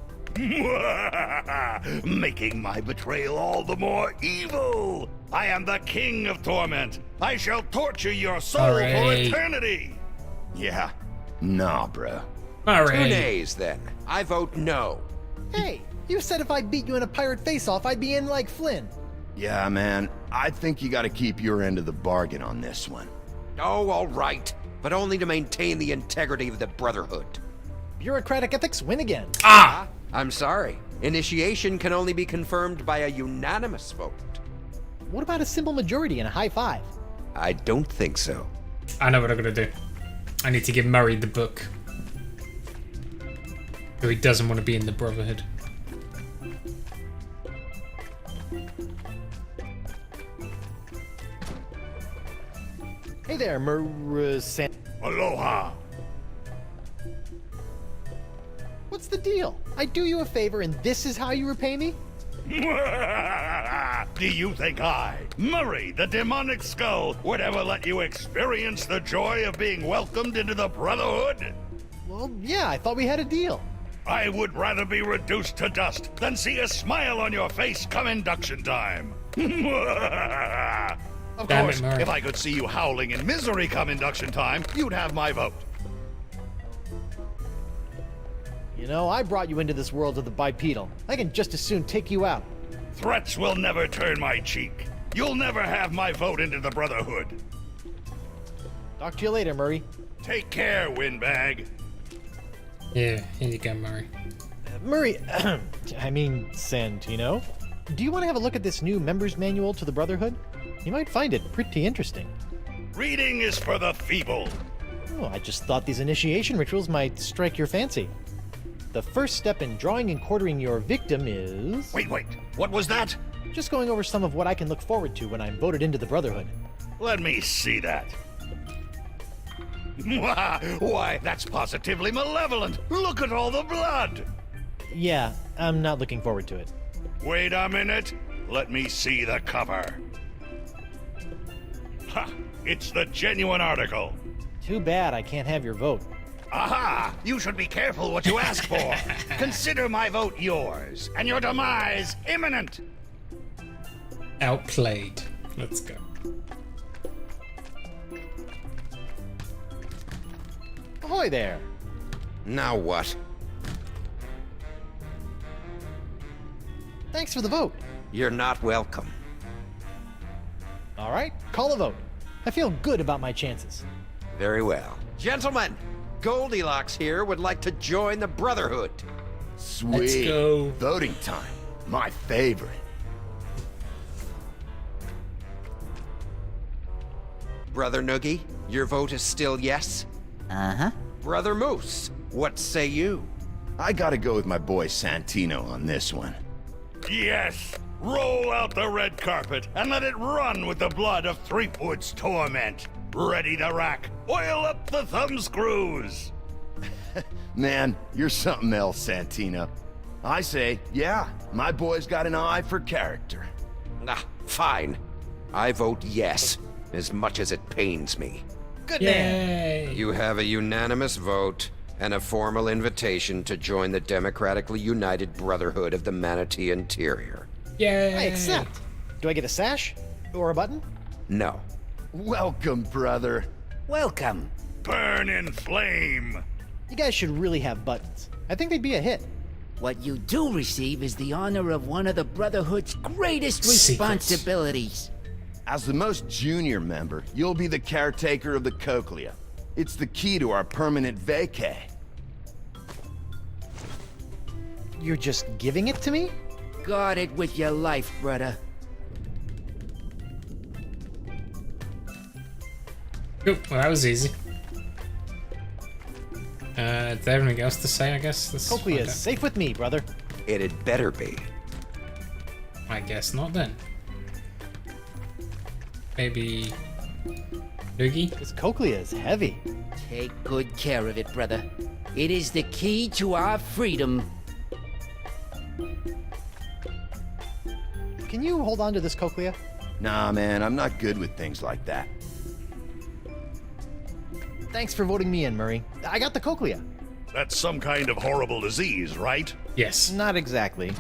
Making my betrayal all the more evil! I am the king of torment! I shall torture your soul for eternity! Yeah. Nah, bro. 2 nays, then. I vote no. Hey, you said if I beat you in a pirate face-off, I'd be in like Flynn. Yeah, man. I think you gotta keep your end of the bargain on this one. Oh, all right. But only to maintain the integrity of the Brotherhood. Bureaucratic ethics win again. Ah! I'm sorry. Initiation can only be confirmed by a unanimous vote. What about a simple majority and a high five? I don't think so. I know what I'm gonna do. I need to give Murray the book. Who he doesn't want to be in the Brotherhood. Hey there, Aloha! What's the deal? I do you a favor and this is how you repay me? Do you think I, Murray the Demonic Skull, would ever let you experience the joy of being welcomed into the Brotherhood? Well, yeah, I thought we had a deal. I would rather be reduced to dust than see a smile on your face come induction time. Of course, if I could see you howling in misery come induction time, you'd have my vote. You know, I brought you into this world of the bipedal. I can just as soon take you out. Threats will never turn my cheek. You'll never have my vote into the Brotherhood. Talk to you later, Murray. Take care, Windbag. Yeah, here you go, Murray. Murray, I mean Santino. Do you want to have a look at this new member's manual to the Brotherhood? You might find it pretty interesting. Reading is for the feeble. Oh, I just thought these initiation rituals might strike your fancy. The first step in drawing and quartering your victim is... Wait, what was that? Just going over some of what I can look forward to when I'm voted into the Brotherhood. Let me see that. Why, that's positively malevolent. Look at all the blood. Yeah, I'm not looking forward to it. Wait a minute. Let me see the cover. Ha! It's the genuine article. Too bad I can't have your vote. Aha! You should be careful what you ask for. Consider my vote yours, and your demise imminent. Outplayed. Let's go. Ahoy there! Now what? Thanks for the vote. You're not welcome. All right, call a vote. I feel good about my chances. Very well. Gentlemen, Goldilocks here would like to join the Brotherhood. Sweet. Let's go. Voting time. My favorite. Brother Noogie, your vote is still yes? Uh-huh. Brother Moose, what say you? I gotta go with my boy Santino on this one. Yes! Roll out the red carpet and let it run with the blood of Threepwood's torment. Ready to rack. Oil up the thumbscrews. Man, you're something else, Santino. I say, yeah, my boy's got an eye for character. Ah, fine. I vote yes, as much as it pains me. Good Yay! man. You have a unanimous vote and a formal invitation to join the democratically united Brotherhood of the Manatee Interior. Yay! I accept. Do I get a sash? Or a button? No. Welcome, brother. Welcome. Burn in flame. You guys should really have buttons. I think they'd be a hit. What you do receive is the honor of one of the Brotherhood's greatest Secrets. responsibilities. As the most junior member, you'll be the caretaker of the Cochlea. It's the key to our permanent vacay. You're just giving it to me? Guard it with your life, brother. Cool. Well, that was easy. Is there anything else to say, I guess? Let's Cochlea find is out. safe with me, brother. It had better be. I guess not then. Maybe... Noogie? This Cochlea is heavy. Take good care of it, brother. It is the key to our freedom. Can you hold on to this Cochlea? Nah, man, I'm not good with things like that. Thanks for voting me in, Murray. I got the Cochlea. That's some kind of horrible disease, right? Yes. Not exactly.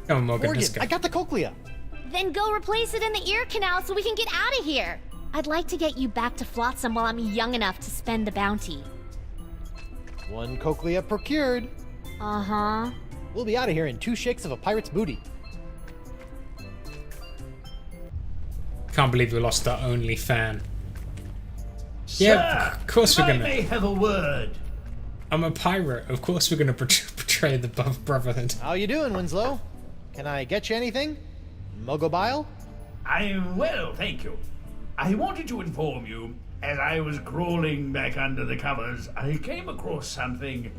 Come on, Morgan, Morgan, let's go. I got the Cochlea. Then go replace it in the ear canal so we can get out of here. I'd like to get you back to Flotsam while I'm young enough to spend the bounty. One Cochlea procured. Uh-huh. We'll be out of here in 2 shakes of a pirate's booty. Can't believe we lost our only fan. Sir, Yeah, of course we're I gonna. may have a word. I'm a pirate. Of course we're gonna betray the Brotherhood. How you doing, Winslow? Can I get you anything? Mugglebile? I'm well, thank you. I wanted to inform you, as I was crawling back under the covers, I came across something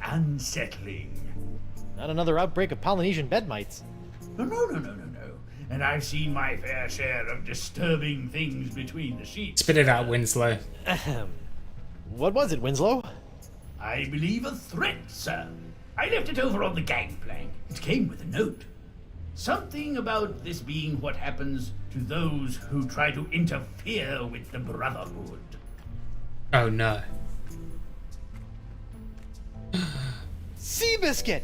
unsettling. Not another outbreak of Polynesian bed mites. No. And I've seen my fair share of disturbing things between the sheets. Spit it out, Winslow. Ahem. What was it, Winslow? I believe a threat, sir. I left it over on the gangplank. It came with a note. Something about this being what happens to those who try to interfere with the Brotherhood. Oh no. Seabiscuit!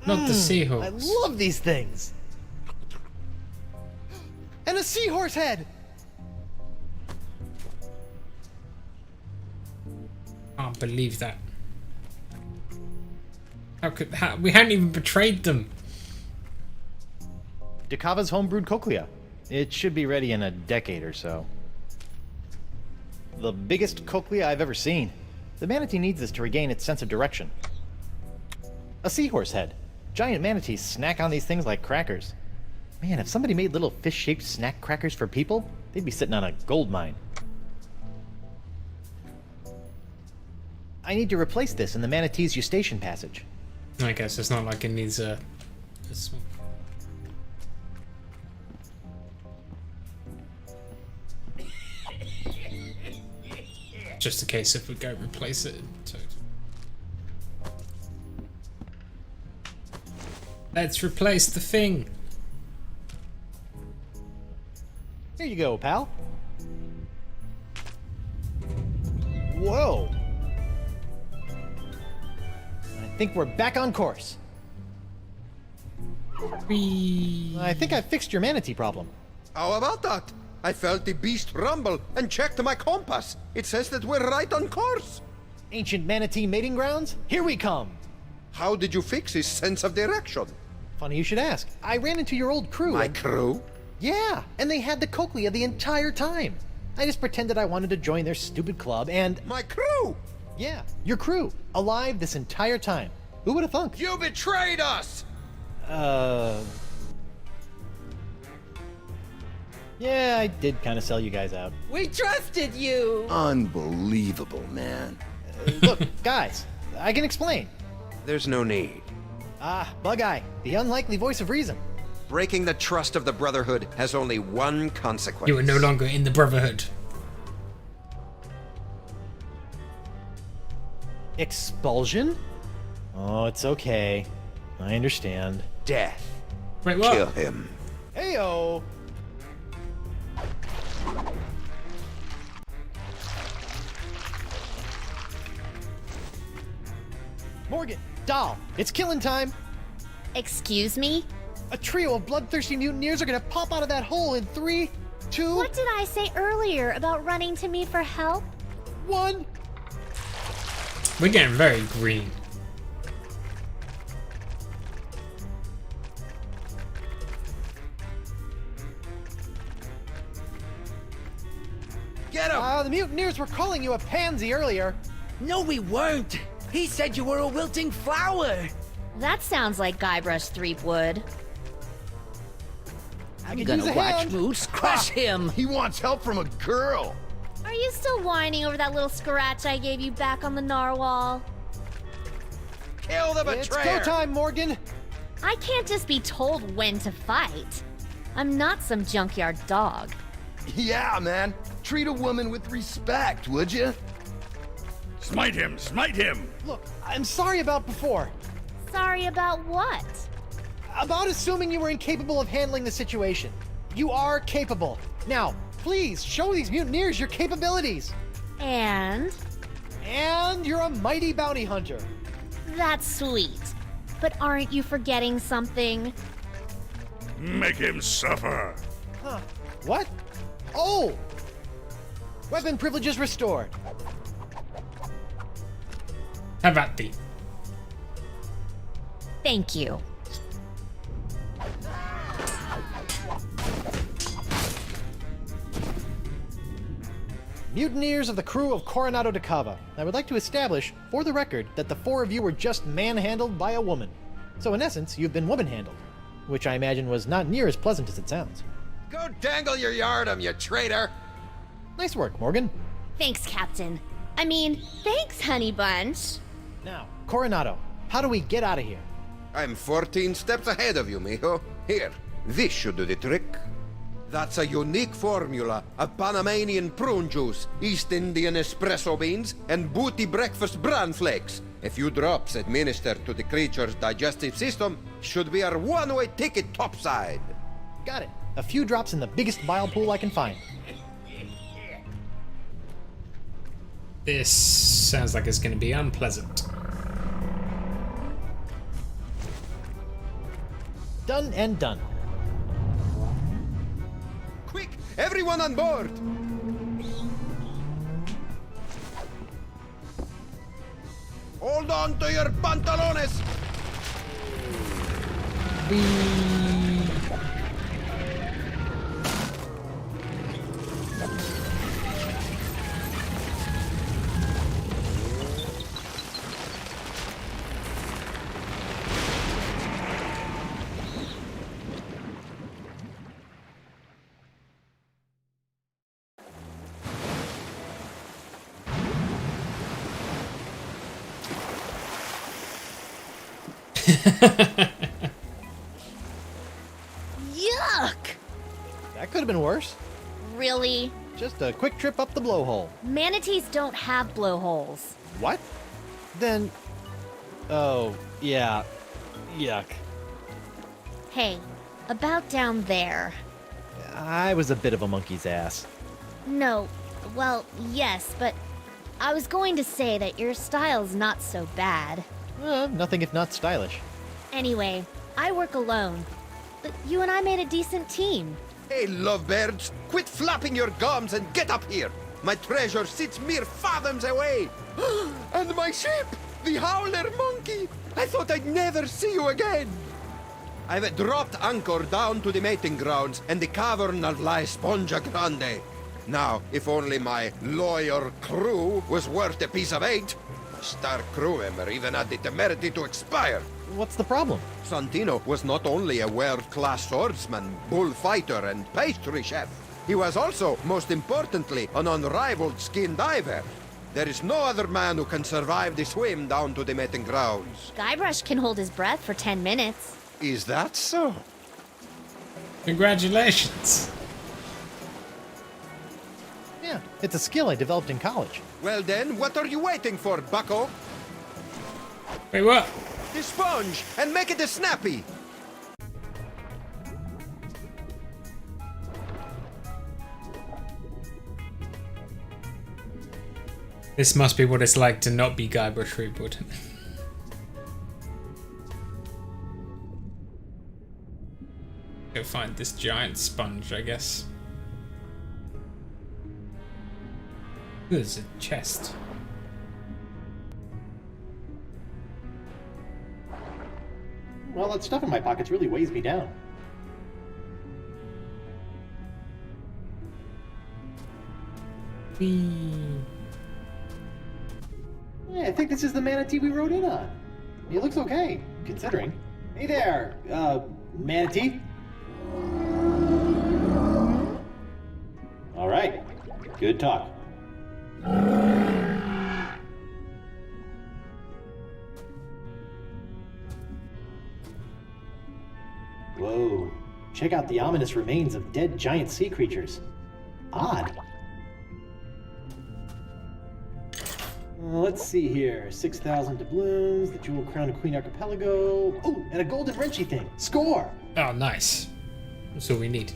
Not the I seahorse. love these things. And a seahorse head! Can't believe that. We hadn't even betrayed them. Dakava's homebrewed cochlea. It should be ready in a decade or so. The biggest cochlea I've ever seen. The manatee needs this to regain its sense of direction. A seahorse head. Giant manatees snack on these things like crackers. Man, if somebody made little fish-shaped snack crackers for people, they'd be sitting on a gold mine. I need to replace this in the manatee's eustachian passage. I guess it's not like it needs a small... Just in case if we go replace it. Let's replace the thing. Here you go, pal. Whoa. I think we're back on course. I think I fixed your manatee problem. How about that? I felt the beast rumble and checked my compass. It says that we're right on course. Ancient manatee mating grounds? Here we come. How did you fix his sense of direction? Funny you should ask. I ran into your old crew. My crew? Yeah, and they had the cochlea the entire time. I just pretended I wanted to join their stupid club and... My crew? Yeah, your crew. Alive this entire time. Who would have thunk? You betrayed us! Yeah, I did kind of sell you guys out. We trusted you! Unbelievable, man. Look, guys, I can explain. There's no need. Ah, Bug-Eye, the unlikely voice of reason. Breaking the trust of the Brotherhood has only one consequence. You are no longer in the Brotherhood. Expulsion? Oh, it's okay. I understand. Death. Wait, what? Kill him. Heyo! Morgan, Dahl, it's killing time! Excuse me? A trio of bloodthirsty mutineers are gonna pop out of that hole in 3, 2... What did I say earlier about running to me for help? 1... We're getting very green. Get him! The mutineers were calling you a pansy earlier. No, we weren't. He said you were a wilting flower. That sounds like Guybrush Threepwood. I'm gonna watch Moose crush him. He wants help from a girl. Are you still whining over that little scratch I gave you back on the narwhal? Kill the It's betrayer! go time, Morgan! I can't just be told when to fight. I'm not some junkyard dog. Yeah, man. Treat a woman with respect, would you? Smite him! Smite him! Look, I'm sorry about before. Sorry about what? About assuming you were incapable of handling the situation. You are capable. Now, please, show these mutineers your capabilities. And you're a mighty bounty hunter. that's sweet. But aren't you forgetting something? Make him suffer. Huh. What? Oh! Weapon privileges restored. How about thee? Thank you. Mutineers of the crew of Coronado de Cava. I would like to establish, for the record, that the 4 of you were just manhandled by a woman. So in essence, you've been woman-handled. Which I imagine was not near as pleasant as it sounds. Go dangle your yardum, you traitor! Nice work, Morgan. Thanks, Captain. I mean, thanks, Honey Bunch. Now, Coronado, how do we get out of here? I'm 14 steps ahead of you, mijo. Here, this should do the trick. That's a unique formula of Panamanian prune juice, East Indian espresso beans, and booty breakfast bran flakes. A few drops administered to the creature's digestive system should be our one-way ticket topside. Got it. A few drops in the biggest bile pool I can find. This sounds like it's going to be unpleasant. Done and done. Quick, everyone on board! Hold on to your pantalones! Yuck! That could have been worse. Really? Just a quick trip up the blowhole. Manatees don't have blowholes. What? Then... Oh, yeah. Yuck. Hey, about down there. I was a bit of a monkey's ass. No, well, yes, but I was going to say that your style's not so bad. Nothing if not stylish. Anyway, I work alone, but you and I made a decent team. Hey, lovebirds, quit flapping your gums and get up here. My treasure sits mere fathoms away. And my ship, the Howler Monkey. I thought I'd never see you again. I've dropped anchor down to the mating grounds and the cavern of La Esponja Grande. Now, if only my lawyer crew was worth a piece of eight. A star crew member even had the temerity to expire. What's the problem? Santino was not only a world-class swordsman, bullfighter, and pastry chef. He was also, most importantly, an unrivaled skin diver. There is no other man who can survive the swim down to the mating grounds. Guybrush can hold his breath for 10 minutes. Is that so? Congratulations. Yeah, it's a skill I developed in college. Well then, what are you waiting for, bucko? Wait, what? The sponge, and make it a snappy. This must be what it's like to not be Guybrush Threepwood. Go find this giant sponge, I guess. There's a chest. Well, that stuff in my pockets really weighs me down. Yeah, I think this is the manatee we rode in on. He looks okay, considering. Hey there, manatee. All right, good talk. Whoa, check out the ominous remains of dead giant sea creatures. Odd. Let's see here. 6,000 doubloons, the Jewel Crown of Queen Archipelago. Oh, and a golden wrenchy thing. Score! Oh, nice. That's all we need.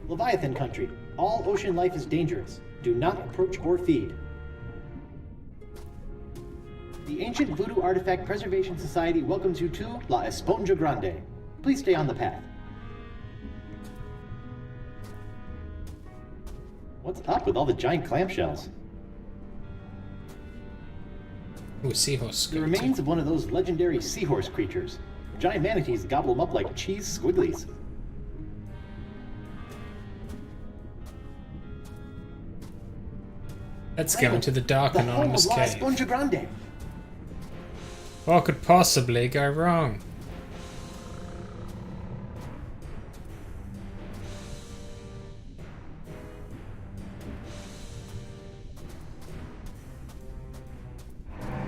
Leviathan country. All ocean life is dangerous. Do not approach or feed. The Ancient Voodoo Artifact Preservation Society welcomes you to La Esponja Grande. Please stay on the path. What's up with all the giant clamshells? Oh, seahorse. The remains of one of those legendary seahorse creatures. Giant manatees gobble them up like cheese squigglies. Let's go into the dark anonymous home of La cave. Esponja Grande. What could possibly go wrong?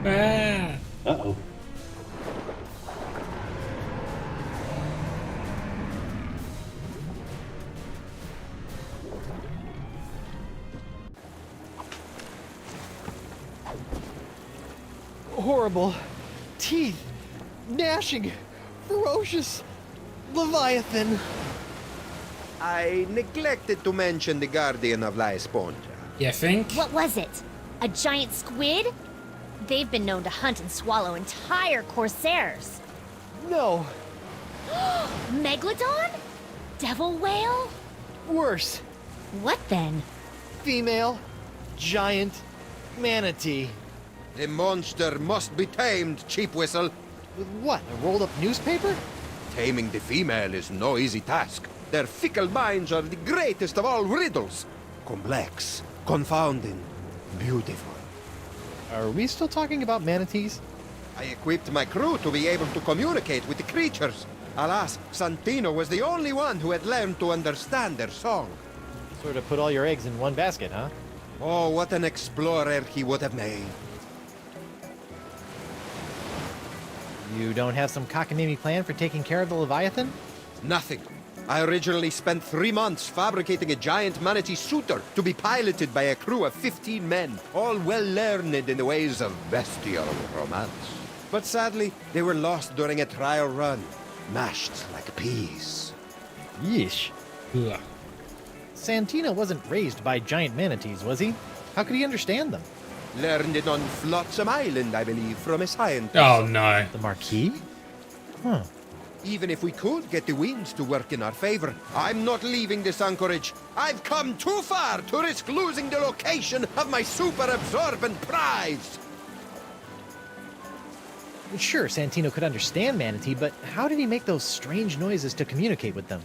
Ah. Uh-oh. Horrible. Teeth. Gnashing. Ferocious. Leviathan. I neglected to mention the Guardian of La Esponja. You think? What was it? A giant squid? They've been known to hunt and swallow entire corsairs. No. Megalodon? Devil whale? Worse. What then? Female. Giant. Manatee. The monster must be tamed, cheap whistle. With what? A rolled up newspaper? Taming the female is no easy task. Their fickle minds are the greatest of all riddles. Complex, confounding, beautiful. Are we still talking about manatees? I equipped my crew to be able to communicate with the creatures. Alas, Santino was the only one who had learned to understand their song. Sort of put all your eggs in one basket, huh? Oh, what an explorer he would have made. You don't have some cockamamie plan for taking care of the Leviathan? Nothing. I originally spent 3 months fabricating a giant manatee suitor to be piloted by a crew of 15 men, all well learned in the ways of bestial romance. But sadly, they were lost during a trial run, mashed like peas. Yeesh. Ugh. Santino wasn't raised by giant manatees, was he? How could he understand them? Learned it on Flotsam Island, I believe, from a scientist. Oh no. The Marquis? Huh. Even if we could get the winds to work in our favor, I'm not leaving this anchorage. I've come too far to risk losing the location of my super absorbent prize. Sure, Santino could understand manatee, but how did he make those strange noises to communicate with them?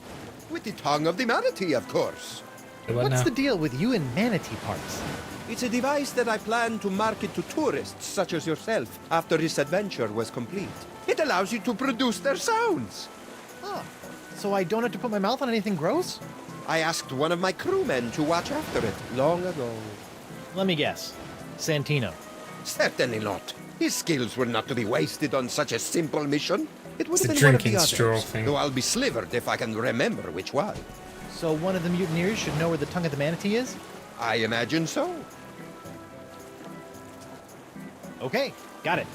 With the tongue of the manatee, of course. What's the deal with you and manatee parts? It's a device that I plan to market to tourists such as yourself after this adventure was complete. It allows you to produce their sounds. Oh, so I don't have to put my mouth on anything gross? I asked one of my crewmen to watch after it long ago. Let me guess. Santino. Certainly not. His skills were not to be wasted on such a simple mission. It would It's have a been one of drinking the straw others, thing. though I'll be slivered if I can remember which one. So one of the mutineers should know where the tongue of the manatee is? I imagine so. Okay, got it.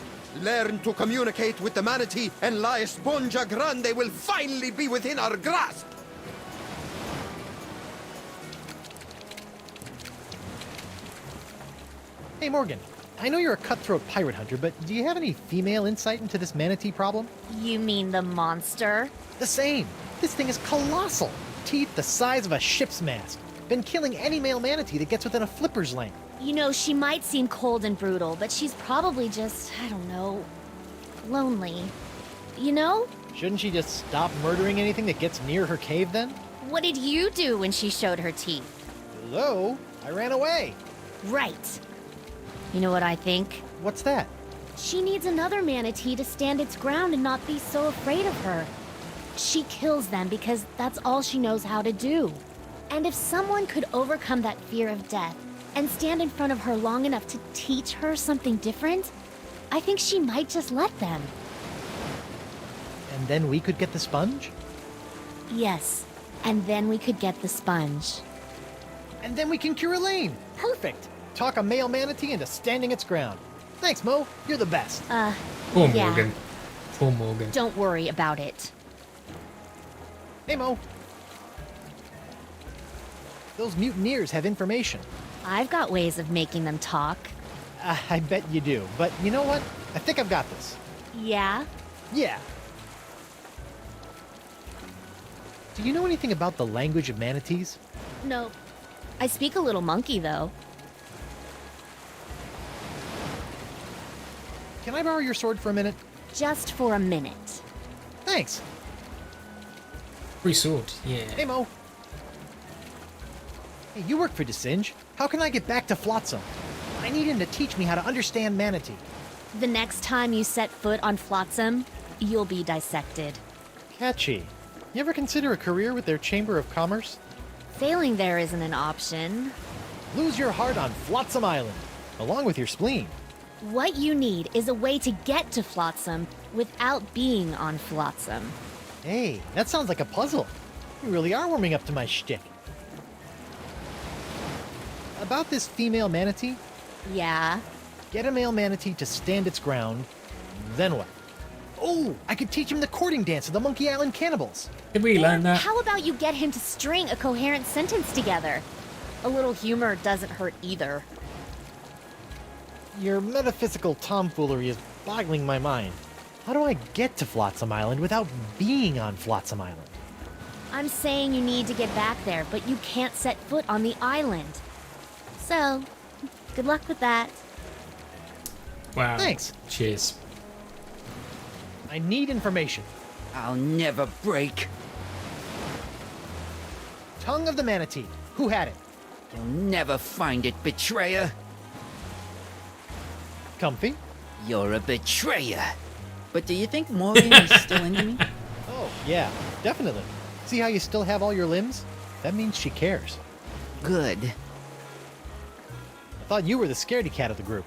Learn to communicate with the manatee, and La Esponja Grande will finally be within our grasp. Hey, Morgan. I know you're a cutthroat pirate hunter, but do you have any female insight into this manatee problem? You mean the monster? The same. This thing is colossal. Teeth the size of a ship's mast. Been killing any male manatee that gets within a flipper's length. You know, she might seem cold and brutal, but she's probably just, I don't know, lonely. You know? Shouldn't she just stop murdering anything that gets near her cave then? What did you do when she showed her teeth? Hello? I ran away. Right. You know what I think? What's that? She needs another manatee to stand its ground and not be so afraid of her. She kills them because that's all she knows how to do. And if someone could overcome that fear of death and stand in front of her long enough to teach her something different, I think she might just let them. And then we could get the sponge? Yes, and then we could get the sponge. And then we can cure Elaine. Perfect. Talk a male manatee into standing its ground. Thanks, Mo. You're the best. Poor yeah. Morgan. Poor Morgan. Don't worry about it. Hey, Mo. Those mutineers have information. I've got ways of making them talk. I bet you do. But you know what? I think I've got this. Yeah? Yeah. Do you know anything about the language of manatees? No. I speak a little monkey, though. Can I borrow your sword for a minute? Just for a minute. Thanks. Free sword, yeah. Hey, Mo. Hey, you work for DeSinge. How can I get back to Flotsam? I need him to teach me how to understand manatee. The next time you set foot on Flotsam, you'll be dissected. Catchy. You ever consider a career with their Chamber of Commerce? Failing there isn't an option. Lose your heart on Flotsam Island, along with your spleen. What you need is a way to get to Flotsam without being on Flotsam. Hey, that sounds like a puzzle. You really are warming up to my shtick. About this female manatee? Yeah? Get a male manatee to stand its ground, then what? Oh, I could teach him the courting dance of the Monkey Island cannibals. Did we learn that? How about you get him to string a coherent sentence together? A little humor doesn't hurt either. Your metaphysical tomfoolery is boggling my mind. How do I get to Flotsam Island without being on Flotsam Island? I'm saying you need to get back there, but you can't set foot on the island. So, good luck with that. Wow. Thanks. Cheers. I need information. I'll never break. Tongue of the Manatee. Who had it? You'll never find it, betrayer. Comfy? You're a betrayer. But do you think Maureen is still into me? Oh, yeah, definitely. See how you still have all your limbs? That means she cares. Good. I thought you were the scaredy cat of the group.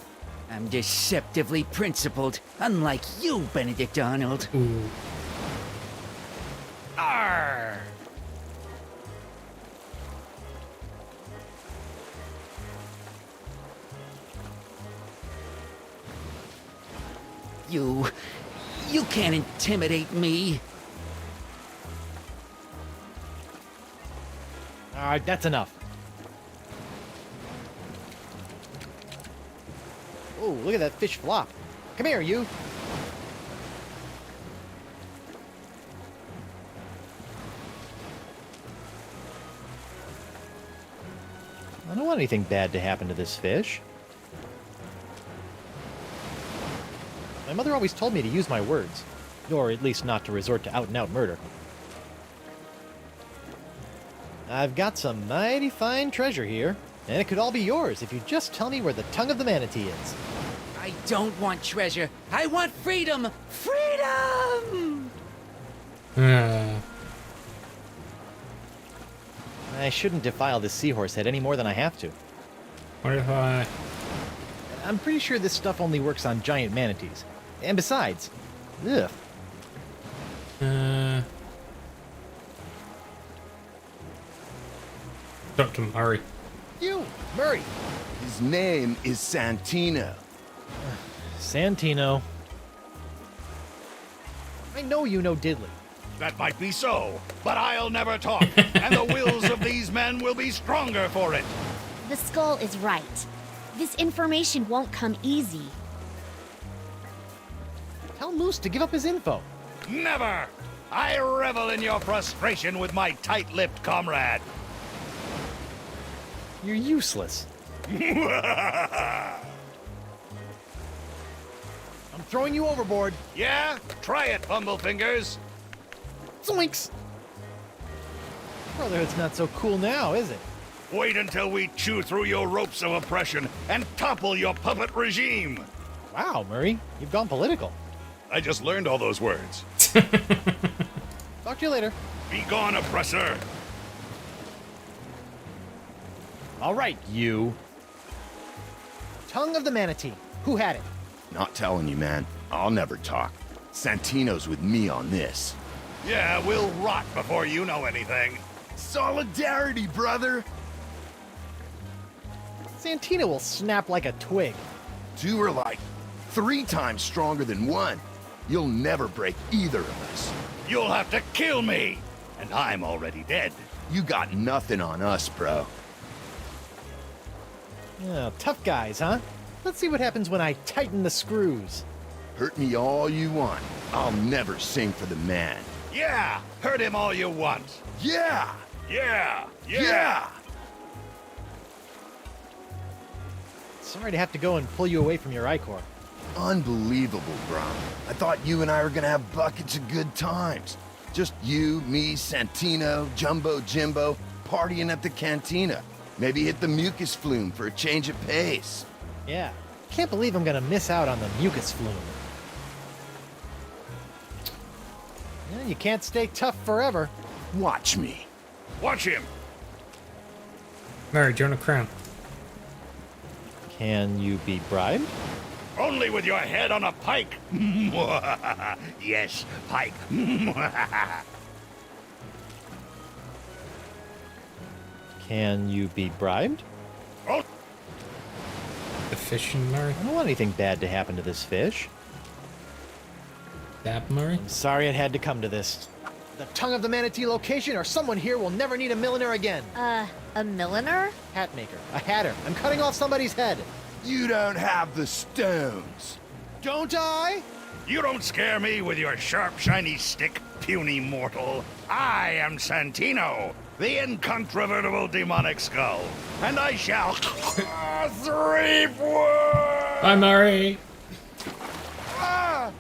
I'm deceptively principled, unlike you, Benedict Arnold. Ooh. Arr! You can't intimidate me. Alright, that's enough. Oh, look at that fish flop. Come here, you. I don't want anything bad to happen to this fish. My mother always told me to use my words, or at least not to resort to out-and-out murder. I've got some mighty fine treasure here, and it could all be yours if you just tell me where the tongue of the manatee is. I don't want treasure. I want freedom. Freedom! I shouldn't defile this seahorse head any more than I have to. What if I... I'm pretty sure this stuff only works on giant manatees. And besides, ugh. Dr. Murray. You, Murray. His name is Santino. Santino. I know you know diddly. That might be so, but I'll never talk, and the wills of these men will be stronger for it. The skull is right. This information won't come easy. Tell Moose to give up his info. Never! I revel in your frustration with my tight-lipped comrade. You're useless. I'm throwing you overboard. Yeah? Try it, Bumblefingers. Zoinks! Brotherhood's not so cool now, is it? Wait until we chew through your ropes of oppression and topple your puppet regime. Wow, Murray, you've gone political. I just learned all those words. Talk to you later. Be gone, oppressor. All right, you. Tongue of the manatee. Who had it? Not telling you, man. I'll never talk. Santino's with me on this. Yeah, we'll rot before you know anything. Solidarity, brother! Santino will snap like a twig. Two are like 3 times stronger than one. You'll never break either of us. You'll have to kill me, and I'm already dead. You got nothing on us, bro. Oh, tough guys, huh? Let's see what happens when I tighten the screws. Hurt me all you want. I'll never sing for the man. Yeah, hurt him all you want. Yeah! Yeah! Yeah! Sorry to have to go and pull you away from your Icor. Unbelievable, Brom. I thought you and I were gonna have buckets of good times. Just you, me, Santino, Jumbo Jimbo, partying at the cantina. Maybe hit the mucus flume for a change of pace. Yeah, can't believe I'm gonna miss out on the mucus flume. Yeah, you can't stay tough forever. Watch me. Watch him. Murray, do you want a crown? Can you be bribed? Only with your head on a pike. Yes, pike. Can you be bribed? Oh. The fishing, Murray? I don't want anything bad to happen to this fish. Dab, Murray? I'm sorry it had to come to this. The tongue of the manatee location, or someone here will never need a milliner again. A milliner? Hat maker. A hatter. I'm cutting off somebody's head. You don't have the stones. Don't I? You don't scare me with your sharp, shiny stick, puny mortal. I am Santino, the incontrovertible demonic skull, and I shall Threepwood! Bye, Murray. Ah!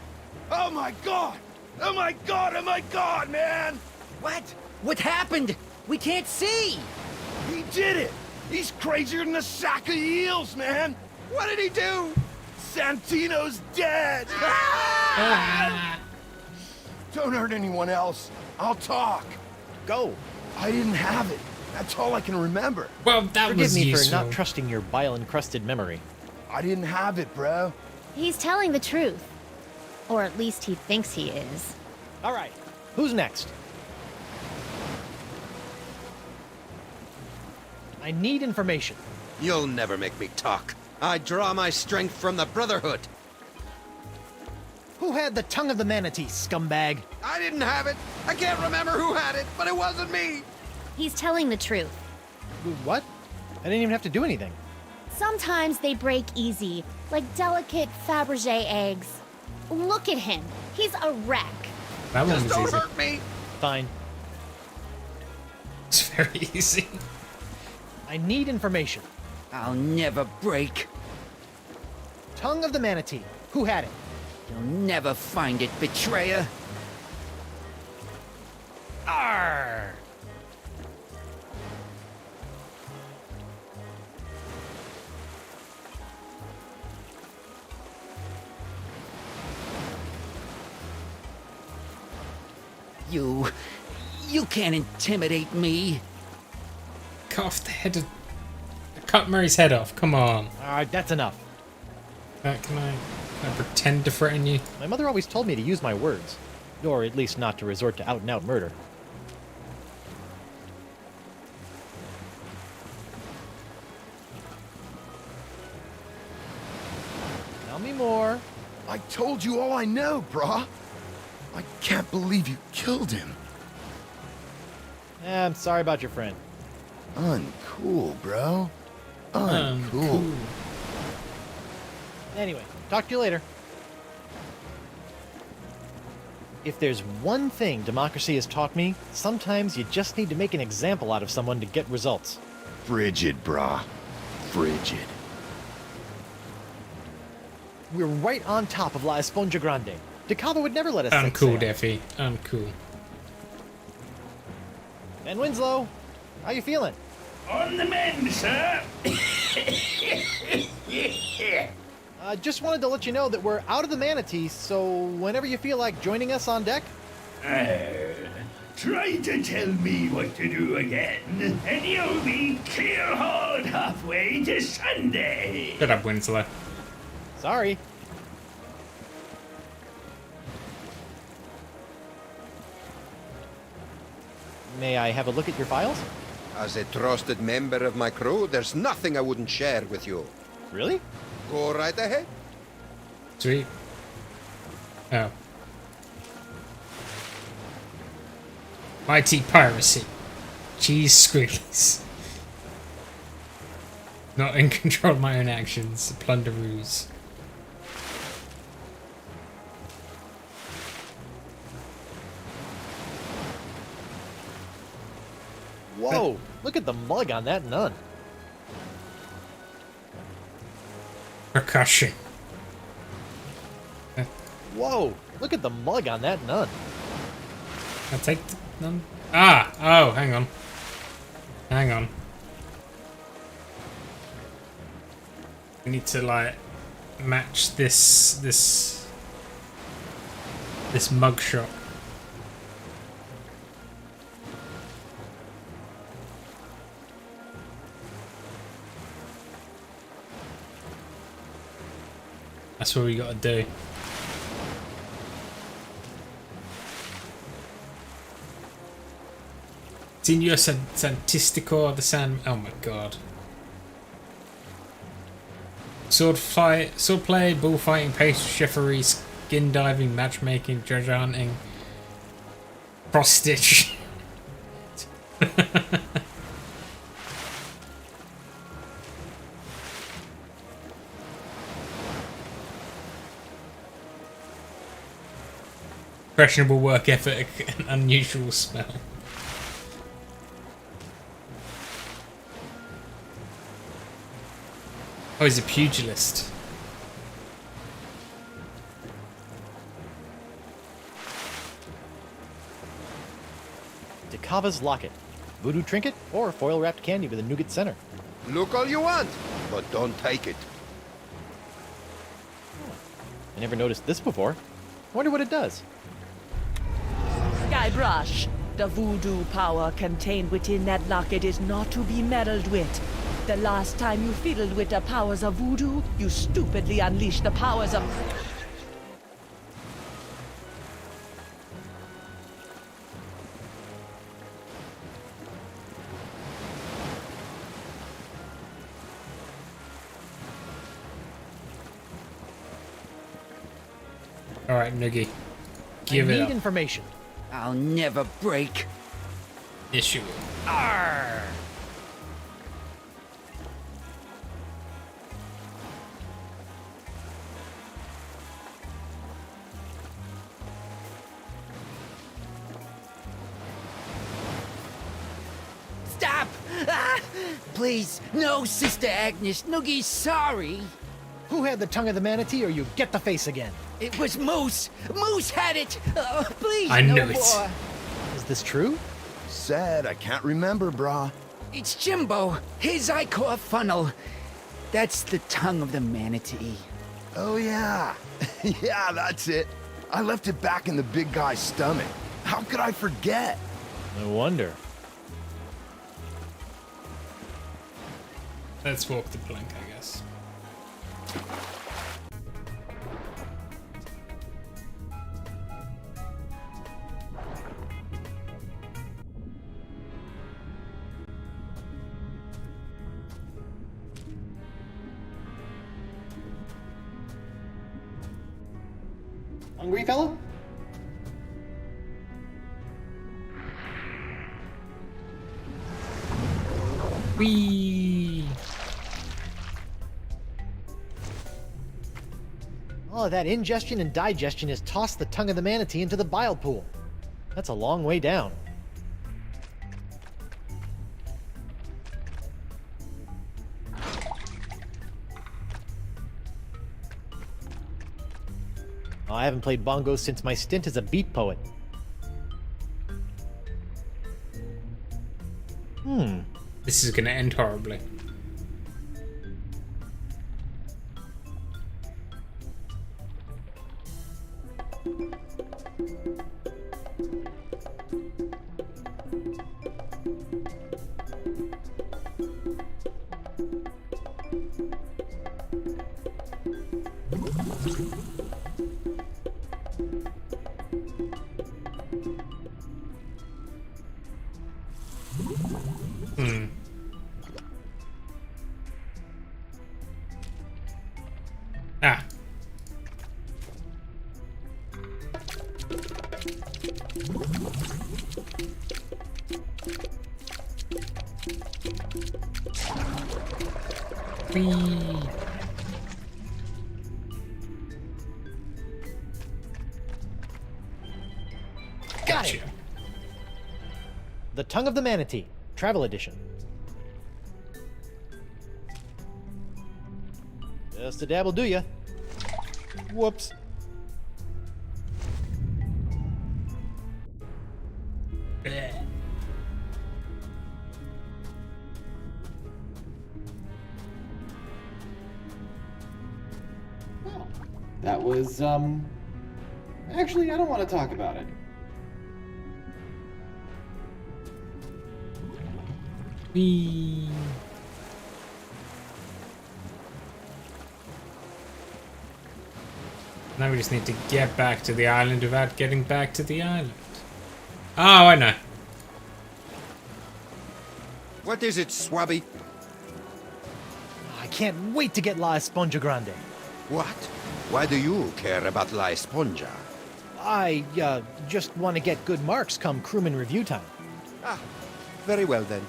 Oh my god! Oh my god, man! What? What happened? We can't see! He did it! He's crazier than a sack of eels, man! What did he do? Santino's dead! Don't hurt anyone else. I'll talk. Go. I didn't have it. That's all I can remember. Well, that Forgive was me useful. for not trusting your bile-encrusted memory. I didn't have it, bro. He's telling the truth. Or at least he thinks he is. All right, who's next? I need information. You'll never make me talk. I draw my strength from the Brotherhood. Who had the tongue of the manatee, scumbag? I didn't have it. I can't remember who had it, but it wasn't me. He's telling the truth. What? I didn't even have to do anything. Sometimes they break easy, like delicate Fabergé eggs. Look at him. He's a wreck. That one Just was don't easy. hurt me. Fine. It's very easy. I need information. I'll never break. Tongue of the manatee. Who had it? You'll never find it, betrayer. Arr! You can't intimidate me. Cut off the head of... Cut Murray's head off, come on. Alright, that's enough. Can I pretend to threaten you? My mother always told me to use my words. Or at least not to resort to out-and-out murder. Tell me more. I told you all I know, brah. I can't believe you killed him. I'm sorry about your friend. Uncool, bro. Uncool. Anyway, talk to you later. If there's one thing democracy has taught me, sometimes you just need to make an example out of someone to get results. Frigid, brah. Frigid. We're right on top of La Esponja Grande. DeCava would never let us set Uncool, sail. Deffy. Uncool. Ben Winslow, how you feeling? On the mend, sir. Just wanted to let you know that we're out of the manatee, so whenever you feel like joining us on deck. Try to tell me what to do again, and you'll be clear-hauled halfway to Sunday. Shut up, Winslow. Sorry. May I have a look at your files? As a trusted member of my crew, there's nothing I wouldn't share with you. Really? Go right ahead. Sweet. Oh. Mighty piracy. Cheese squigglies. Not in control of my own actions. Plunderoos. Whoa! Look at the mug on that nun. Percussion. Whoa! Look at the mug on that nun. I'll take the none. Ah! Oh, hang on. Hang on. We need to like match this mug shot. That's what we gotta do. Senor Santistico the San. Oh my god. Swordplay, bullfighting, pastry chefery, skin diving, matchmaking, treasure hunting, cross stitch. Questionable work ethic and unusual smell. Oh, he's a pugilist. Kava's locket. Voodoo trinket or foil-wrapped candy with a nougat center. Look all you want, but don't take it. I never noticed this before. Wonder what it does. Guybrush, the voodoo power contained within that locket is not to be meddled with. The last time you fiddled with the powers of voodoo, you stupidly unleashed the powers of... Alright, Noogie. Give I it need up. information. I'll never break. Yes, you will. Arr! Stop! Ah! Please, no, Sister Agnes. Noogie's sorry. Who had the tongue of the manatee, or you get the face again? It was Moose. Moose had it. Please, I no knew it. more. Is this true? Sad, I can't remember, brah. It's Jimbo. His Ichor funnel. That's the tongue of the manatee. Oh, yeah. Yeah, that's it. I left it back in the big guy's stomach. How could I forget? No wonder. Let's walk the plank, I guess. Hungry fellow? Whee! All of that ingestion and digestion has tossed the tongue of the manatee into the bile pool. That's a long way down. Oh, I haven't played bongos since my stint as a beat poet. This is gonna end horribly. Ah. Whee. Got it! The Tongue of the Manatee, Travel Edition. Just a dab will do ya. Whoops. That was, actually, I don't want to talk about it. Whee. Now we just need to get back to the island without getting back to the island. Oh, I know. What is it, Swabby? I can't wait to get La Esponja Grande. What? Why do you care about La Esponja? I, just want to get good marks come crewman review time. Ah, very well then.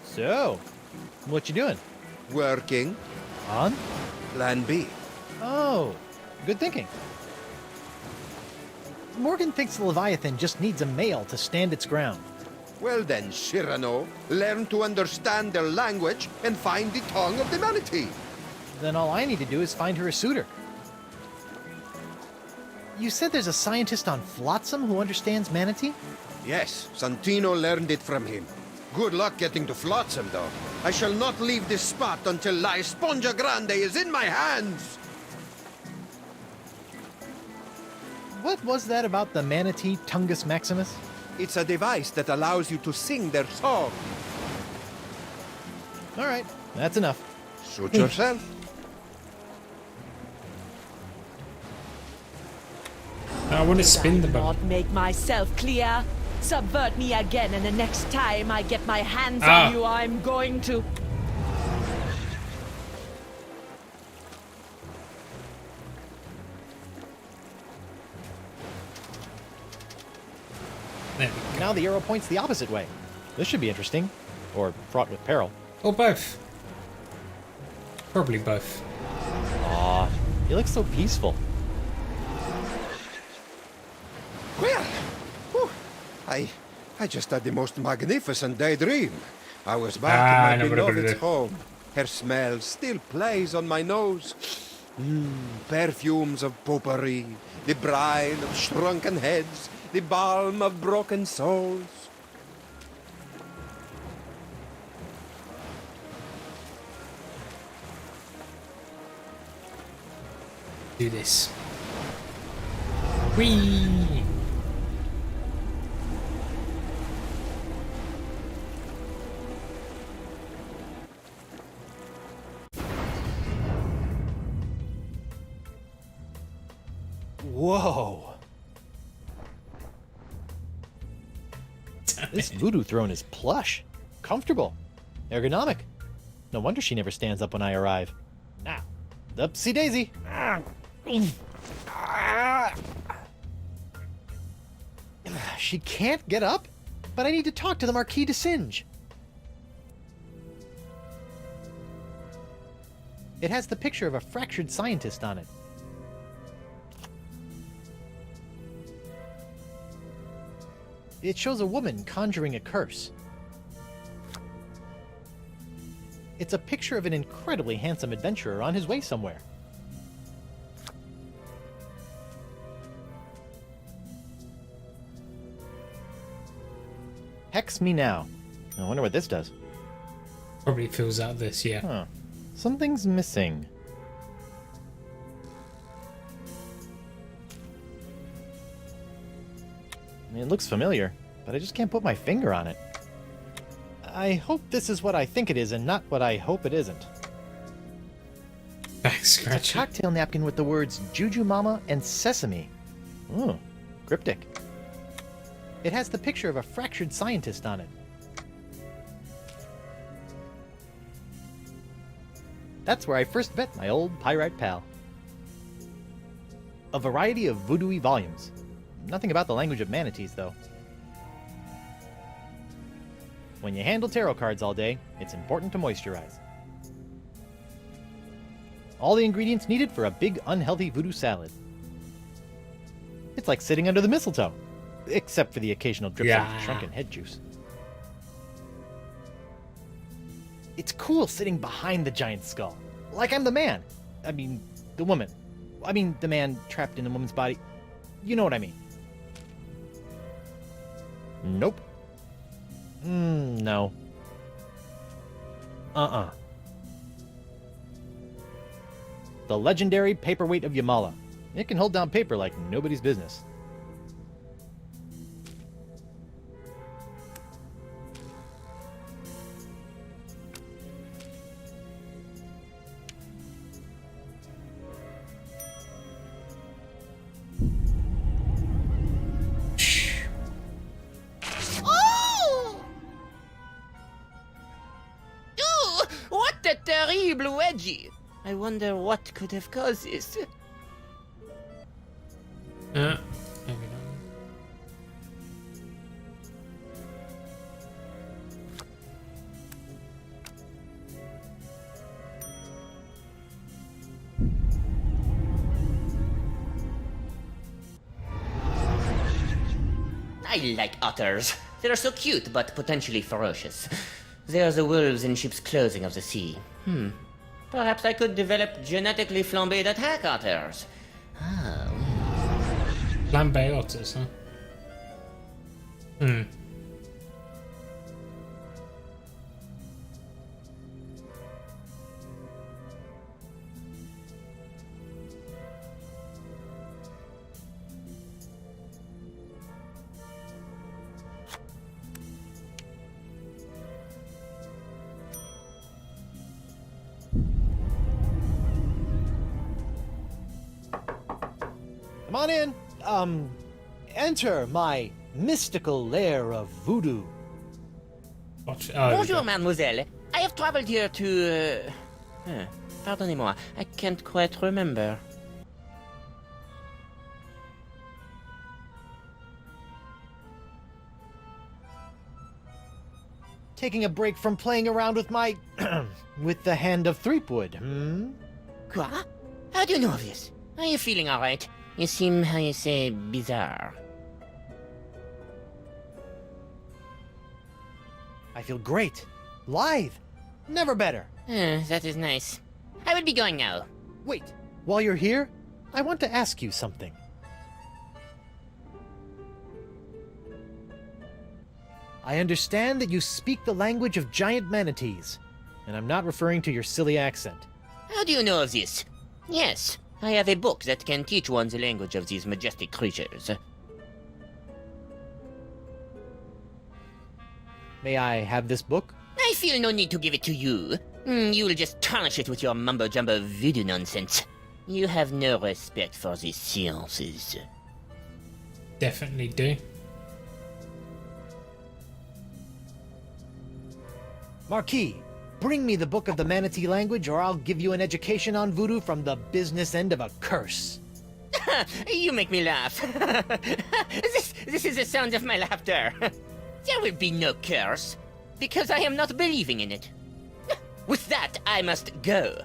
So, what you doing? Working. On? Plan B. Oh, good thinking. Morgan thinks the Leviathan just needs a male to stand its ground. Well then, Cyrano, learn to understand their language and find the tongue of the manatee. Then all I need to do is find her a suitor. You said there's a scientist on Flotsam who understands manatee? Yes, Santino learned it from him. Good luck getting to Flotsam, though. I shall not leave this spot until La Esponja Grande is in my hands! What was that about the manatee Tungus Maximus? It's a device that allows you to sing their song. All right, that's enough. Suit yourself. I want to spin the Not button. make myself clear. Subvert me again, and the next time I get my hands Ah. on you, I'm going to. There we go. Now the arrow points the opposite way. This should be interesting. Or fraught with peril. Or both. Probably both. Aw, he looks so peaceful. Well, whew, I just had the most magnificent daydream. I was back in my beloved's home. Her smell still plays on my nose. Perfumes of potpourri, the brine of shrunken heads, the balm of broken souls. Do this. Whee! Whoa. This voodoo throne is plush, comfortable, ergonomic. No wonder she never stands up when I arrive. Now, upsy daisy. She can't get up? But I need to talk to the Marquis de Singe. It has the picture of a fractured scientist on it. It shows a woman conjuring a curse. It's a picture of an incredibly handsome adventurer on his way somewhere. Hex me now. I wonder what this does. Probably fills out this, yeah. Huh. Something's missing. It looks familiar, but I just can't put my finger on it. I hope this is what I think it is and not what I hope it isn't. Back It's a scratching. cocktail napkin with the words Juju Mama and Sesame. Ooh, cryptic. It has the picture of a fractured scientist on it. That's where I first met my old pirate pal. A variety of voodoo-y volumes. Nothing about the language of manatees, though. When you handle tarot cards all day, it's important to moisturize. All the ingredients needed for a big, unhealthy voodoo salad. It's like sitting under the mistletoe, except for the occasional drips of shrunken head juice. It's cool sitting behind the giant skull. Like I'm the man. I mean, the woman. I mean, the man trapped in a woman's body. You know what I mean. Nope. No. The legendary paperweight of Yamala. It can hold down paper like nobody's business. Oh! Ooh, what a terrible wedgie! I wonder what could have caused this. Maybe not. I like otters. They're so cute, but potentially ferocious. They are the wolves in ship's clothing of the sea. Perhaps I could develop genetically flambéed attack otters. Flambe otters, huh? Hmm. Come on in. Enter my mystical lair of voodoo. Bonjour, mademoiselle. I have traveled here to... Pardonnez-moi, I can't quite remember. Taking a break from playing around with my... with the Hand of Threepwood, Quoi? How do you know this? Are you feeling alright? You seem, how you say, bizarre. I feel great. Lithe. Never better. That is nice. I will be going now. Wait. While you're here, I want to ask you something. I understand that you speak the language of giant manatees, and I'm not referring to your silly accent. How do you know of this? Yes, I have a book that can teach one the language of these majestic creatures. May I have this book? I feel no need to give it to you. You will just tarnish it with your mumbo-jumbo voodoo nonsense. You have no respect for the sciences. Definitely do. Marquis, bring me the book of the manatee language, or I'll give you an education on voodoo from the business end of a curse. You make me laugh. This is the sound of my laughter. There will be no curse, because I am not believing in it. With that, I must go.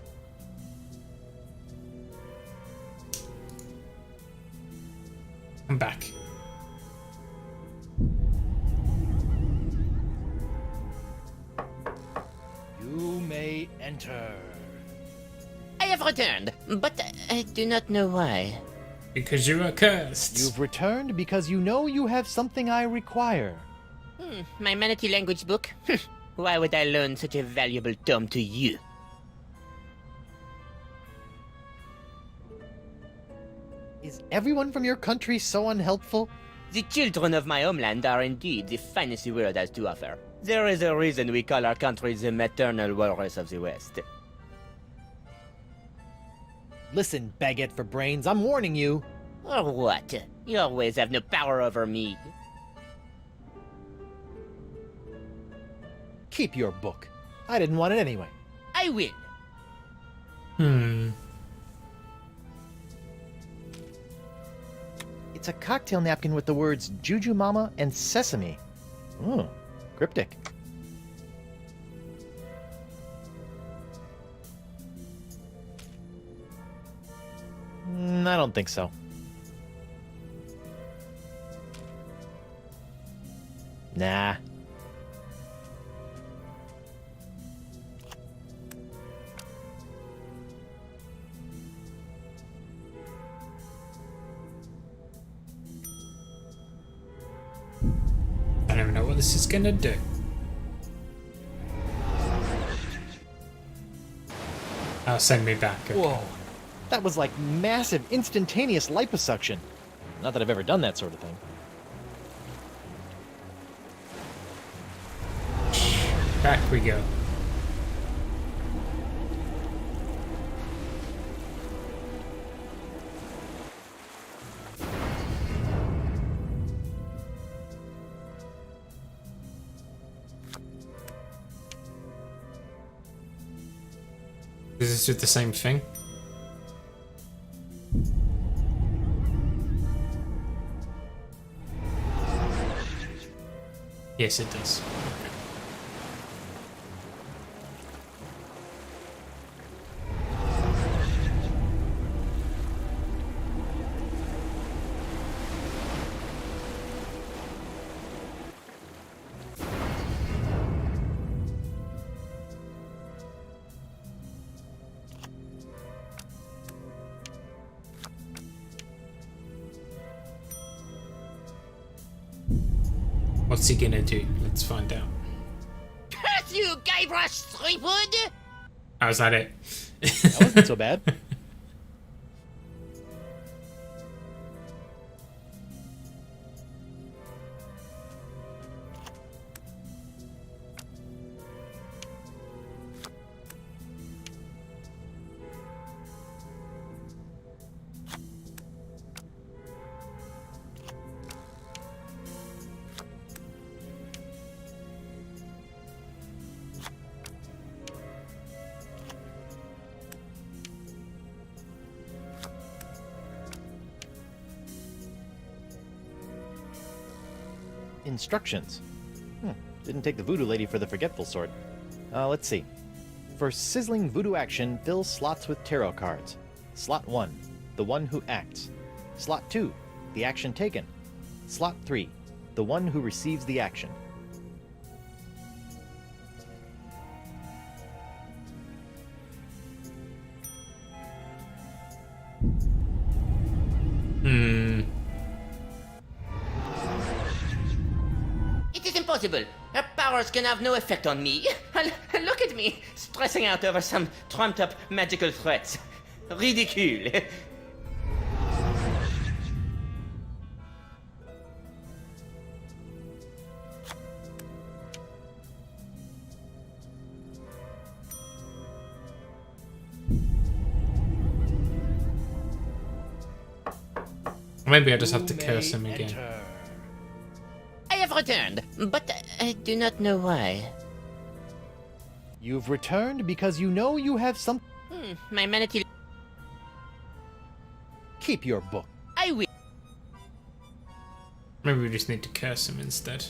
I'm back. You may enter. I have returned, but I do not know why. Because you are cursed. You've returned because you know you have something I require. My manatee language book? Why would I loan such a valuable tome to you? Is everyone from your country so unhelpful? The children of my homeland are indeed the finest the world has to offer. There is a reason we call our country the maternal walrus of the West. Listen, Baguette for Brains, I'm warning you. Or what? Your ways have no power over me. Keep your book. I didn't want it anyway. I will. It's a cocktail napkin with the words Juju Mama and Sesame. Ooh, cryptic. I don't think so. Nah. I don't even know what this is gonna do. Oh, send me back. Okay. Whoa. That was like massive, instantaneous liposuction. Not that I've ever done that sort of thing. Back we go. Does this do the same thing? Yes, it does. What's he gonna do? Let's find out. Curse you, Guybrush Threepwood! How's that it? That wasn't so bad. Instructions. Didn't take the voodoo lady for the forgetful sort. Let's see. For sizzling voodoo action, fill slots with tarot cards. Slot 1, the one who acts. Slot 2, the action taken. Slot 3, the one who receives the action. It is impossible. Her powers can have no effect on me. Look at me, stressing out over some trumped-up magical threats. Ridicule. Maybe I just have to curse him again. I have returned, but I do not know why. You've returned because you know you have some... My manatee... Keep your book. I will. Maybe we just need to curse him instead.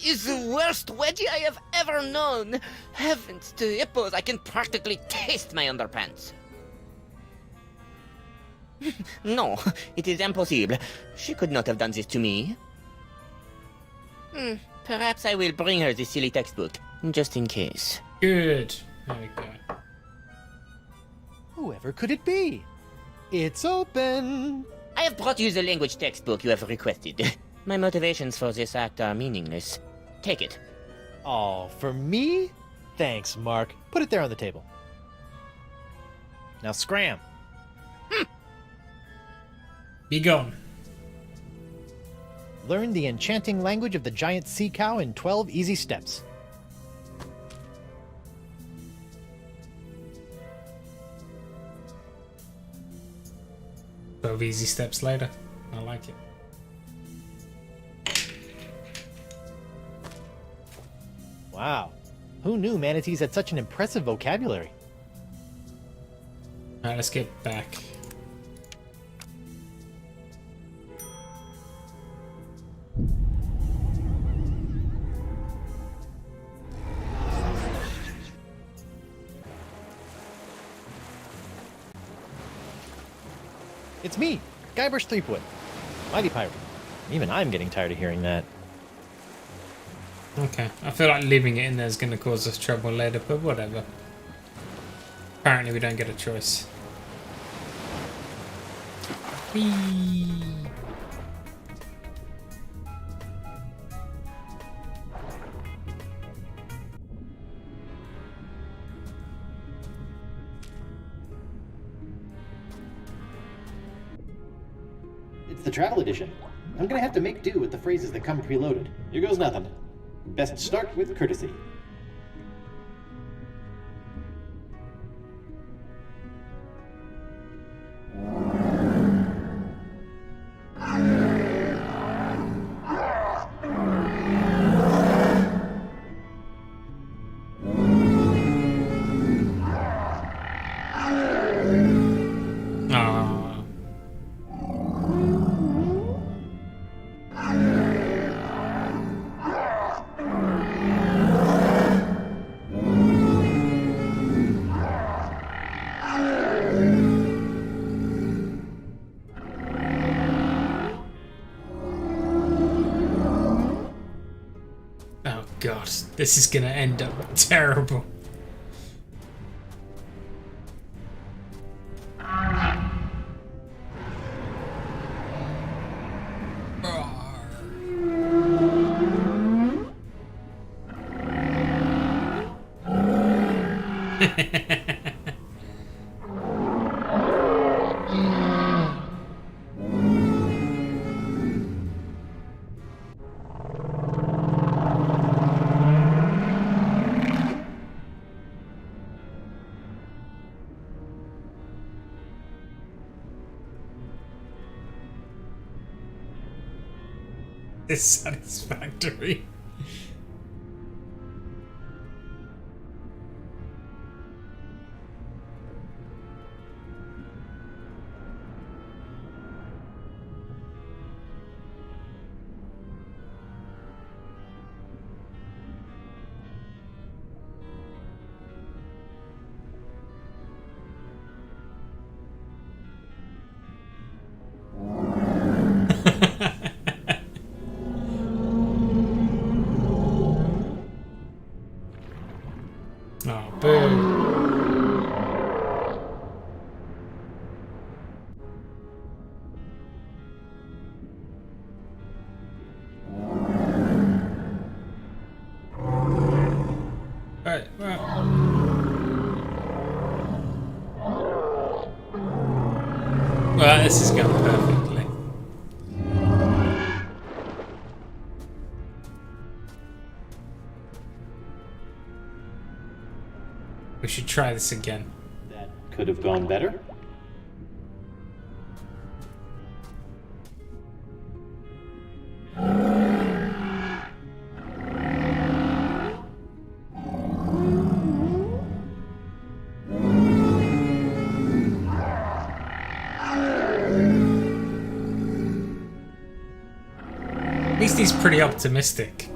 Is the worst wedgie I have ever known. Heavens to hippos, I can practically taste my underpants. No, it is impossible. She could not have done this to me. Perhaps I will bring her the silly textbook, just in case. Good. There we go. Whoever could it be? It's open! I have brought you the language textbook you have requested. My motivations for this act are meaningless. Take it. Oh, for me? Thanks, Mark. Put it there on the table. Now scram. Be gone. Learn the enchanting language of the giant sea cow in 12 easy steps. Twelve easy steps later. I like it. Wow. Who knew manatees had such an impressive vocabulary? Alright, let's get back. It's me, Guybrush Threepwood, Mighty Pirate. Even I'm getting tired of hearing that. Okay, I feel like leaving it in there is going to cause us trouble later, but whatever. Apparently we don't get a choice. Whee! It's the travel edition. I'm gonna have to make do with the phrases that come preloaded. Here goes nothing. Best start with courtesy. Oh god, this is gonna end up terrible. Dissatisfactory. Oh, boo. Right, well. Well, this is going perfectly. We should try this again. That could have gone better. At least he's pretty optimistic.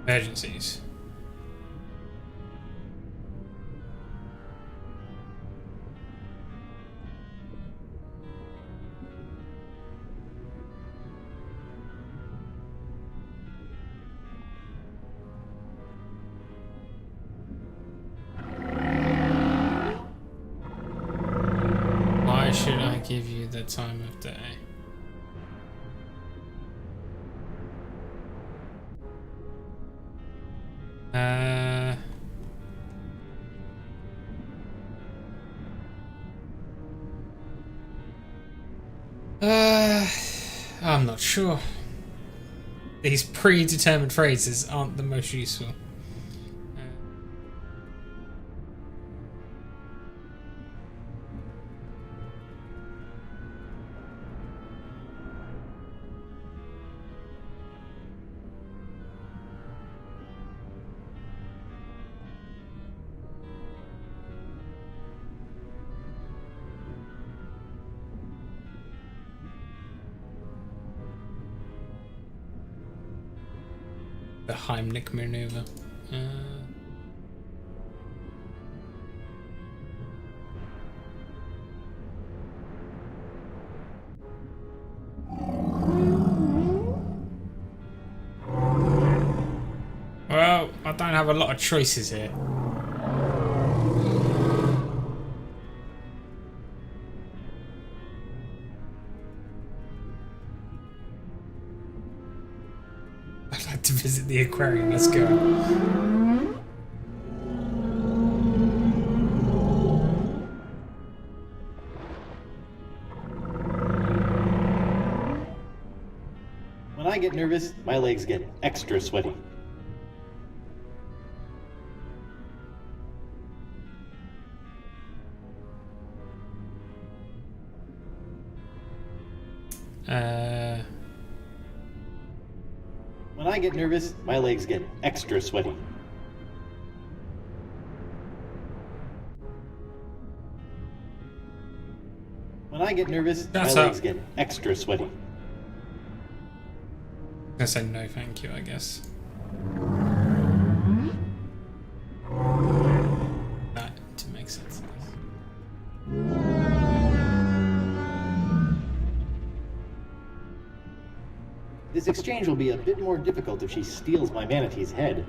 Emergencies. Why should I give you the time of day? I'm not sure. These predetermined phrases aren't the most useful. The Heimlich maneuver. Well, I don't have a lot of choices here. I'd like to visit the aquarium. Let's go. When I get nervous, my legs get extra sweaty. When I get nervous, my legs get extra sweaty. When I get nervous, That's my legs up. get extra sweaty. I'm gonna say no thank you, I guess. That didn't make sense. This exchange will be a bit more difficult if she steals my manatee's head.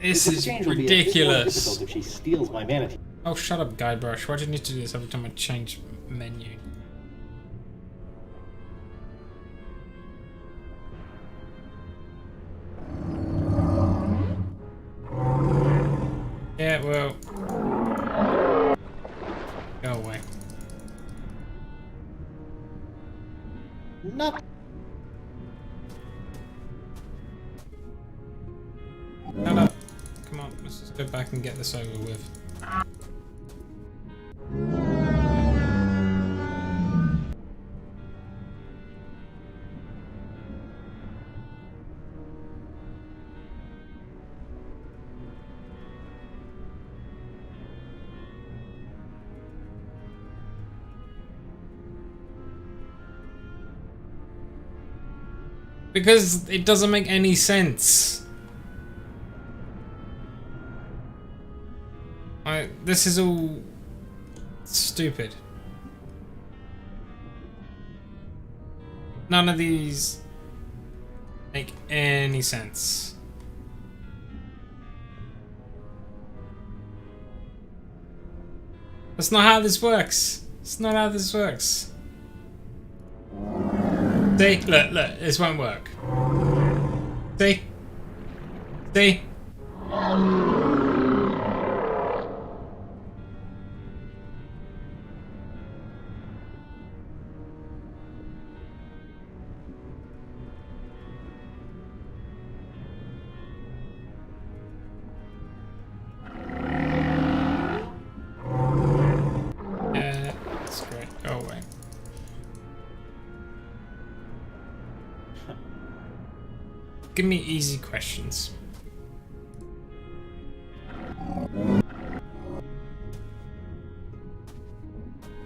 This is exchange will be a bit more ridiculous. difficult if she steals my manatee. Oh, shut up, Guybrush. Why do you need to do this every time I change menu? Yeah, well... Go away. Not. Shut up. Come on, let's just go back and get this over with. Because it doesn't make any sense. This is all stupid. None of these make any sense. That's not how this works. It's not how this works. See? Look, this won't work. See? See? That's great. Go away. Give me easy questions.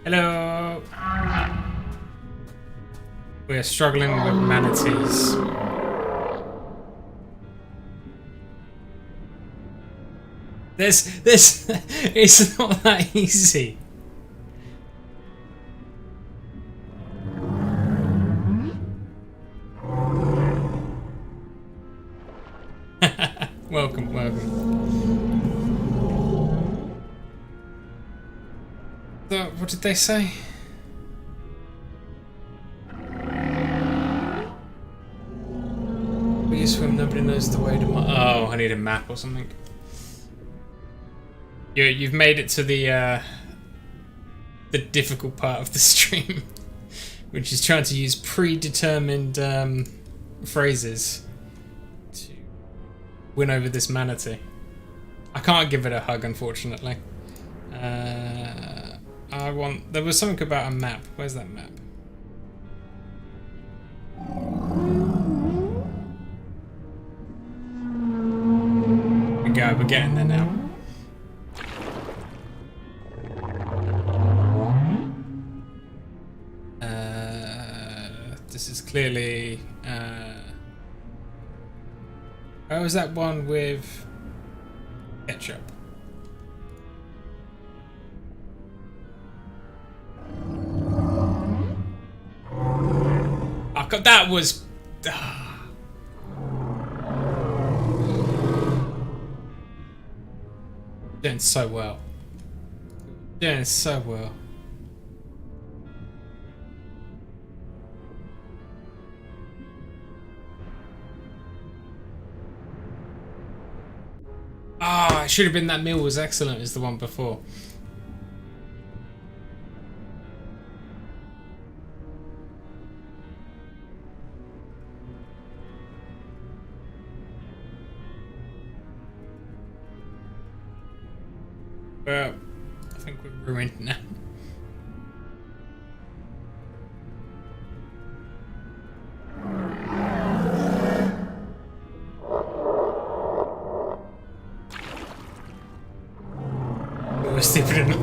Hello. We're struggling with manatees. This it's not that easy. Welcome, welcome. So, what did they say? We you swim, nobody knows the way to my... Oh, I need a map or something. You've made it to the difficult part of the stream, which is trying to use predetermined phrases to win over this manatee. I can't give it a hug, unfortunately. There was something about a map. Where's that map? Here we go, we're getting there now. This is clearly... oh, was that one with ketchup? Oh, God, that was... Doing so well. Doing so well. Ah, it should have been that meal was excellent as the one before. Well, I think we're ruined now. We were stupid enough.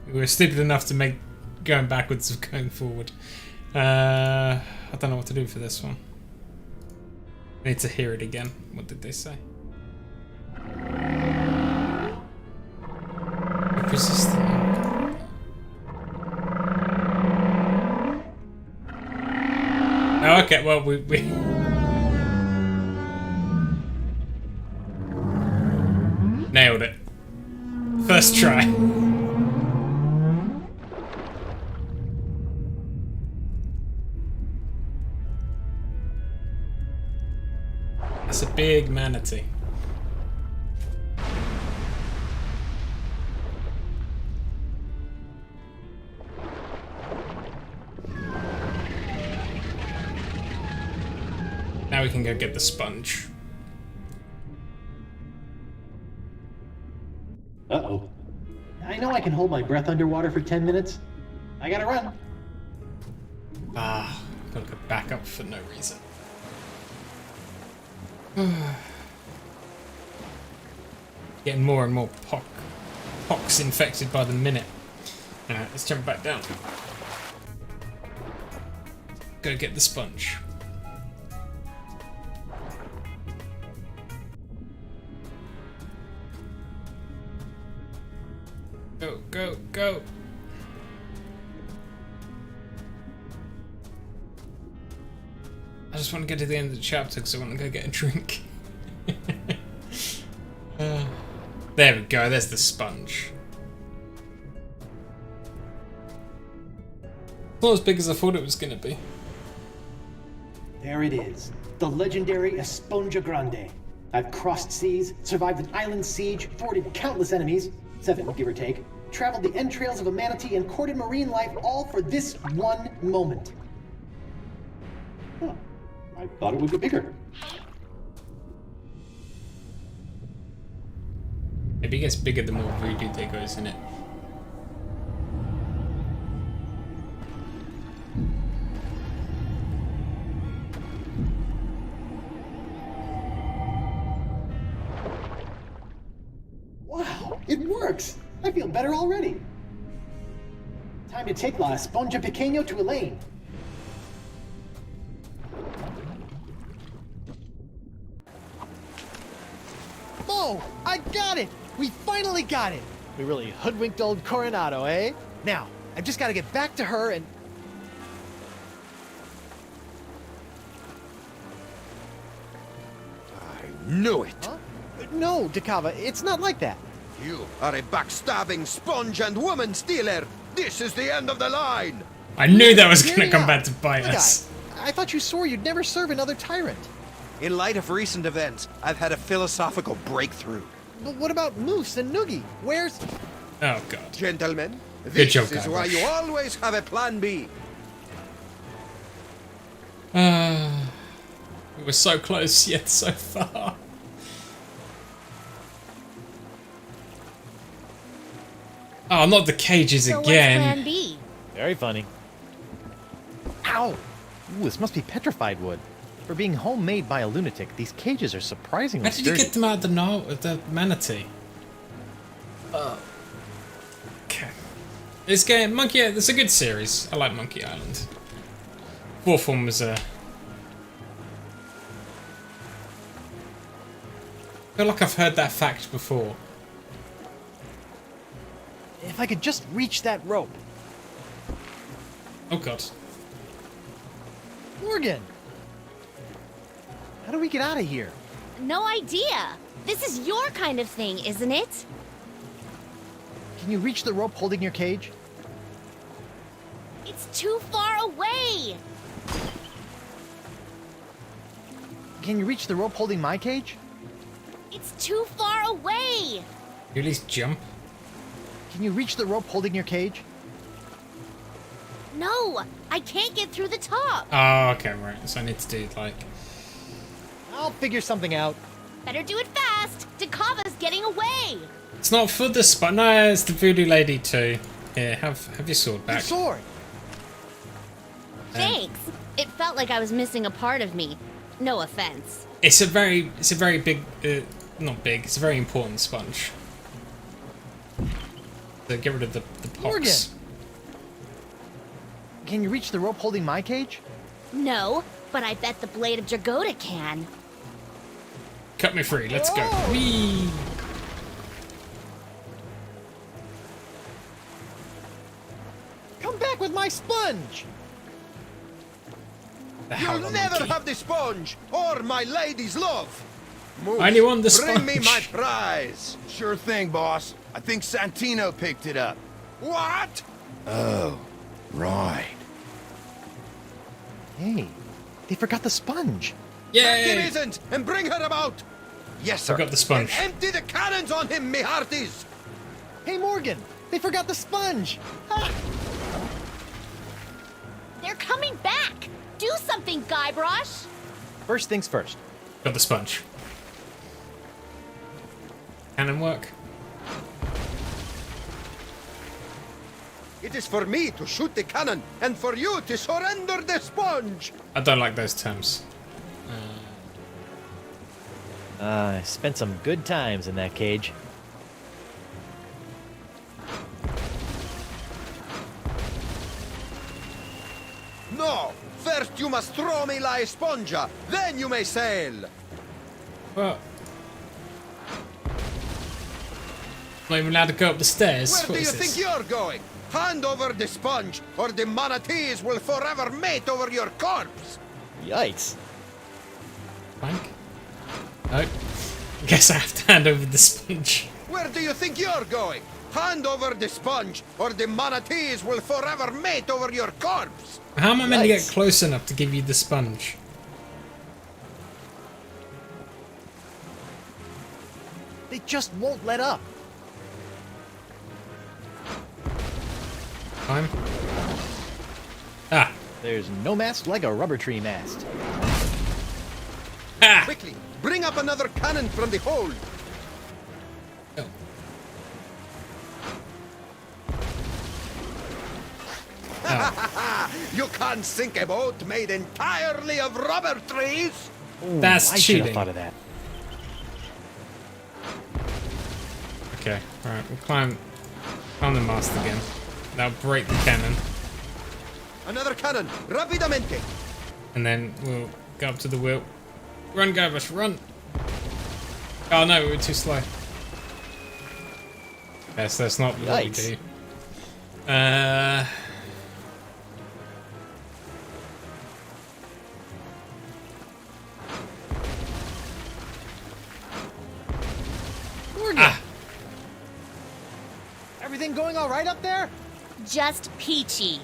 We were stupid enough to make going backwards of going forward. I don't know what to do for this one. I need to hear it again. What did they say? Persistent. Oh, okay, well, we... Nailed it. First try. That's a big manatee. Now we can go get the sponge. Uh-oh. I know I can hold my breath underwater for 10 minutes. I gotta run. Ah, gotta go back up for no reason. Getting more and more pox infected by the minute. Alright, let's jump back down. Go get the sponge. Go, go, go! I just want to get to the end of the chapter because I want to go get a drink. There we go, there's the sponge. Not as big as I thought it was going to be. There it is. The legendary Esponja Grande. I've crossed seas, survived an island siege, thwarted countless enemies, 7 give or take, traveled the entrails of a manatee and courted marine life, all for this one moment. Huh. I thought it would be bigger. Maybe it gets bigger the more voodoo there goes in it. Wow, it works! I feel better already. Time to take La Esponja Pequeño to Elaine. Mo, I got it! We finally got it! We really hoodwinked old Coronado, eh? Now, I've just got to get back to her and... I knew it! Huh? No, Dakava, it's not like that. You are a backstabbing sponge and woman stealer! This is the end of the line! I knew that was going to come back to bite us. I thought you swore you'd never serve another tyrant. In light of recent events, I've had a philosophical breakthrough. But what about Moose and Noogie? Where's... Oh, God. Gentlemen, Good this job, is why you always have a plan B. We were so close, yet so far. Oh, not the cages So again. what's plan B? Very funny. Ow! Ooh, this must be petrified wood. For being homemade by a lunatic, these cages are surprisingly How did you sturdy. get them out of the manatee? Okay. This game, Monkey Island, it's a good series. I like Monkey Island. Fourth one was I feel like I've heard that fact before. If I could just reach that rope. Oh, God. Morgan! How do we get out of here? No idea. This is your kind of thing, isn't it? Can you reach the rope holding your cage? It's too far away. Can you reach the rope holding my cage? It's too far away. You at least jump. Can you reach the rope holding your cage? No, I can't get through the top. Oh, okay, right. So I need to do, like... I'll figure something out. Better do it fast. Takava's getting away! It's not for the spot. No, it's the voodoo lady too. Here, have your sword back. Your sword! Thanks. It felt like I was missing a part of me. No offense. It's a very big, not big. It's a very important sponge. So get rid of the pox. Morgan! Can you reach the rope holding my cage? No, but I bet the Blade of Dragoda can. Cut me free. Let's go. Whee! Come back with my sponge! You'll never have the sponge or my lady's love. Moose, I only want the bring me sponge. my prize. Sure thing, boss. I think Santino picked it up. What? Oh, right. Hey, they forgot the sponge. Back it isn't, and bring her about. Yes, sir. Forgot the sponge. And empty the cannons on him, me hearties. Hey, Morgan, they forgot the sponge. Ah. They're coming back! Do something, Guybrush! First things first. Got the sponge. Cannon work. It is for me to shoot the cannon, and for you to surrender the sponge. I don't like those terms. I spent some good times in that cage. No, first you must throw me La Esponja, then you may sail. Well, not even allowed to go up the stairs. Where What do you is this? think you're going? Hand over the sponge, or the manatees will forever mate over your corpse. Yikes. Plank? No. Guess I have to hand over the sponge. Where do you think you're going? Hand over the sponge, or the manatees will forever mate over your corpse. How am I meant to get close enough to give you the sponge? They just won't let up. Time. Ah. There's no mast like a rubber tree mast. Ah. Quickly, bring up another cannon from the hold. Oh. You can't sink a boat made entirely of rubber trees. Ooh, That's I should have cheating. thought of that. Okay, alright, we'll climb the mast again. That'll break the cannon. Another cannon, rapidamente. And then we'll go up to the wheel. Run, Guybrush, run! Oh no, we were too slow. Yes, that's not what we do. Morgan! Everything going all right up there? Just peachy.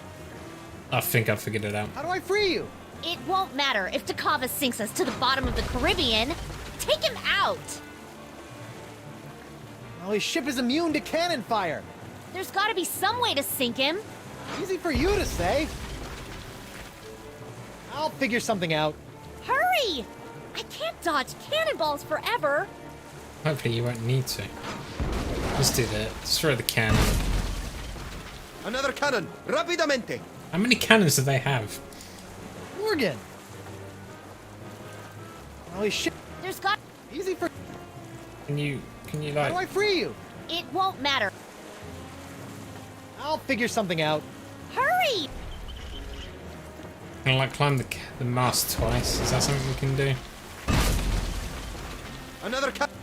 I think I figured it out. How do I free you? It won't matter if Takava sinks us to the bottom of the Caribbean. Take him out! Well, his ship is immune to cannon fire. There's gotta be some way to sink him. Easy for you to say. I'll figure something out. Hurry! I can't dodge cannonballs forever. Hopefully you won't need to. Just do that. Destroy the cannon. Another cannon, rapidamente. How many cannons do they have? Morgan! Holy shit. There's got... Easy for... Can you How do like... I free you? It won't matter. I'll figure something out. Hurry! Can I like climb the mast twice? Is that something we can do? Another cannon.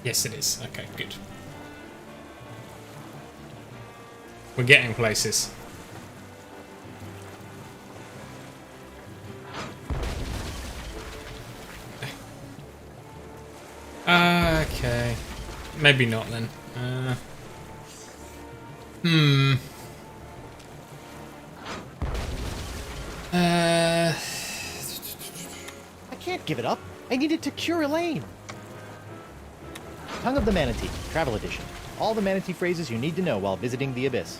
Yes, it is. Okay, good. We're getting places. Okay. Maybe not then. I can't give it up. I needed to cure Elaine. Tongue of the Manatee, Travel Edition. All the Manatee phrases you need to know while visiting the Abyss.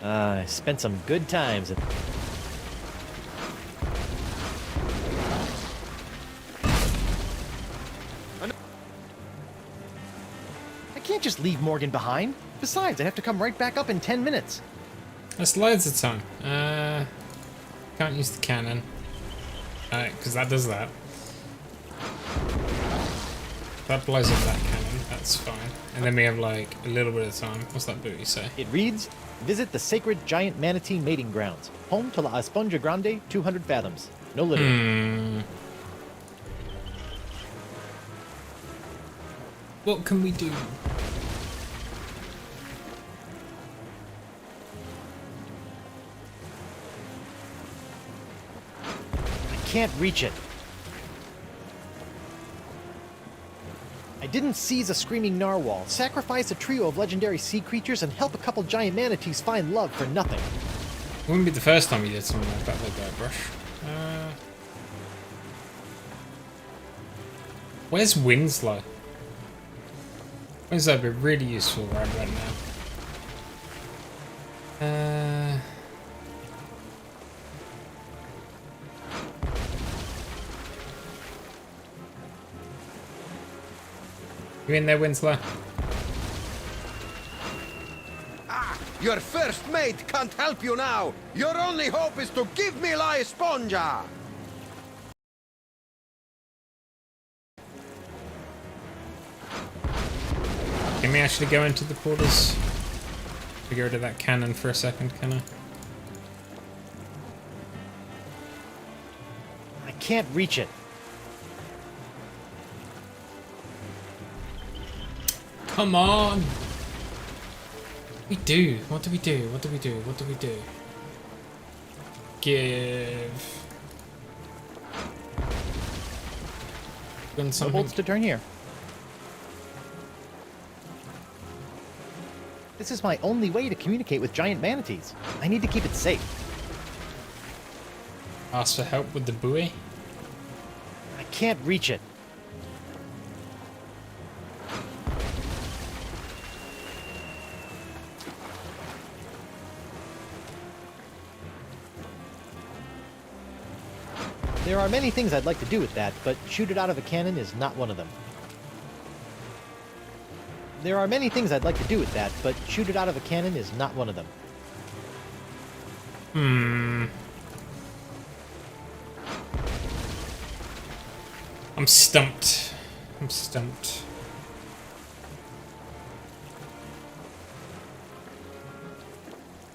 I spent some good times. can't just leave Morgan behind. Besides, I have to come right back up in 10 minutes. That's loads of time. Can't use the cannon. Because that does that. That blows up that cannon. That's fine. And then we have like a little bit of time. What's that booty say? It reads, visit the sacred giant manatee mating grounds. Home to La Esponja Grande, 200 fathoms. No littering. What can we do? I can't reach it. I didn't seize a screaming narwhal, sacrifice a trio of legendary sea creatures, and help a couple giant manatees find love for nothing. It wouldn't be the first time you did something like that with Guybrush. Where's Winslow? Winslow would be really useful right now. You in there, Winslow? Your first mate can't help you now. Your only hope is to give me La Esponja. Can we actually go into the quarters? We get rid of that cannon for a second, can I? I can't reach it. Come on! We do. What do we do? What do we do? What do we do? Give. No bolts to turn here. This is my only way to communicate with giant manatees. I need to keep it safe. Ask for help with the buoy? I can't reach it. There are many things I'd like to do with that, but shoot it out of a cannon is not one of them. There are many things I'd like to do with that, but shoot it out of a cannon is not one of them. I'm stumped. I'm stumped.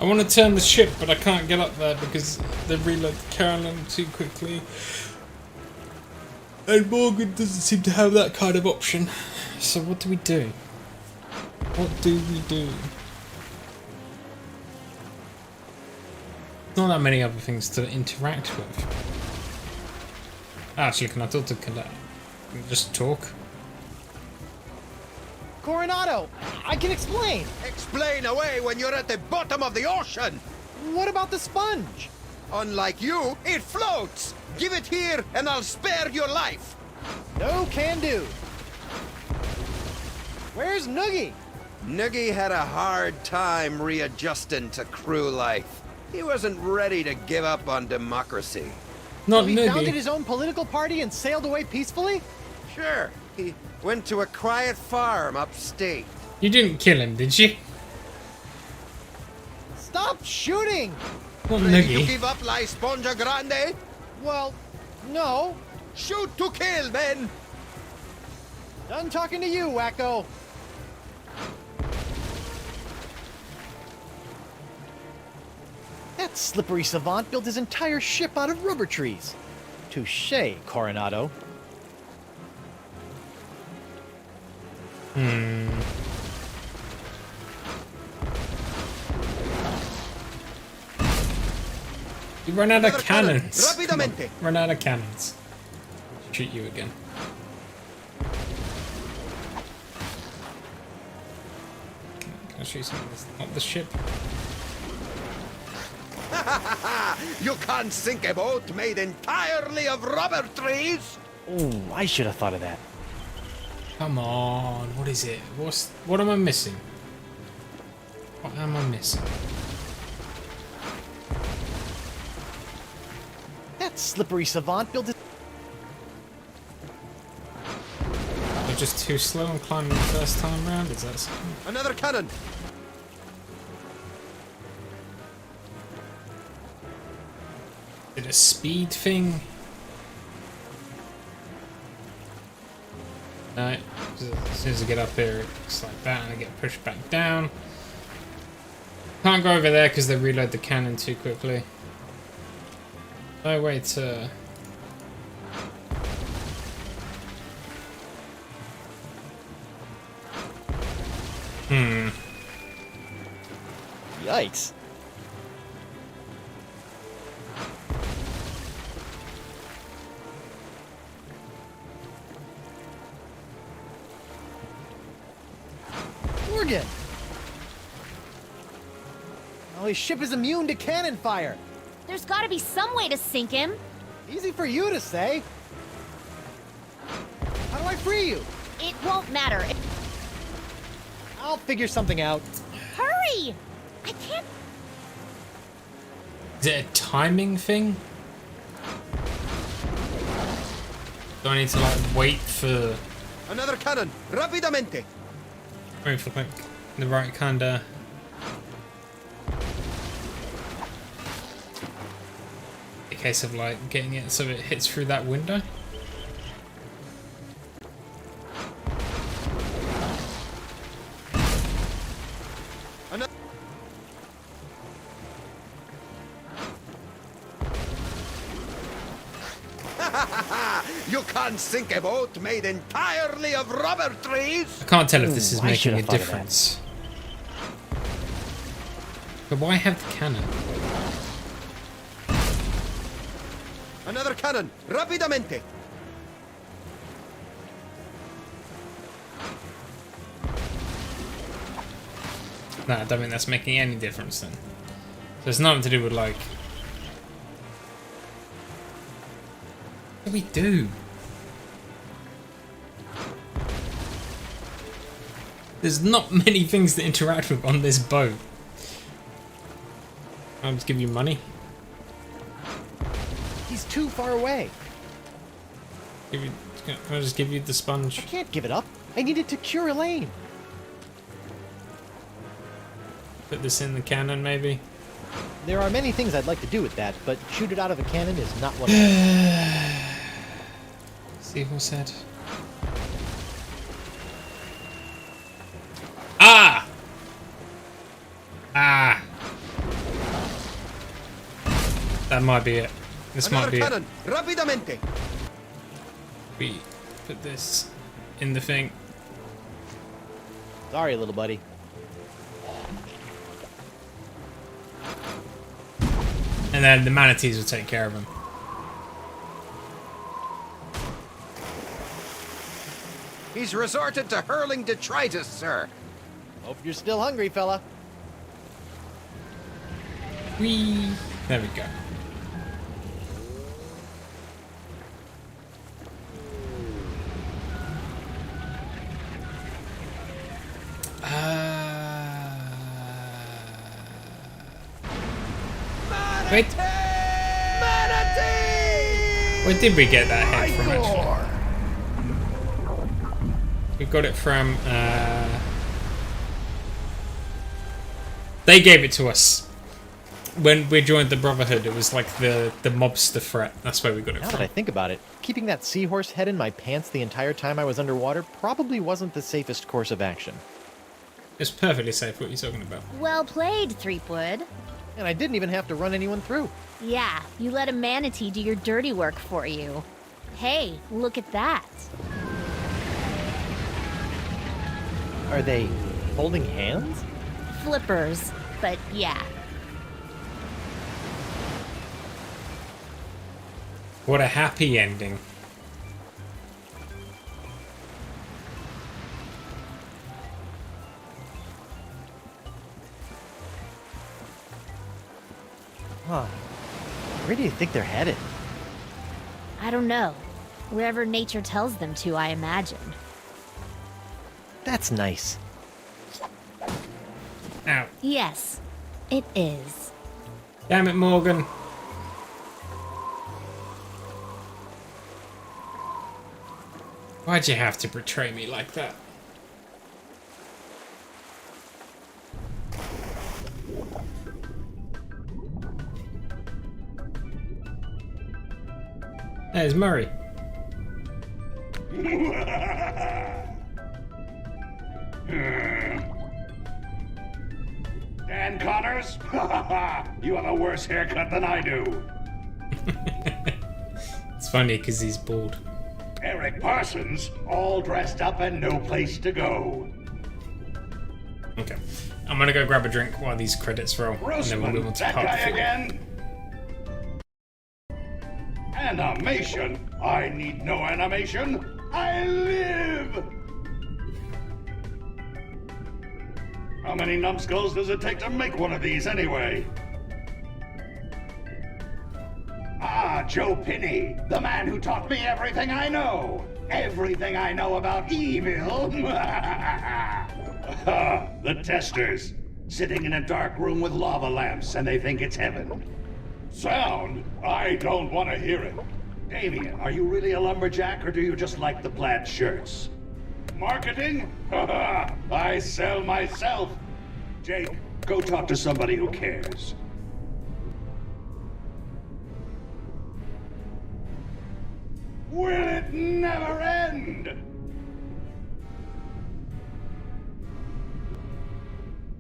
I want to turn the ship, but I can't get up there because they reload the cannon too quickly. And Morgan doesn't seem to have that kind of option. So what do we do? What do we do? Not that many other things to interact with. Actually, can I talk to Cadet? Just talk? Coronado! I can explain! Explain away when you're at the bottom of the ocean! What about the sponge? Unlike you, it floats! Give it here and I'll spare your life! No can do! Where's Noogie? Noogie had a hard time readjusting to crew life. He wasn't ready to give up on democracy. Not so he Noogie. founded his own political party and sailed away peacefully? Sure. He went to a quiet farm upstate. You didn't kill him, did you? Stop shooting! Not Ready to Noogie. give up La Esponja Grande? Well, no. Shoot to kill, then! Done talking to you, wacko. That slippery savant built his entire ship out of rubber trees. Touché, Coronado. You run out of cannons. Come on, Rapidamente. run out of cannons. Shoot you again. Can I shoot some of this? Not the ship. You can't sink a boat made entirely of rubber trees! Oh, I should have thought of that. Come on, what is it? What am I missing? What am I missing? That slippery savant built his... I just too slow on climbing the first time round? Is that something? Another cannon! Is it a speed thing? No, as soon as I get up here, it's like that, and I get pushed back down. Can't go over there because they reload the cannon too quickly. No way to... Yikes. Morgan! Oh, his ship is immune to cannon fire. There's gotta be some way to sink him. Easy for you to say. How do I free you? It won't matter. I'll figure something out. Hurry! I can't. Is it a timing thing? Do I need to like wait for Another cannon! Rapidamente! like the right kinda... A case of like getting it so it hits through that window? You can't sink a boat made entirely of rubber trees! I can't tell if this is I should making a have thought of that. difference. But why have the cannon? Another cannon! Rapidamente! No, I don't think that's making any difference then. So it's nothing to do with like... What do we do? There's not many things to interact with on this boat. I'll just give you money. He's too far away. I'll just give you the sponge. I can't give it up. I need it to cure Elaine. Put this in the cannon, maybe? There are many things I'd like to do with that, but shoot it out of a cannon is not one of them. Seahorse head. Ah! Ah! That might be it. This might be cannon! Rapidamente! We put this in the thing. Sorry, little buddy. And then the manatees will take care of him. He's resorted to hurling detritus, sir. Hope you're still hungry, fella. Whee! There we go. Wait. Where did we get that head from, actually? We got it from, They gave it to us. When we joined the Brotherhood, it was like the mobster threat. That's where we got it Now from. that I think about it, keeping that seahorse head in my pants the entire time I was underwater probably wasn't the safest course of action. It's perfectly safe. What are you talking about? Well played, Threepwood. And I didn't even have to run anyone through. Yeah, you let a manatee do your dirty work for you. Hey, look at that. Are they holding hands? Flippers, but yeah. What a happy ending. Huh. Where do you think they're headed? I don't know. Wherever nature tells them to, I imagine. That's nice. Ow. Yes, it is. Damn it, Morgan. Why'd you have to betray me like that? There's Murray. Dan Connors? You have a worse haircut than I do. It's funny because he's bald. Eric Parsons, all dressed up and no place to go. Okay. I'm gonna go grab a drink while these credits roll, and then we'll move on Roastman, to that part guy 4. again? Animation? I need no animation. I live! How many numbskulls does it take to make one of these anyway? Ah, Joe Pinney, the man who taught me everything I know. Everything I know about evil. The testers, sitting in a dark room with lava lamps, and they think it's heaven. Sound? I don't want to hear it. Damien, are you really a lumberjack, or do you just like the plaid shirts? Marketing? I sell myself. Jake, go talk to somebody who cares. Will it never end?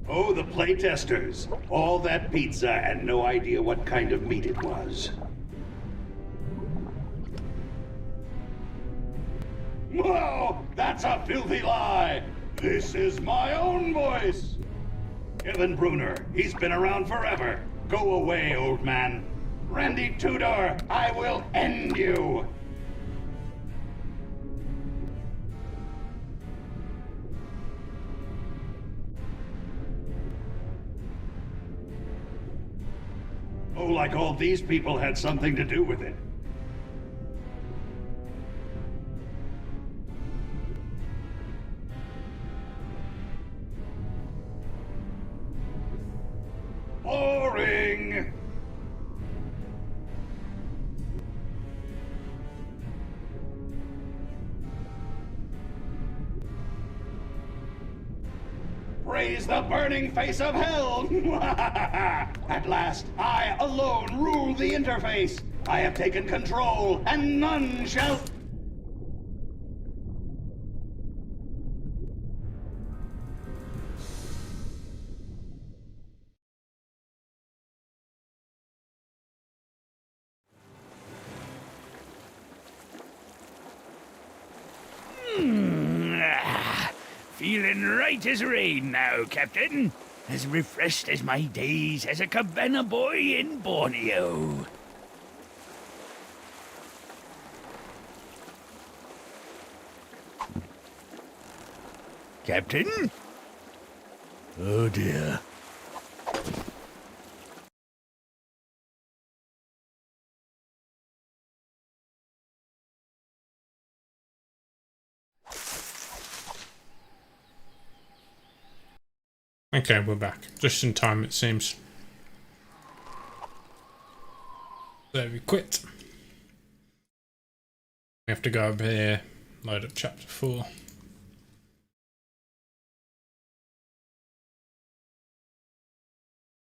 Oh, the playtesters. All that pizza and no idea what kind of meat it was. Whoa! That's a filthy lie! This is my own voice! Kevin Bruner, he's been around forever. Go away, old man. Randy Tudor, I will end you! Oh, like all these people had something to do with it. Boring! Praise the burning face of hell! At last, I alone rule the interface. I have taken control, and none shall... Feeling right as rain now, Captain. As refreshed as my days as a cabana boy in Borneo. Captain? Oh dear. Okay, we're back. Just in time, it seems. So we quit. We have to go over here, load up chapter 4.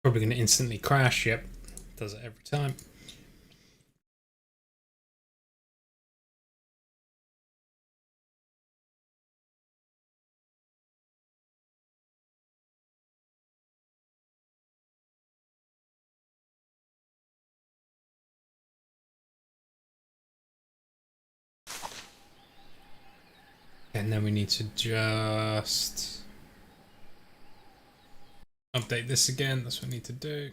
Probably going to instantly crash, yep. Does it every time. And then we need to just update this again. That's what we need to do.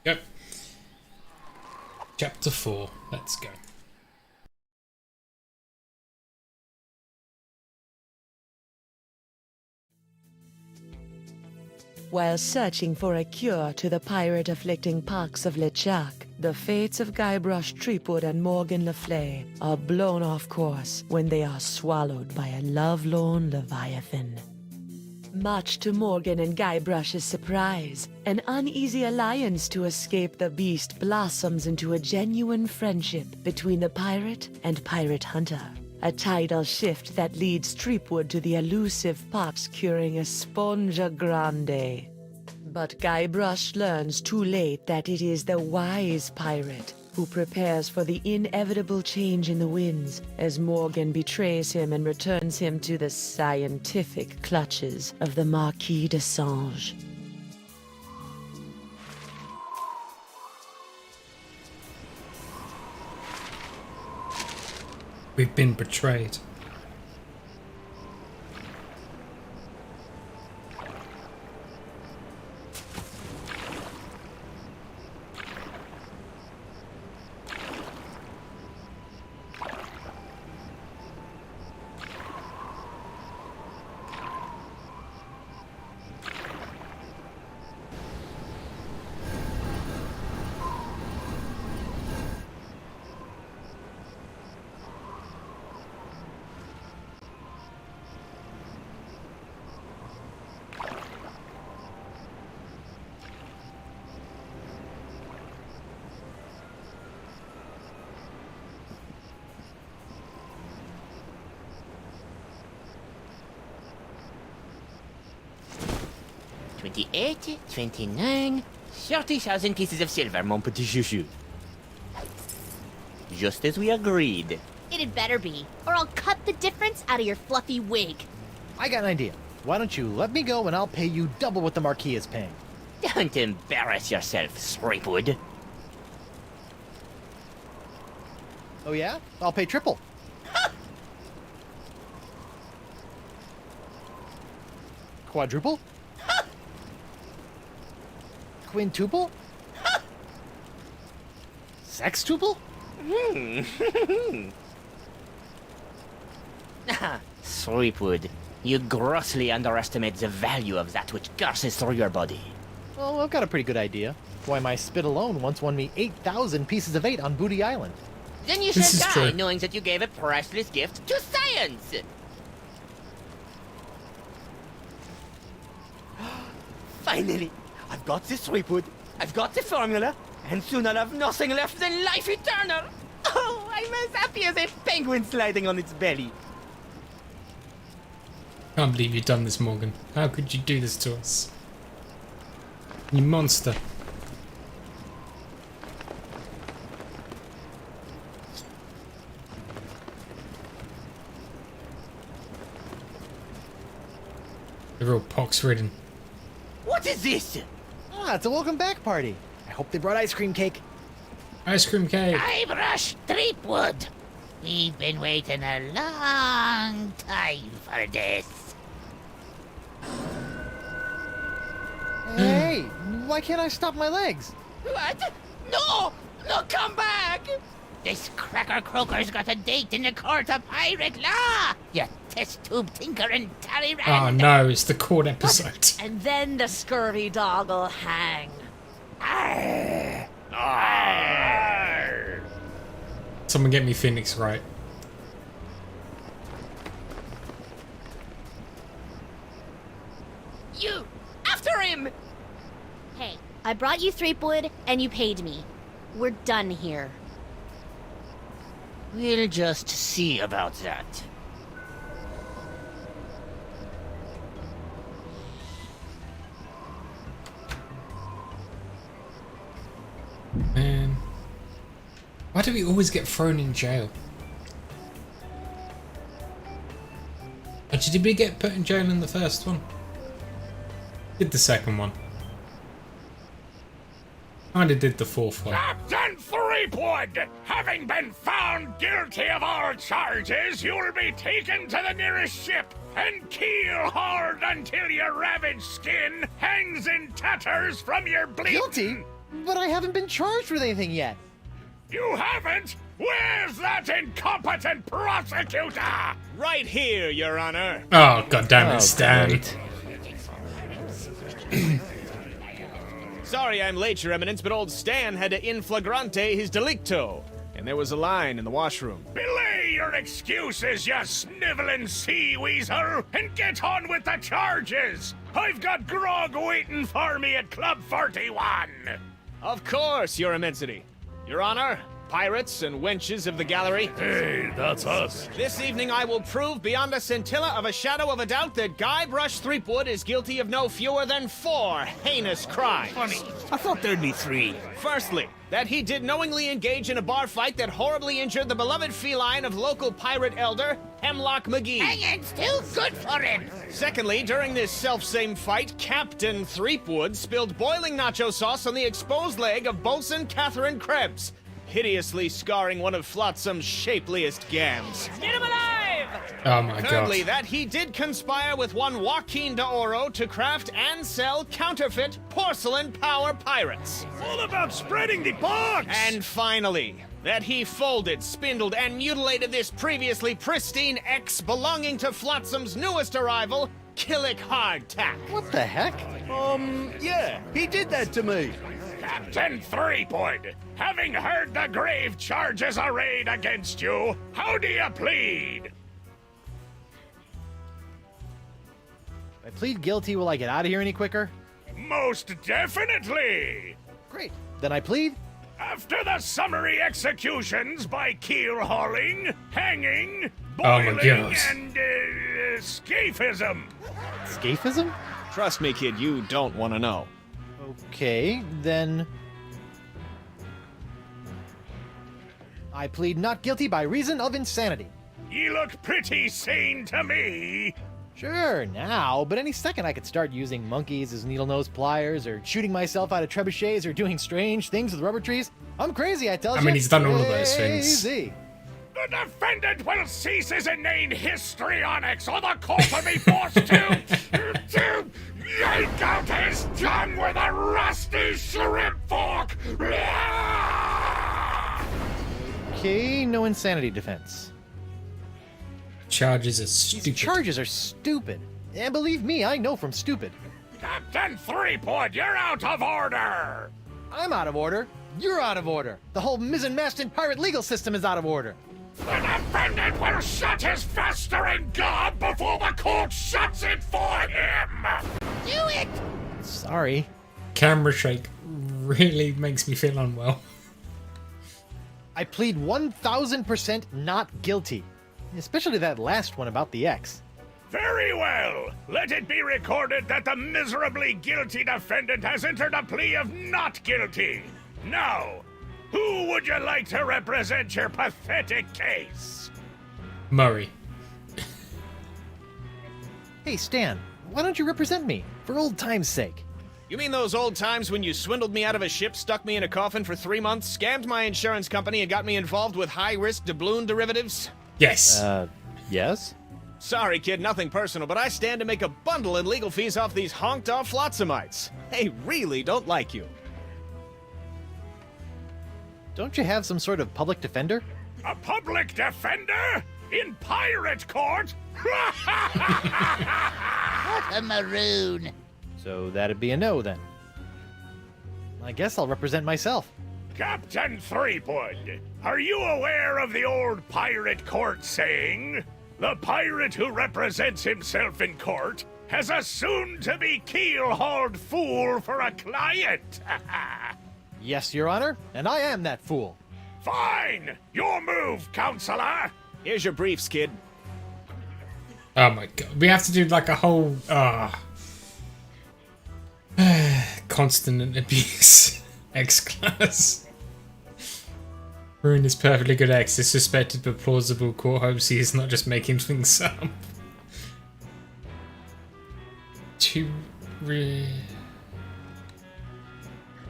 Yep. Chapter 4. Let's go. While searching for a cure to the pirate-afflicting pox of LeChuck, the fates of Guybrush Threepwood and Morgan Le Fay are blown off course when they are swallowed by a lovelorn Leviathan. Much to Morgan and Guybrush's surprise, an uneasy alliance to escape the beast blossoms into a genuine friendship between the pirate and pirate hunter. A tidal shift that leads Threepwood to the elusive Pox curing Esponja Grande. But Guybrush learns too late that it is the wise pirate who prepares for the inevitable change in the winds as Morgan betrays him and returns him to the scientific clutches of the Marquis de Sange. We've been betrayed. $28, $29, 30,000 pieces of silver, mon petit chouchou. Just as we agreed. It had better be, or I'll cut the difference out of your fluffy wig. I got an idea. Why don't you let me go and I'll pay you double what the Marquis is paying? Don't embarrass yourself, Threepwood. Oh yeah? I'll pay triple. Quadruple? Quintuple? Sextuple? Threepwood, you grossly underestimate the value of that which courses through your body. Well, I've got a pretty good idea. Why, my spit alone once won me 8,000 pieces of 8 on Booty Island. Then you should die knowing that you gave a priceless gift to science! Finally! I've got this Threepwood, I've got the formula, and soon I'll have nothing left than life eternal! Oh, I'm as happy as a penguin sliding on its belly! Can't believe you've done this, Morgan. How could you do this to us? You monster. They're all pox-ridden. What is this? Ah, it's a welcome back party. I hope they brought ice cream cake. Ice cream cake. Guybrush Threepwood. We've been waiting a long time for this. Hey, why can't I stop my legs? What? No! No, come back! This cracker croaker's got a date in the court of pirate law! You test tube tinker and Talleyrand! Oh no, it's the court episode. And then the scurvy dog'll hang. Arr. Arr. Someone get me Phoenix right. You! After him! Hey, I brought you Threepwood, and you paid me. We're done here. We'll just see about that. Man. Why do we always get thrown in jail? Actually, did we get put in jail in the first one? Did the second one. Kinda did the fourth one. Captain Threepwood! Having been found guilty of all charges, you'll be taken to the nearest ship and keel-hauled until your ravaged skin hangs in tatters from your bleeding... Guilty? But I haven't been charged with anything yet. You haven't? Where's that incompetent prosecutor? Right here, Your Honor. Oh, goddammit, Stan. Sorry I'm late, Your Eminence, but old Stan had to in flagrante his delicto. And there was a line in the washroom. Belay your excuses, you sniveling sea weasel, and get on with the charges! I've got grog waiting for me at Club 41! Of course, Your Immensity. Your Honor, pirates and wenches of the gallery. Hey, that's us. This evening I will prove beyond a scintilla of a shadow of a doubt that Guybrush Threepwood is guilty of no fewer than 4 heinous crimes. Funny. I thought there'd be 3. Firstly, that he did knowingly engage in a bar fight that horribly injured the beloved feline of local pirate elder, Hemlock McGee. Hanging's too good for him. Secondly, during this self-same fight, Captain Threepwood spilled boiling nacho sauce on the exposed leg of Bosun Catherine Krebs, hideously scarring one of Flotsam's shapeliest gams. Get him alive! Oh my god. Thirdly, that he did conspire with one Joaquin de Oro to craft and sell counterfeit porcelain power pirates. All about spreading the box! And finally, that he folded, spindled, and mutilated this previously pristine X belonging to Flotsam's newest arrival, Killick Hardtack. What the heck? Yeah, he did that to me. Captain Threepwood, having heard the grave charges arrayed against you, how do you plead? If I plead guilty, will I get out of here any quicker? Most definitely! Great. Then I plead. After the summary executions by keel hauling, hanging, Oh my boiling, gosh. and scaphism. Scaphism? Trust me, kid, you don't want to know. Okay, then... I plead not guilty by reason of insanity. You look pretty sane to me. Sure, now, but any second I could start using monkeys as needle-nose pliers, or shooting myself out of trebuchets, or doing strange things with rubber trees. I'm crazy, I tell you. I mean, he's done all of those things. Crazy. The defendant will cease his inane histrionics, or the court will be forced to yank out his tongue with a rusty shrimp fork. Okay, no insanity defense. Charges are stupid. These charges are stupid. And believe me, I know from stupid. Captain Threepwood, you're out of order. I'm out of order. You're out of order. The whole mizzen-mast and pirate legal system is out of order. The defendant will shut his festering gob before the court shuts it for him. Do it! Sorry. Camera shake really makes me feel unwell. I plead 1000% not guilty. Especially that last one about the X. Very well. Let it be recorded that the miserably guilty defendant has entered a plea of not guilty. Now, who would you like to represent your pathetic case? Murray. Hey, Stan, why don't you represent me? For old time's sake. You mean those old times when you swindled me out of a ship, stuck me in a coffin for 3 months, scammed my insurance company, and got me involved with high-risk doubloon derivatives? Yes. Yes? Sorry, kid, nothing personal, but I stand to make a bundle in legal fees off these honked-off Flotsamites. They really don't like you. Don't you have some sort of public defender? A public defender? In pirate court? A maroon. So that'd be a no, then. I guess I'll represent myself. Captain Threepwood, are you aware of the old pirate court saying? The pirate who represents himself in court has a soon-to-be keel-hauled fool for a client. Yes, Your Honor, and I am that fool. Fine! Your move, Counselor! Here's your briefs, kid. Oh my god. We have to do like a whole constant abuse X-Class. Ruin is perfectly good X is suspected but plausible. Court hopes he is not just making things up.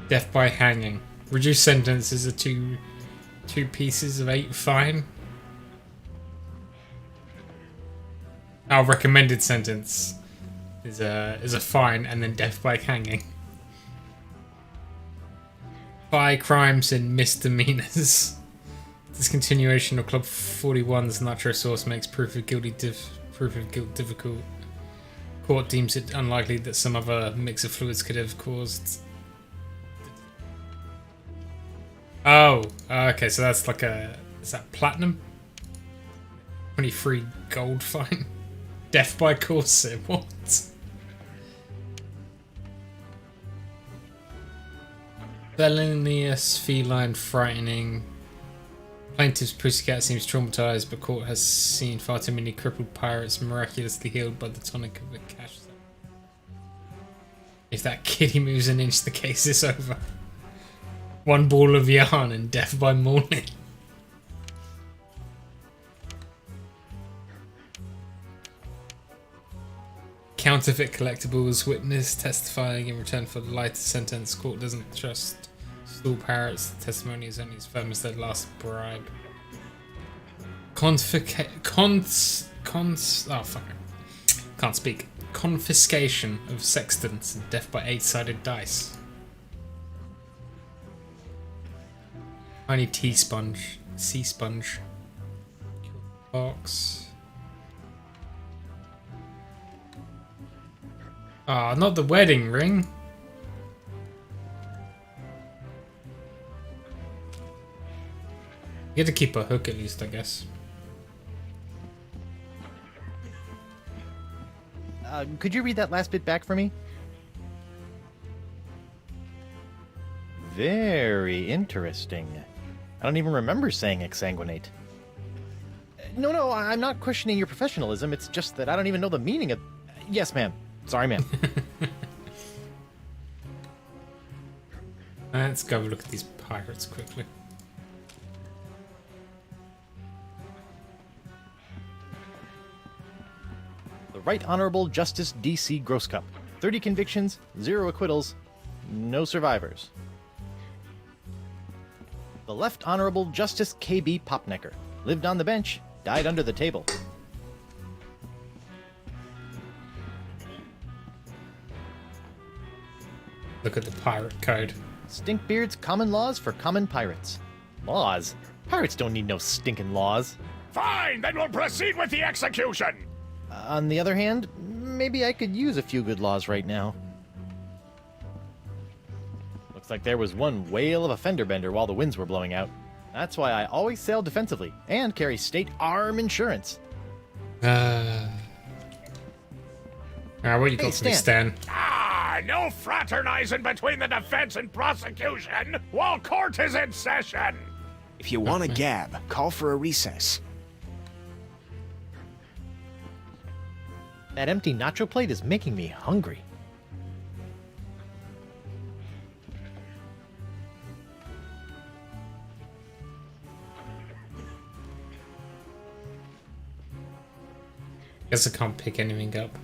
Death by hanging. Reduced sentences are two pieces of 8 fine. Our recommended sentence is a fine and then death by hanging. By crimes and misdemeanors. Discontinuation of Club 41's nitro source makes proof of guilt difficult. Court deems it unlikely that some other mix of fluids could have caused. Oh, okay, so that's like is that platinum? 23 gold fine. Death by corset. What? Felonious feline frightening. Plaintiff's pussycat seems traumatized, but court has seen far too many crippled pirates miraculously healed by the tonic of a cash. If that kitty moves an inch, the case is over. One ball of yarn and death by morning. Counterfeit collectibles. Witness testifying in return for the lighter sentence. Court doesn't trust stall parrots. The testimony is only as firm as their last bribe. Oh fuck. Can't speak. Confiscation of sextants and death by 8-sided dice. Tiny tea sponge. Sea sponge. Box. Ah, not the wedding ring. You get to keep a hook at least, I guess. Could you read that last bit back for me? Very interesting. I don't even remember saying exsanguinate. No, I'm not questioning your professionalism. It's just that I don't even know the meaning of... Yes, ma'am. Sorry, ma'am. Let's go have a look at these pirates quickly. The Right Honorable Justice D.C. Grosscup. 30 convictions, 0 acquittals, no survivors. The Left Honorable Justice K.B. Popnecker. Lived on the bench, died under the table. Look at the pirate code. Stinkbeard's Common Laws for Common Pirates. Laws? Pirates don't need no stinking laws. Fine, then we'll proceed with the execution. On the other hand, maybe I could use a few good laws right now. Looks like there was one whale of a fender bender while the winds were blowing out. That's why I always sail defensively and carry state arm insurance. Alright, what you got for me, Stan? No fraternizing between the defense and prosecution while court is in session. If you want a gab, call for a recess. That empty nacho plate is making me hungry. Guess I can't pick anything up.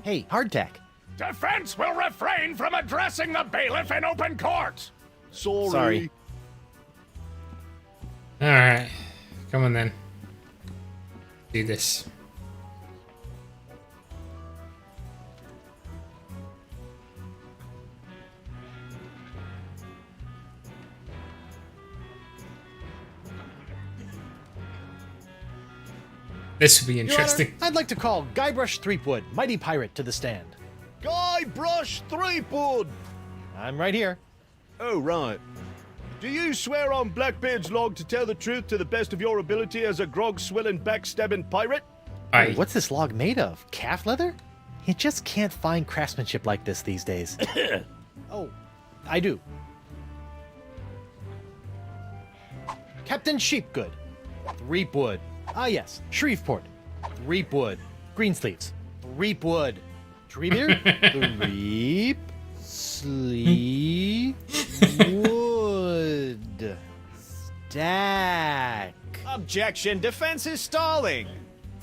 Hey, hardtack. Defense will refrain from addressing the bailiff in open court. Sorry. Alright. Come on then. Do this. This would be interesting. Your Honor, I'd like to call Guybrush Threepwood, mighty pirate, to the stand. Guybrush Threepwood! I'm right here. Oh, right. Do you swear on Blackbeard's log to tell the truth to the best of your ability as a grog-swilling, backstabbing pirate? Aye. What's this log made of? Calf leather? You just can't find craftsmanship like this these days. Oh, I do. Captain Sheepgood. Threepwood. Ah, yes. Shreveport. Threepwood. Greensleeves. Threepwood. Treebeard. Threep. Sleep. Wood. Stack. Objection. Defense is stalling.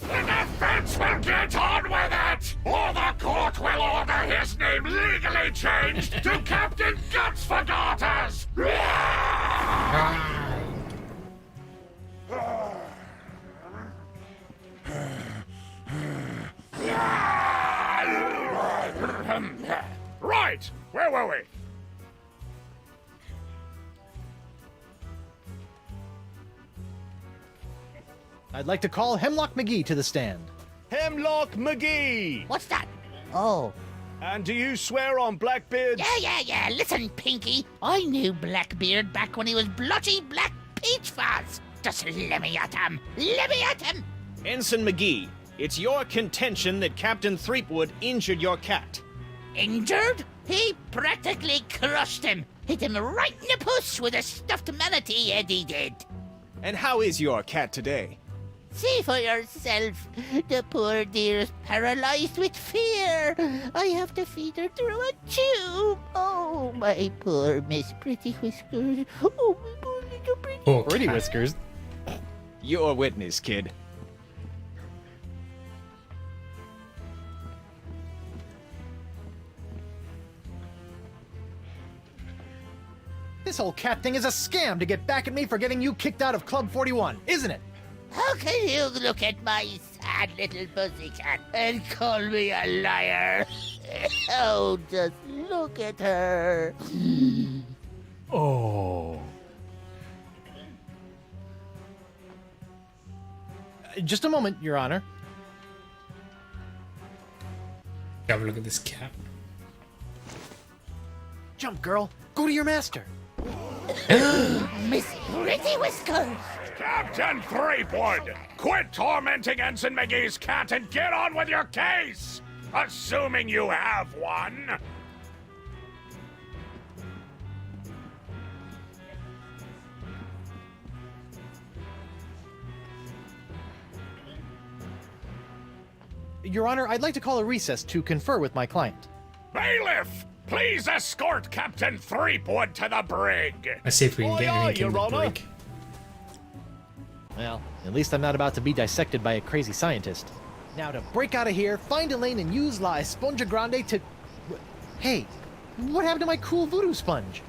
The defense will get on with it, or the court will order his name legally changed to Captain Guts for Garters. Right, where were we? I'd like to call Hemlock McGee to the stand. Hemlock McGee! What's that? Oh. And do you swear on Blackbeard's... Yeah. Listen, Pinky. I knew Blackbeard back when he was blotchy black peach fuzz. Just let me at him. Let me at him. Ensign McGee, it's your contention that Captain Threepwood injured your cat. Injured? He practically crushed him. Hit him right in the puss with a stuffed manatee, Eddie did. And how is your cat today? See for yourself. The poor dear's paralyzed with fear. I have to feed her through a tube. Oh, my poor Miss Pretty Whiskers. Oh, my poor little pretty... Pretty Whiskers? Your witness, kid. This whole cat thing is a scam to get back at me for getting you kicked out of Club 41, isn't it? How can you look at my sad little pussycat and call me a liar? Oh, just look at her. Oh. Just a moment, Your Honor. Have a look at this cat. Jump, girl. Go to your master. Miss Pretty Whiskers! Captain Threepwood, quit tormenting Ensign McGee's cat and get on with your case! Assuming you have one. Your Honor, I'd like to call a recess to confer with my client. Bailiff, please escort Captain Threepwood to the brig. Let's see if we can get anything in the brig. Well, at least I'm not about to be dissected by a crazy scientist. Now to break out of here, find Elaine and use La Esponja Grande to... Hey, what happened to my cool voodoo sponge?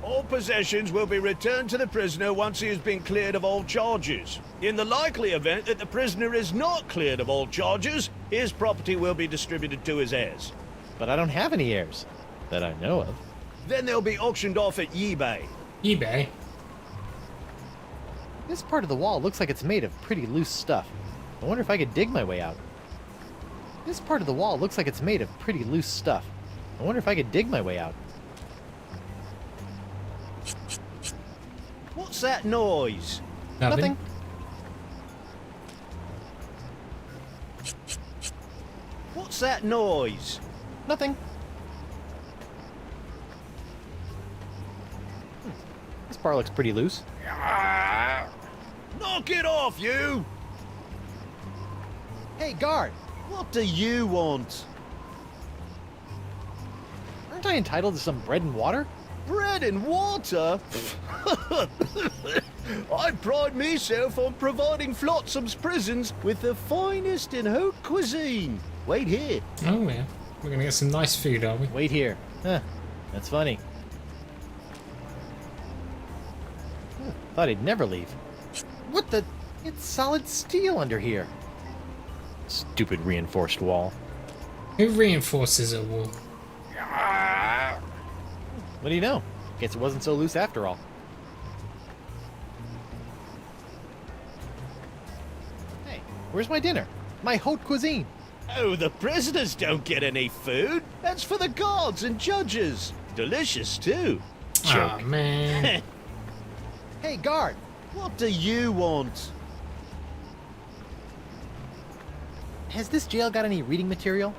All possessions will be returned to the prisoner once he has been cleared of all charges. In the likely event that the prisoner is not cleared of all charges, his property will be distributed to his heirs. But I don't have any heirs, that I know of. Then they'll be auctioned off at eBay. eBay? This part of the wall looks like it's made of pretty loose stuff. I wonder if I could dig my way out. This part of the wall looks like it's made of pretty loose stuff. I wonder if I could dig my way out. What's that noise? Nothing. What's that noise? Nothing. This bar looks pretty loose. Knock it off, you! Hey, guard! What do you want? Aren't I entitled to some bread and water? Bread and water? I pride myself on providing Flotsam's prisons with the finest in haute cuisine. Wait here. Oh, yeah. We're gonna get some nice food, are we? Wait here. Huh. That's funny. Thought he'd never leave. What the? It's solid steel under here. Stupid reinforced wall. Who reinforces a wall? What do you know? Guess it wasn't so loose after all. Hey, where's my dinner? My haute cuisine. Oh, the prisoners don't get any food. That's for the guards and judges. Delicious, too. Oh, man. Hey, guard! What do you want? Has this jail got any reading material?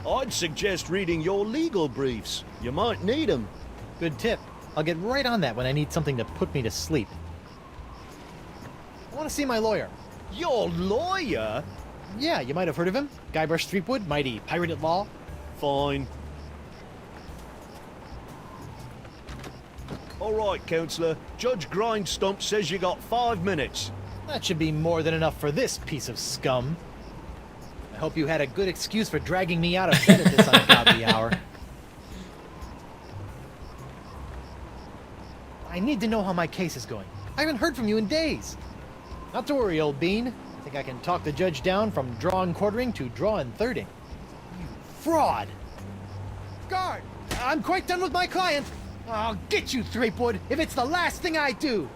I'd suggest reading your legal briefs. You might need them. Good tip. I'll get right on that when I need something to put me to sleep. I want to see my lawyer. Your lawyer? Yeah, you might have heard of him. Guybrush Threepwood, mighty pirate at law. Fine. All right, Counselor. Judge Grindstump says you got 5 minutes. That should be more than enough for this piece of scum. I hope you had a good excuse for dragging me out of bed at this ungodly hour. I need to know how my case is going. I haven't heard from you in days. Not to worry, old bean. I think I can talk the judge down from draw and quartering to draw and thirding. You fraud! Guard! I'm quite done with my client. I'll get you, Threepwood, if it's the last thing I do.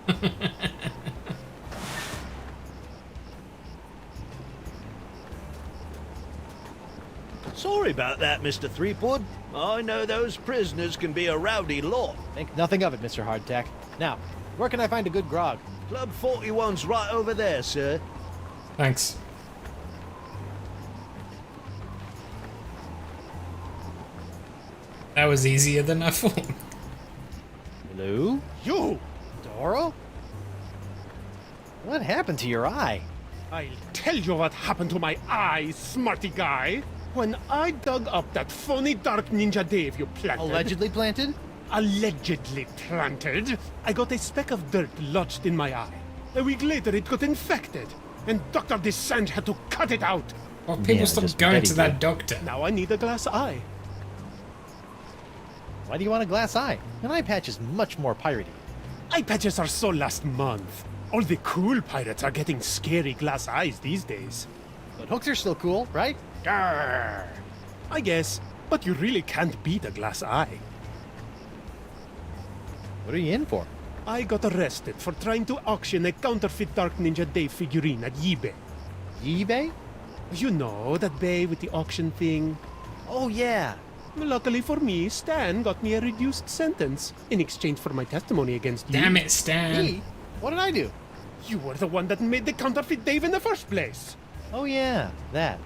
Sorry about that, Mr. Threepwood. I know those prisoners can be a rowdy lot. Think nothing of it, Mr. Hardtack. Now, Where can I find a good grog? Club 41's right over there, sir. Thanks. That was easier than I thought. Hello? You! Doro? What happened to your eye? I'll tell you what happened to my eye, smarty guy. When I dug up that phony Dark Ninja Dave you planted... Allegedly planted? Allegedly planted. I got a speck of dirt lodged in my eye. A week later it got infected, and Dr. Descent had to cut it out. Well, people stop going to that doctor. Now I need a glass eye. Why do you want a glass eye? An eye patch is much more piratey. Eye patches are so last month. All the cool pirates are getting scary glass eyes these days. But hooks are still cool, right? Grr. I guess, but you really can't beat a glass eye. What are you in for? I got arrested for trying to auction a counterfeit Dark Ninja Dave figurine at eBay. eBay? You know, that bay with the auction thing. Oh, yeah. Luckily for me, Stan got me a reduced sentence in exchange for my testimony against you. Damn it, Stan. Me? What did I do? You were the one that made the counterfeit Dave in the first place. Oh, yeah, that.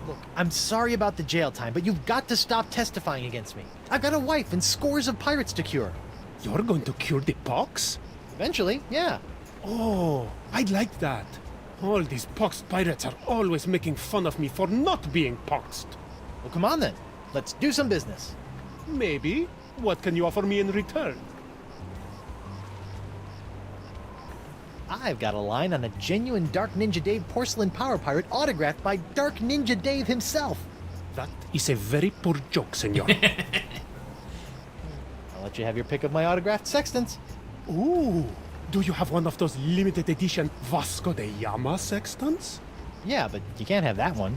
Look, I'm sorry about the jail time, but you've got to stop testifying against me. I've got a wife and scores of pirates to cure. You're going to cure the pox? Eventually, yeah. Oh, I'd like that. All these poxed pirates are always making fun of me for not being poxed. Well, come on then. Let's do some business. Maybe. What can you offer me in return? I've got a line on a genuine Dark Ninja Dave porcelain power pirate autographed by Dark Ninja Dave himself. That is a very poor joke, senor. I'll let you have your pick of my autographed sextants. Ooh. Do you have one of those limited edition Vasco da Gama sextants? Yeah, but you can't have that one.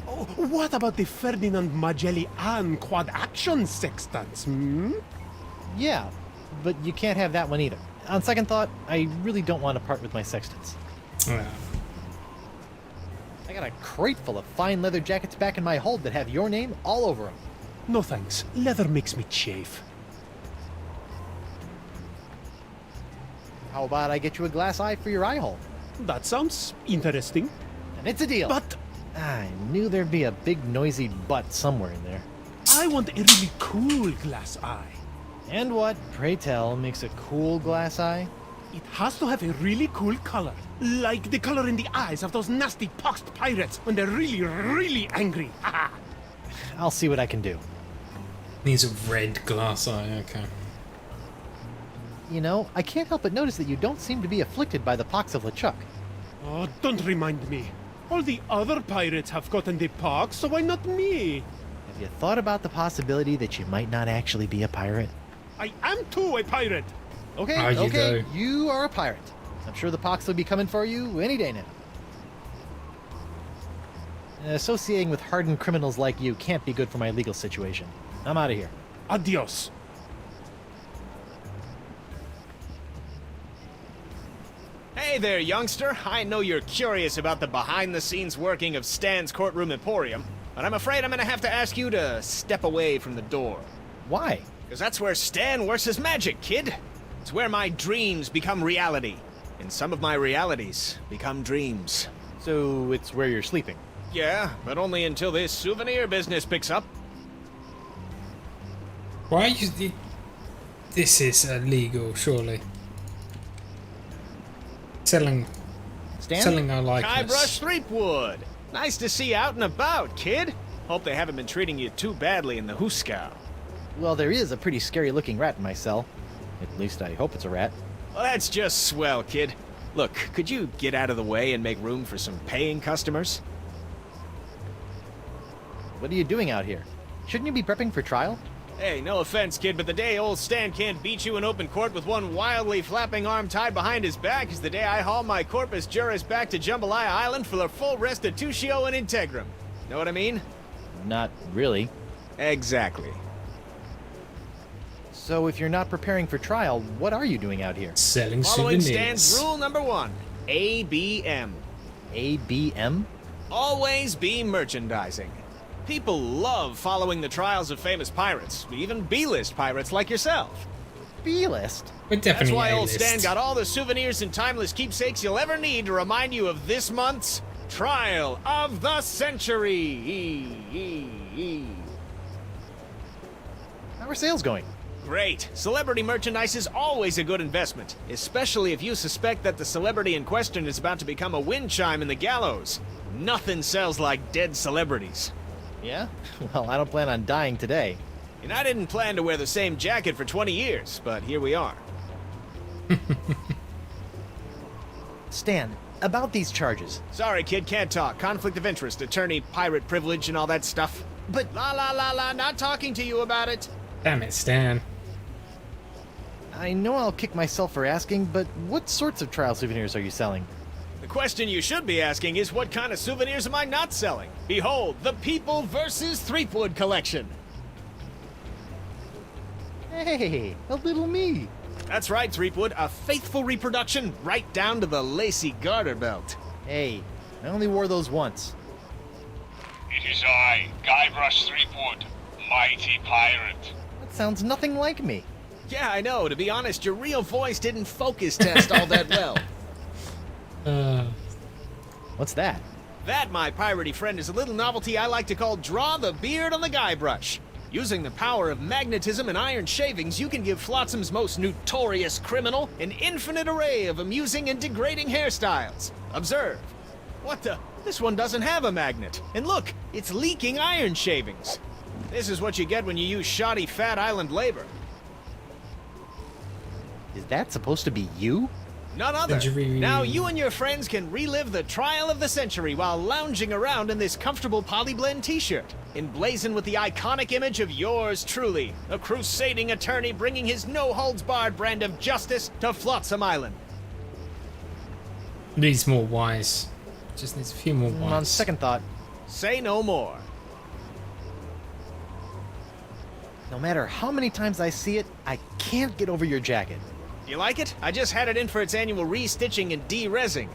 Oh, what about the Ferdinand Magellan quad action sextants, Yeah, but you can't have that one either. On second thought, I really don't want to part with my sextants. I got a crate full of fine leather jackets back in my hold that have your name all over them. No thanks. Leather makes me chafe. How about I get you a glass eye for your eye hole? That sounds interesting. And it's a deal. But I knew there'd be a big noisy butt somewhere in there. I want a really cool glass eye. And what, pray tell, makes a cool glass eye? It has to have a really cool color. Like the color in the eyes of those nasty poxed pirates when they're really, really angry. I'll see what I can do. Needs a red glass eye, okay. You know, I can't help but notice that you don't seem to be afflicted by the pox of LeChuck. Oh, don't remind me. All the other pirates have gotten the pox, so why not me? Have you thought about the possibility that you might not actually be a pirate? I am too a pirate. Okay, you are a pirate. I'm sure the pox will be coming for you any day now. Associating with hardened criminals like you can't be good for my legal situation. I'm out of here. Adios. Hey there, youngster. I know you're curious about the behind-the-scenes working of Stan's Courtroom Emporium, but I'm afraid I'm gonna have to ask you to step away from the door. Why? Because that's where Stan works his magic, kid. It's where my dreams become reality, and some of my realities become dreams. So it's where you're sleeping? Yeah, but only until this souvenir business picks up. Why are you... This is illegal, surely. Selling our likeness. Guybrush Threepwood. Nice to see you out and about, kid. Hope they haven't been treating you too badly in the Hooskow. Well, there is a pretty scary-looking rat in my cell. At least I hope it's a rat. Well, that's just swell, kid. Look, could you get out of the way and make room for some paying customers? What are you doing out here? Shouldn't you be prepping for trial? Hey, no offense, kid, but the day old Stan can't beat you in open court with one wildly flapping arm tied behind his back is the day I haul my corpus juris back to Jambalaya Island for a full restitutio and integrum. Know what I mean? Not really. Exactly. So if you're not preparing for trial, what are you doing out here? Selling Following souvenirs. Stan's rule number 1, ABM. ABM? Always be merchandising. People love following the trials of famous pirates, even B-list pirates like yourself. B-list? We're That's definitely why old A-list. Stan got all the souvenirs and timeless keepsakes you'll ever need to remind you of this month's Trial of the Century. How are sales going? Great. Celebrity merchandise is always a good investment, especially if you suspect that the celebrity in question is about to become a wind chime in the gallows. Nothing sells like dead celebrities. Yeah? Well, I don't plan on dying today. And I didn't plan to wear the same jacket for 20 years, but here we are. Stan, about these charges. Sorry, kid, can't talk. Conflict of interest, attorney, pirate privilege, and all that stuff. But la, not talking to you about it. Damn it, Stan. I know I'll kick myself for asking, but what sorts of trial souvenirs are you selling? The question you should be asking is what kind of souvenirs am I not selling? Behold, the People vs. Threepwood collection. Hey, a little me. That's right, Threepwood, a faithful reproduction right down to the lacy garter belt. Hey, I only wore those once. It is I, Guybrush Threepwood, mighty pirate. That sounds nothing like me. Yeah, I know. To be honest, your real voice didn't focus test all that well. What's that? That, my piratey friend, is a little novelty I like to call Draw the Beard on the Guybrush. Using the power of magnetism and iron shavings, you can give Flotsam's most notorious criminal an infinite array of amusing and degrading hairstyles. Observe. What the? This one doesn't have a magnet. And look, it's leaking iron shavings. This is what you get when you use shoddy Fat Island labor. Is that supposed to be you? None other. Now you and your friends can relive the trial of the century while lounging around in this comfortable polyblend t-shirt, emblazoned with the iconic image of yours truly, a crusading attorney bringing his no-holds-barred brand of justice to Flotsam Island. Needs more Ys. Just needs a few more Ys. On second thought. Say no more. No matter how many times I see it, I can't get over your jacket. You like it? I just had it in for its annual re-stitching and de-rezzing.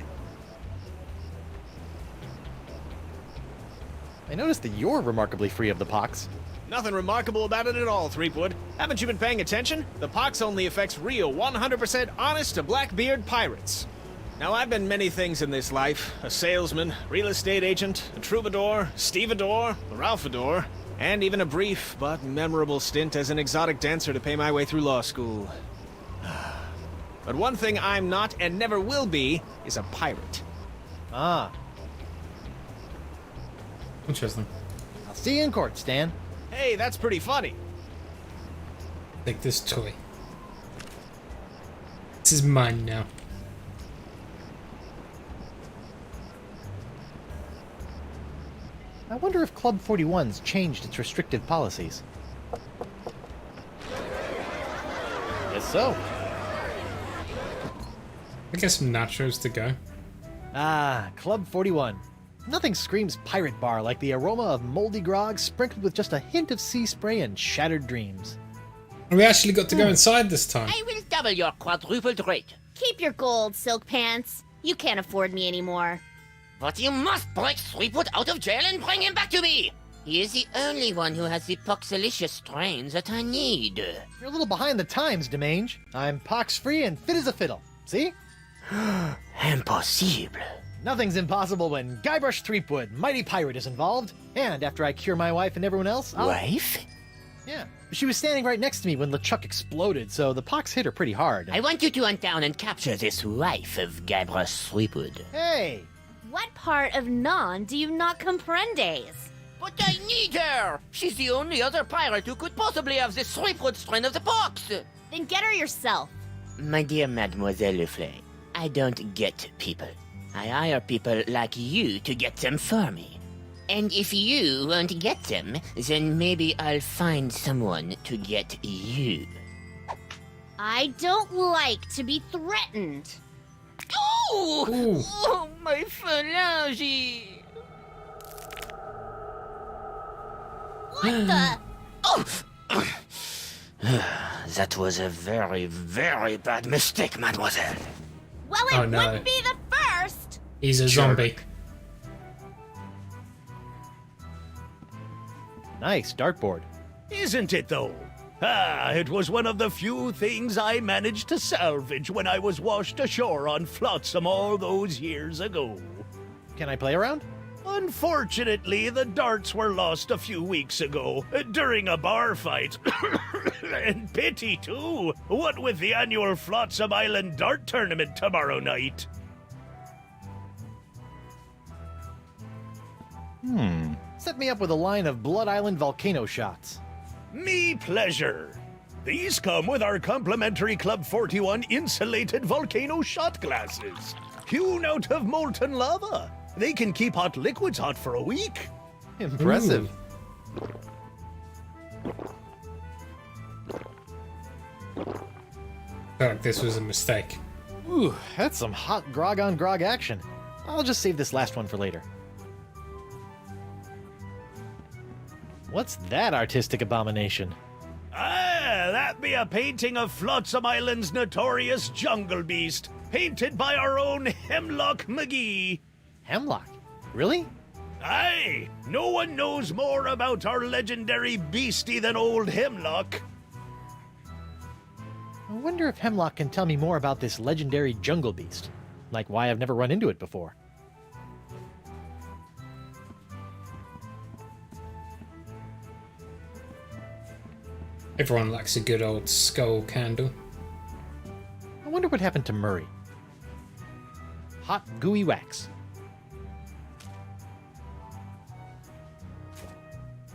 I noticed that you're remarkably free of the pox. Nothing remarkable about it at all, Threepwood. Haven't you been paying attention? The pox only affects real, 100% honest to Blackbeard pirates. Now, I've been many things in this life. A salesman, real estate agent, a troubadour, stevedore, a Ralphador, and even a brief but memorable stint as an exotic dancer to pay my way through law school. But one thing I'm not and never will be is a pirate. Ah. Interesting. I'll see you in court, Stan. Hey, that's pretty funny. Take this toy. This is mine now. I wonder if Club 41's changed its restrictive policies. Guess so. I guess some nachos to go. Ah, Club 41. Nothing screams pirate bar like the aroma of moldy grog sprinkled with just a hint of sea spray and shattered dreams. We actually got to go inside this time. I will double your quadrupled rate. Keep your gold, Silk Pants. You can't afford me anymore. But you must break Threepwood out of jail and bring him back to me. He is the only one who has the poxalicious strains that I need. You're a little behind the times, Demange. I'm pox-free and fit as a fiddle. See? Impossible. Nothing's impossible when Guybrush Threepwood, mighty pirate, is involved. And after I cure my wife and everyone else, I'll... Wife? Yeah. She was standing right next to me when LeChuck exploded, so the pox hit her pretty hard. I want you to hunt down and capture this wife of Guybrush Threepwood. Hey! What part of Non do you not comprendes? But I need her! She's the only other pirate who could possibly have the Threepwood strain of the pox! Then get her yourself. My dear Mademoiselle Leflay, I don't get people. I hire people like you to get them for me. And if you won't get them, then maybe I'll find someone to get you. I don't like to be threatened. Oh! Ooh. Oh, my phalange! What the? Oh! That was a very, very bad mistake, mademoiselle. Well, it Oh, no. wouldn't be the first. He's a zombie. Nice dartboard. Isn't it, though? Ah, it was one of the few things I managed to salvage when I was washed ashore on Flotsam all those years ago. Can I play around? Unfortunately, the darts were lost a few weeks ago during a bar fight. And pity, too. What with the annual Flotsam Island Dart Tournament tomorrow night. Set me up with a line of Blood Island volcano shots. Me pleasure. These come with our complimentary Club 41 insulated volcano shot glasses. Hewn out of molten lava. They can keep hot liquids hot for a week. Impressive. Felt like this was a mistake. Ooh, that's some hot grog on grog action. I'll just save this last one for later. What's that artistic abomination? Ah, that be a painting of Flotsam Island's notorious jungle beast, painted by our own Hemlock McGee. Hemlock? Really? Aye, no one knows more about our legendary beastie than old Hemlock. I wonder if Hemlock can tell me more about this legendary jungle beast. Like why I've never run into it before. Everyone likes a good old skull candle. I wonder what happened to Murray. Hot, gooey wax.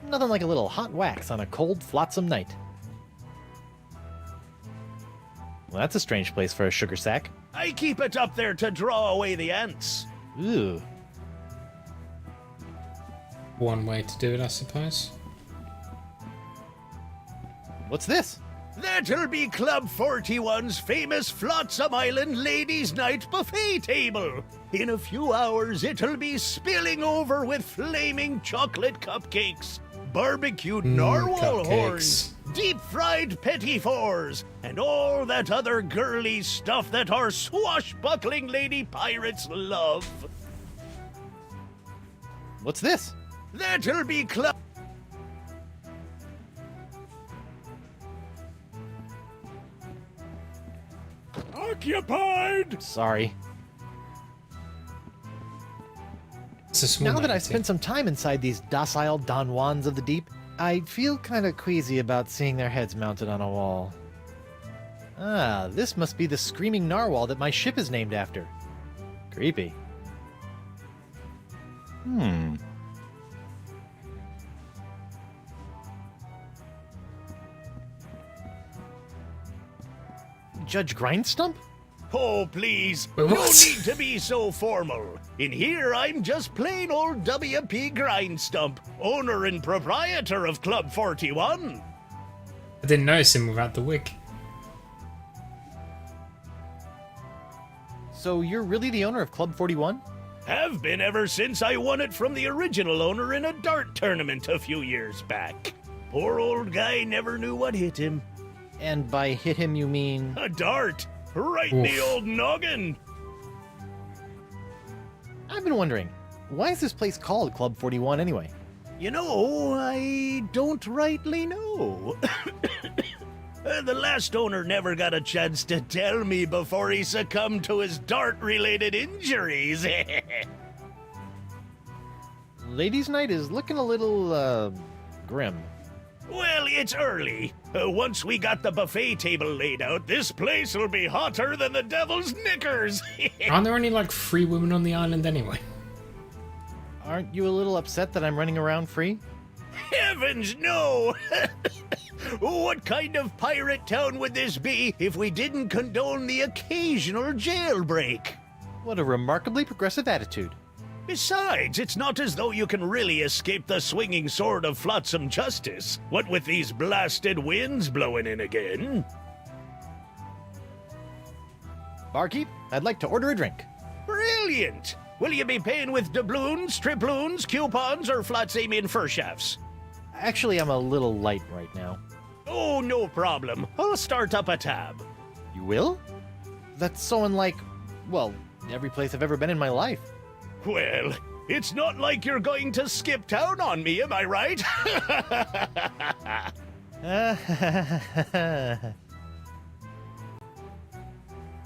Nothing like a little hot wax on a cold, flotsam night. Well, that's a strange place for a sugar sack. I keep it up there to draw away the ants. Ooh. One way to do it, I suppose. What's this? That'll be Club 41's famous Flotsam Island Ladies' Night buffet table. In a few hours, it'll be spilling over with flaming chocolate cupcakes, barbecued narwhal horns, deep-fried petit fours, and all that other girly stuff that our swashbuckling lady pirates love. What's this? That'll be Club... Occupied! Sorry. It's a small Now that I've magazine. spent some time inside these docile Don Juans of the deep, I feel kind of queasy about seeing their heads mounted on a wall. Ah, this must be the screaming narwhal that my ship is named after. Creepy. Judge Grindstump? Oh, please. Wait, No what? need to be so formal. In here, I'm just plain old W.P. Grindstump, owner and proprietor of Club 41. I didn't notice him without the wig. So you're really the owner of Club 41? Have been ever since I won it from the original owner in a dart tournament a few years back. Poor old guy never knew what hit him. And by hit him, you mean... A dart! Right in the Oof. old noggin! I've been wondering, why is this place called Club 41 anyway? You know, I don't rightly know. The last owner never got a chance to tell me before he succumbed to his dart-related injuries. Ladies' Night is looking a little, grim. Well, it's early. Once we got the buffet table laid out, this place will be hotter than the devil's knickers. Aren't there only like 3 women on the island anyway? Aren't you a little upset that I'm running around free? Heavens, no! What kind of pirate town would this be if we didn't condone the occasional jailbreak? What a remarkably progressive attitude. Besides, it's not as though you can really escape the swinging sword of flotsam justice. What with these blasted winds blowing in again? Barkeep, I'd like to order a drink. Brilliant! Will you be paying with doubloons, triploons, coupons, or flotsamian fur shafts? Actually, I'm a little light right now. Oh, no problem. I'll start up a tab. You will? That's so unlike, well, every place I've ever been in my life. Well, it's not like you're going to skip town on me, am I right?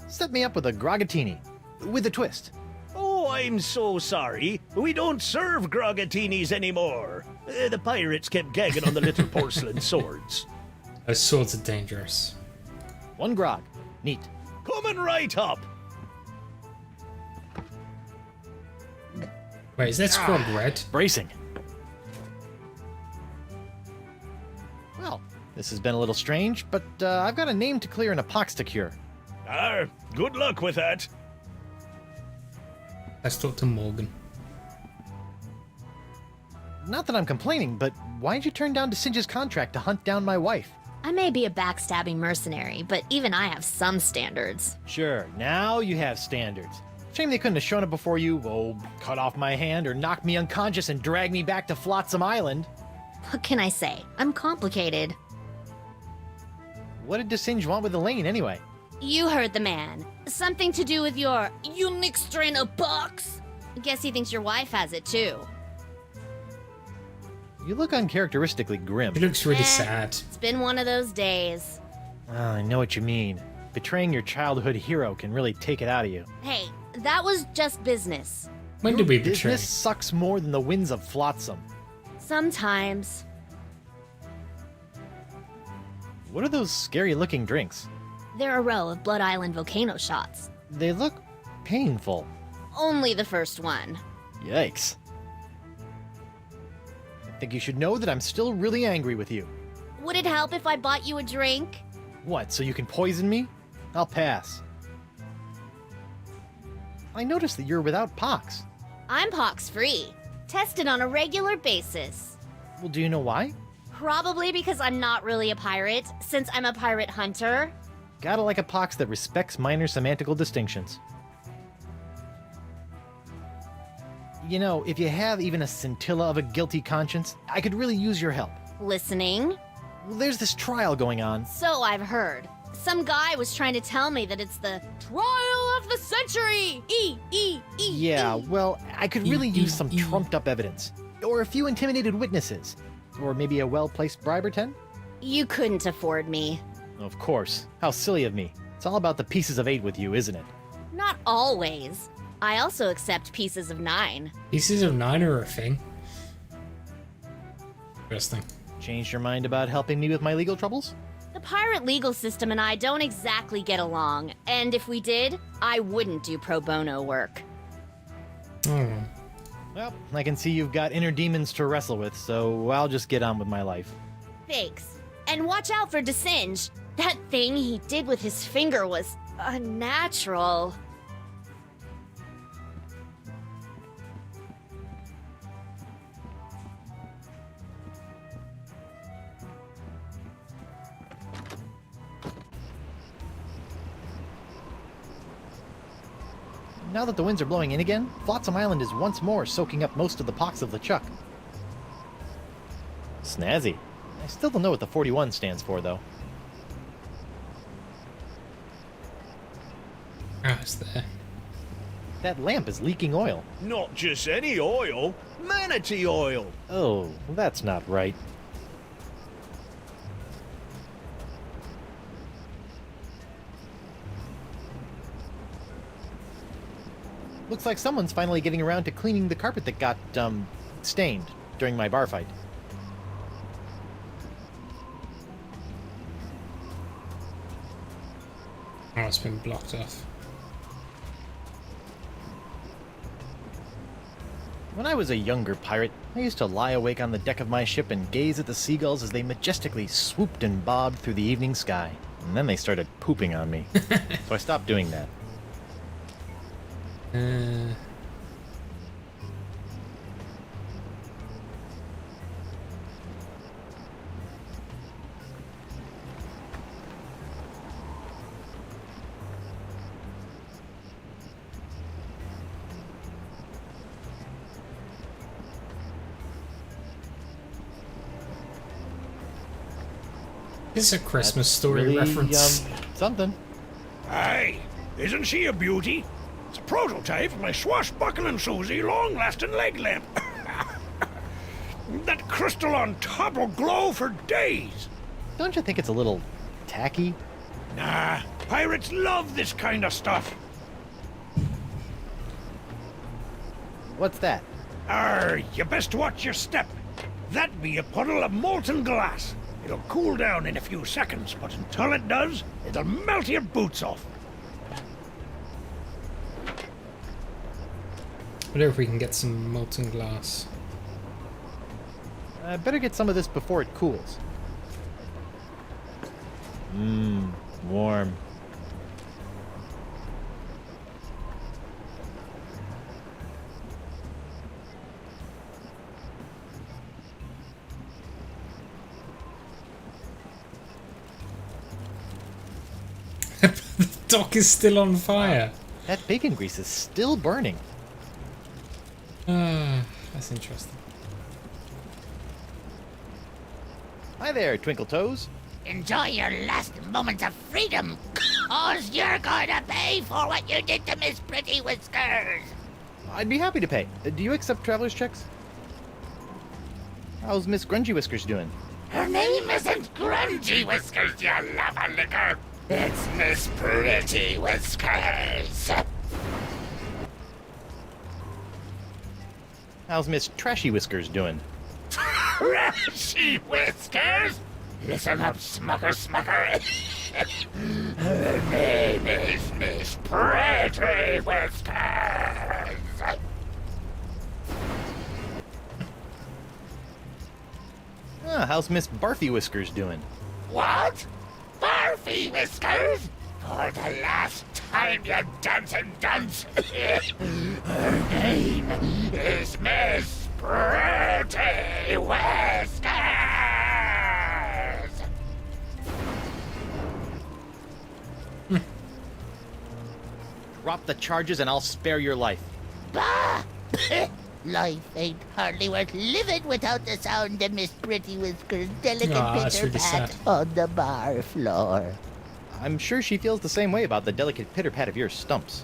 Set me up with a grogatini. With a twist. Oh, I'm so sorry. We don't serve grogatinis anymore. The pirates kept gagging on the little porcelain swords. Those swords are dangerous. 1 grog. Neat. Coming right up. Wait, is that scrub red? Bracing. Well, this has been a little strange, but I've got a name to clear and a pox to cure. Good luck with that. Let's talk to Morgan. Not that I'm complaining, but why'd you turn down DeSinge's contract to hunt down my wife? I may be a backstabbing mercenary, but even I have some standards. Sure, now you have standards. Shame they couldn't have shown up before you, cut off my hand or knock me unconscious and drag me back to Flotsam Island. What can I say? I'm complicated. What did DeSinge want with Elaine, anyway? You heard the man. Something to do with your unique strain of pox? Guess he thinks your wife has it too. You look uncharacteristically grim. He looks really sad. It's been one of those days. I know what you mean. Betraying your childhood hero can really take it out of you. Hey, that was just business. When did we betray? Business sucks more than the winds of Flotsam. Sometimes. What are those scary-looking drinks? They're a row of Blood Island volcano shots. They look painful. Only the first one. Yikes. I think you should know that I'm still really angry with you. Would it help if I bought you a drink? What, so you can poison me? I'll pass. I noticed that you're without pox. I'm pox-free. Tested on a regular basis. Well, do you know why? Probably because I'm not really a pirate, since I'm a pirate hunter. Gotta like a pox that respects minor semantical distinctions. You know, if you have even a scintilla of a guilty conscience, I could really use your help. Listening? Well, there's this trial going on. So I've heard. Some guy was trying to tell me that it's the trial of the century! Yeah, well, I could really use some trumped-up evidence. Or a few intimidated witnesses. Or maybe a well-placed bribe or 10? You couldn't afford me. Of course. How silly of me. It's all about the pieces of 8 with you, isn't it? Not always. I also accept pieces of 9. Pieces of 9 are a thing. Interesting. Changed your mind about helping me with my legal troubles? The pirate legal system and I don't exactly get along, and if we did, I wouldn't do pro bono work. Well, I can see you've got inner demons to wrestle with, so I'll just get on with my life. Thanks. And watch out for DeSinge. That thing he did with his finger was unnatural. Now that the winds are blowing in again, Flotsam Island is once more soaking up most of the pox of LeChuck. Snazzy. I still don't know what the 41 stands for, though. Ah, it's there. That lamp is leaking oil. Not just any oil, manatee oil. Oh, that's not right. Looks like someone's finally getting around to cleaning the carpet that got, stained during my bar fight. Oh, it's been blocked off. When I was a younger pirate, I used to lie awake on the deck of my ship and gaze at the seagulls as they majestically swooped and bobbed through the evening sky. And then they started pooping on me. So I stopped doing that. This is a Christmas story really, reference. Something. Aye, isn't she a beauty? It's a prototype of my swashbuckling Susie long-lasting leg lamp. That crystal on top will glow for days. Don't you think it's a little tacky? Nah, pirates love this kind of stuff. What's that? You best watch your step. That be a puddle of molten glass. It'll cool down in a few seconds, but until it does, it'll melt your boots off. I wonder if we can get some molten glass. I better get some of this before it cools. Mmm, warm. The dock is still on fire. That bacon grease is still burning. That's interesting. Hi there, Twinkle Toes. Enjoy your last moments of freedom, cause you're gonna pay for what you did to Miss Pretty Whiskers. I'd be happy to pay. Do you accept traveler's checks? How's Miss Grungy Whiskers doing? Her name isn't Grungy Whiskers, you lava licker. It's Miss Pretty Whiskers. How's Miss Trashy Whiskers doing? Trashy Whiskers? Listen up, Smucker. Her name is Miss Pretty Whiskers. How's Miss Barfy Whiskers doing? What? Barfy Whiskers? For the last time, you dancing dunce. Her name is Miss Pretty Whiskers. Drop the charges and I'll spare your life. Bah! Life ain't hardly worth living without the sound of Miss Pretty Whiskers' delicate that's really pitter-pat sad. on the bar floor. I'm sure she feels the same way about the delicate pitter-pat of your stumps.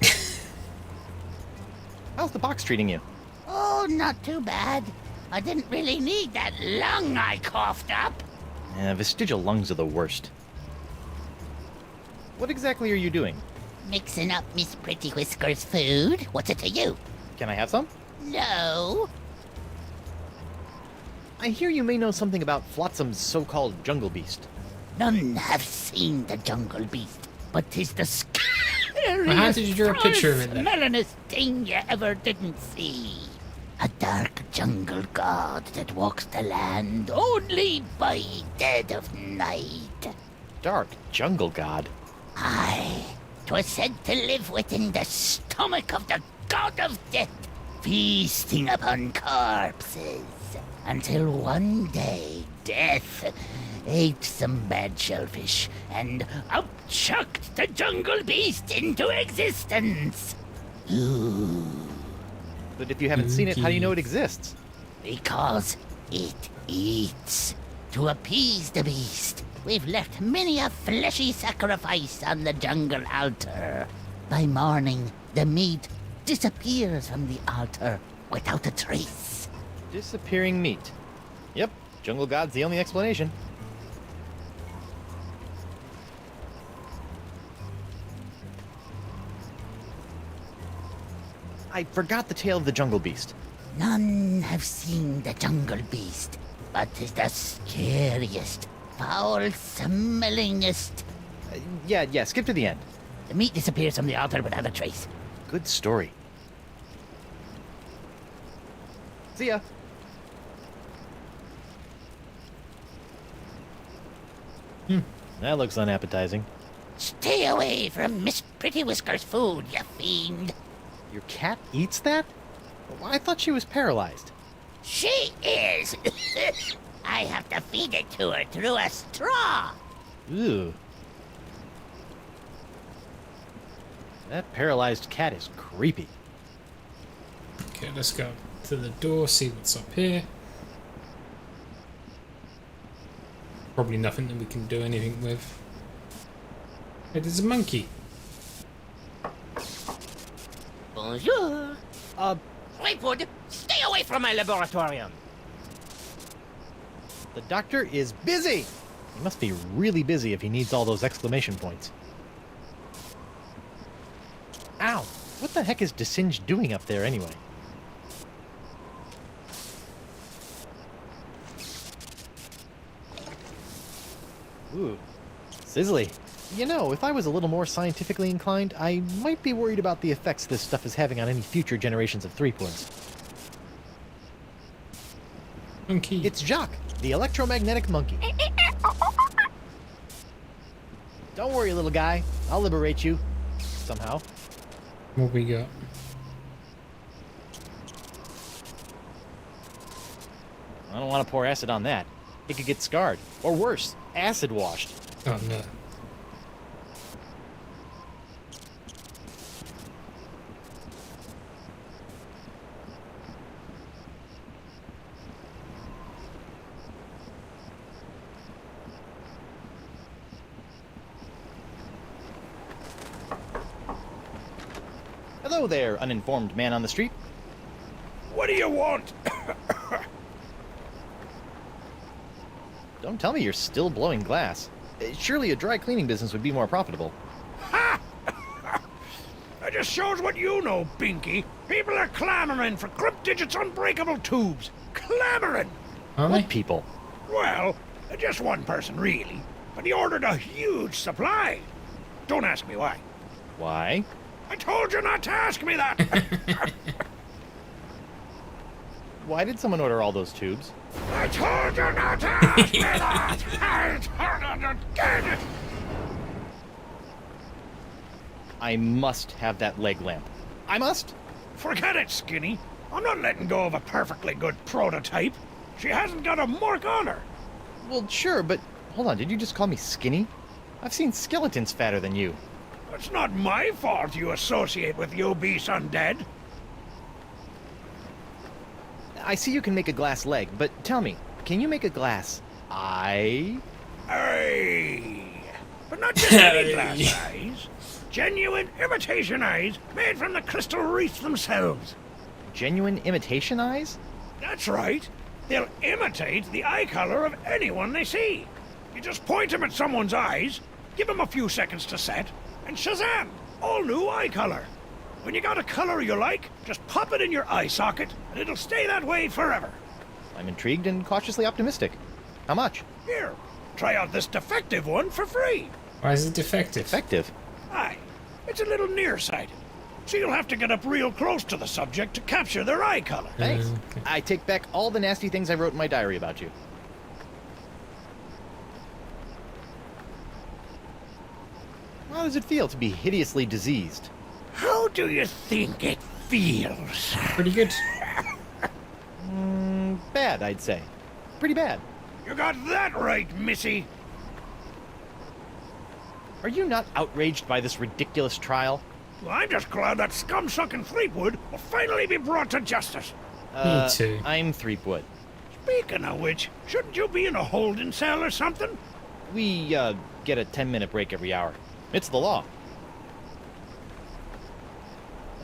How's the box treating you? Oh, not too bad. I didn't really need that lung I coughed up. Vestigial lungs are the worst. What exactly are you doing? Mixing up Miss Pretty Whiskers' food. What's it to you? Can I have some? No. I hear you may know something about Flotsam's so-called jungle beast. None have seen the jungle beast, but 'tis the scariest, Well, how did you draw a picture of it then? smellingest thing you ever didn't see. A dark jungle god that walks the land only by dead of night. Dark jungle god? Aye, 'twas said to live within the stomach of the god of death, feasting upon corpses, until one day death ate some bad shellfish and upchucked the jungle beast into existence. Ooh. But if you haven't seen it, how do you know it exists? Because it eats. To appease the beast, we've left many a fleshy sacrifice on the jungle altar. By morning, the meat disappears from the altar without a trace. Disappearing meat. Yep, jungle god's the only explanation. I forgot the tale of the jungle beast. None have seen the jungle beast, but 'tis the scariest, foul-smellingest. Yeah, skip to the end. The meat disappears from the altar without a trace. Good story. See ya. That looks unappetizing. Stay away from Miss Pretty Whiskers' food, you fiend. Your cat eats that? I thought she was paralyzed. She is. I have to feed it to her through a straw. Ew. That paralyzed cat is creepy. Okay, let's go to the door, see what's up here. Probably nothing that we can do anything with. Hey, there's a monkey. Bonjour. Threepwood, stay away from my laboratorium. The doctor is busy. He must be really busy if he needs all those exclamation points. Ow! What the heck is Desinged doing up there anyway? Ooh, sizzly. You know, if I was a little more scientifically inclined, I might be worried about the effects this stuff is having on any future generations of Threepwoods. Monkey. It's Jacques, the electromagnetic monkey. Don't worry, little guy. I'll liberate you. Somehow. What we got? I don't want to pour acid on that. It could get scarred. Or worse, acid washed. Oh no. Hello there, uninformed man on the street. What do you want? Don't tell me you're still blowing glass. Surely a dry cleaning business would be more profitable. Ha! That just shows what you know, Binky. People are clamoring for Cryptdigit's unbreakable tubes. Clamoring! What people? Well, just one person, really. But he ordered a huge supply. Don't ask me why. Why? I told you not to ask me that! Why did someone order all those tubes? I told you not to ask me that! I told you again! I must have that leg lamp. I must! Forget it, Skinny. I'm not letting go of a perfectly good prototype. She hasn't got a mark on her. Well, sure, but hold on, did you just call me skinny? I've seen skeletons fatter than you. It's not my fault you associate with the obese undead. I see you can make a glass leg, but tell me, can you make a glass eye? Aye. But not just any glass eyes. Genuine imitation eyes made from the crystal wreaths themselves. Genuine imitation eyes? That's right. They'll imitate the eye color of anyone they see. You just point them at someone's eyes, give them a few seconds to set, and shazam! All new eye color. When you got a color you like, just pop it in your eye socket, and it'll stay that way forever. I'm intrigued and cautiously optimistic. How much? Here, try out this defective one for free. Why is it defective? Defective? Aye, it's a little nearsighted. So you'll have to get up real close to the subject to capture their eye color. Thanks. Okay. I take back all the nasty things I wrote in my diary about you. How does it feel to be hideously diseased? How do you think it feels? Pretty good. Bad, I'd say. Pretty bad. You got that right, Missy. Are you not outraged by this ridiculous trial? Well, I'm just glad that scum-sucking Threepwood will finally be brought to justice. Me too. I'm Threepwood. Speaking of which, shouldn't you be in a holding cell or something? We, get a 10-minute break every hour. It's the law.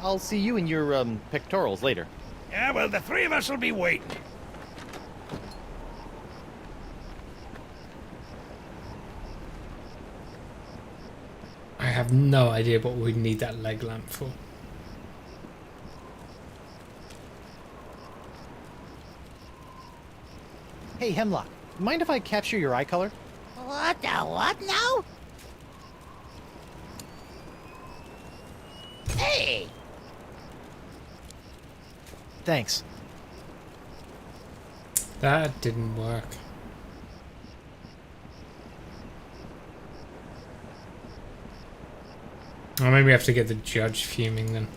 I'll see you in your, pectorals later. Yeah, well, the three of us will be waiting. I have no idea what we'd need that leg lamp for. Hey, Hemlock, mind if I capture your eye color? What the what now? Hey! Thanks. That didn't work. Or maybe we have to get the judge fuming then.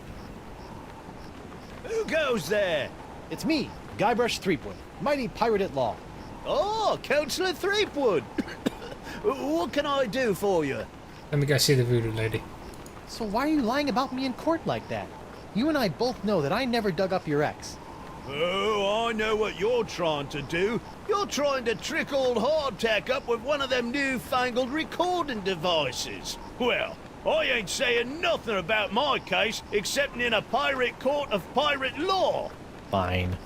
Who goes there? It's me, Guybrush Threepwood, mighty pirate at law. Oh, Councillor Threepwood. What can I do for you? Let me go see the voodoo lady. So why are you lying about me in court like that? You and I both know that I never dug up your ex. Oh, I know what you're trying to do. You're trying to trick old Hardtack up with one of them newfangled recording devices. Well, I ain't saying nothing about my case except in a pirate court of pirate law. Fine.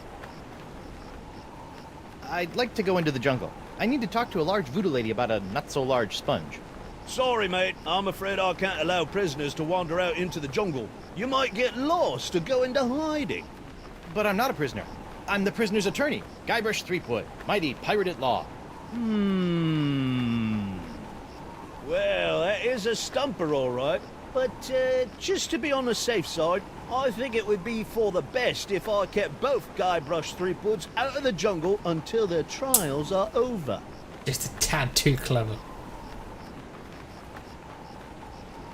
I'd like to go into the jungle. I need to talk to a large voodoo lady about a not-so-large sponge. Sorry, mate. I'm afraid I can't allow prisoners to wander out into the jungle. You might get lost or go into hiding. But I'm not a prisoner. I'm the prisoner's attorney, Guybrush Threepwood, mighty pirate at law. Well, that is a stumper, all right. But just to be on the safe side, I think it would be for the best if I kept both Guybrush Threepwoods out of the jungle until their trials are over. Just a tad too clever.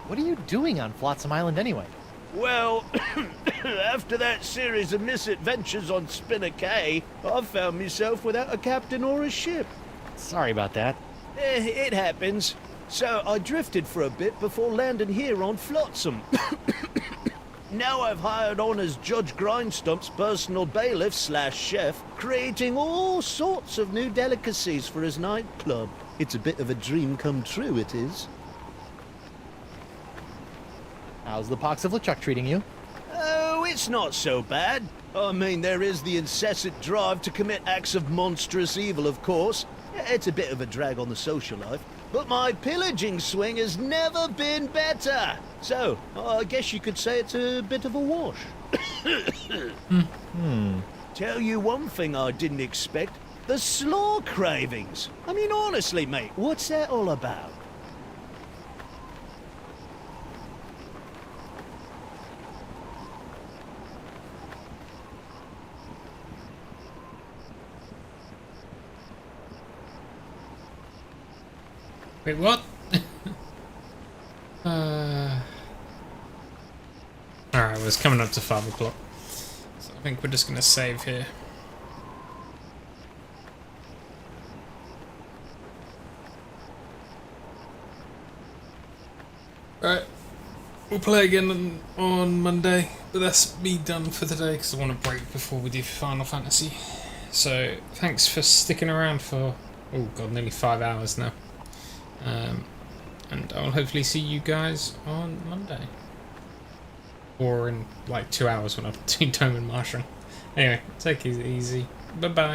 What are you doing on Flotsam Island anyway? Well, after that series of misadventures on Spinner Cay, I've found myself without a captain or a ship. Sorry about that. It happens. So I drifted for a bit before landing here on Flotsam. Now I've hired on as Judge Grindstump's personal bailiff/chef, creating all sorts of new delicacies for his nightclub. It's a bit of a dream come true, it is. How's the Pox of LeChuck treating you? Oh, it's not so bad. I mean, there is the incessant drive to commit acts of monstrous evil, of course. It's a bit of a drag on the social life. But my pillaging swing has never been better. So, I guess you could say it's a bit of a wash. Tell you one thing I didn't expect. The slaw cravings. I mean, honestly, mate, what's that all about? Wait, what? Alright, well, it's coming up to 5 o'clock. So I think we're just going to save here. Alright, we'll play again on Monday, but that's me done for today because I want to break before we do Final Fantasy. So, thanks for sticking around for, oh god, nearly 5 hours now. And I'll hopefully see you guys on Monday. Or in like 2 hours when I'm doing Tome and Marshall. Anyway, take it easy. Bye bye.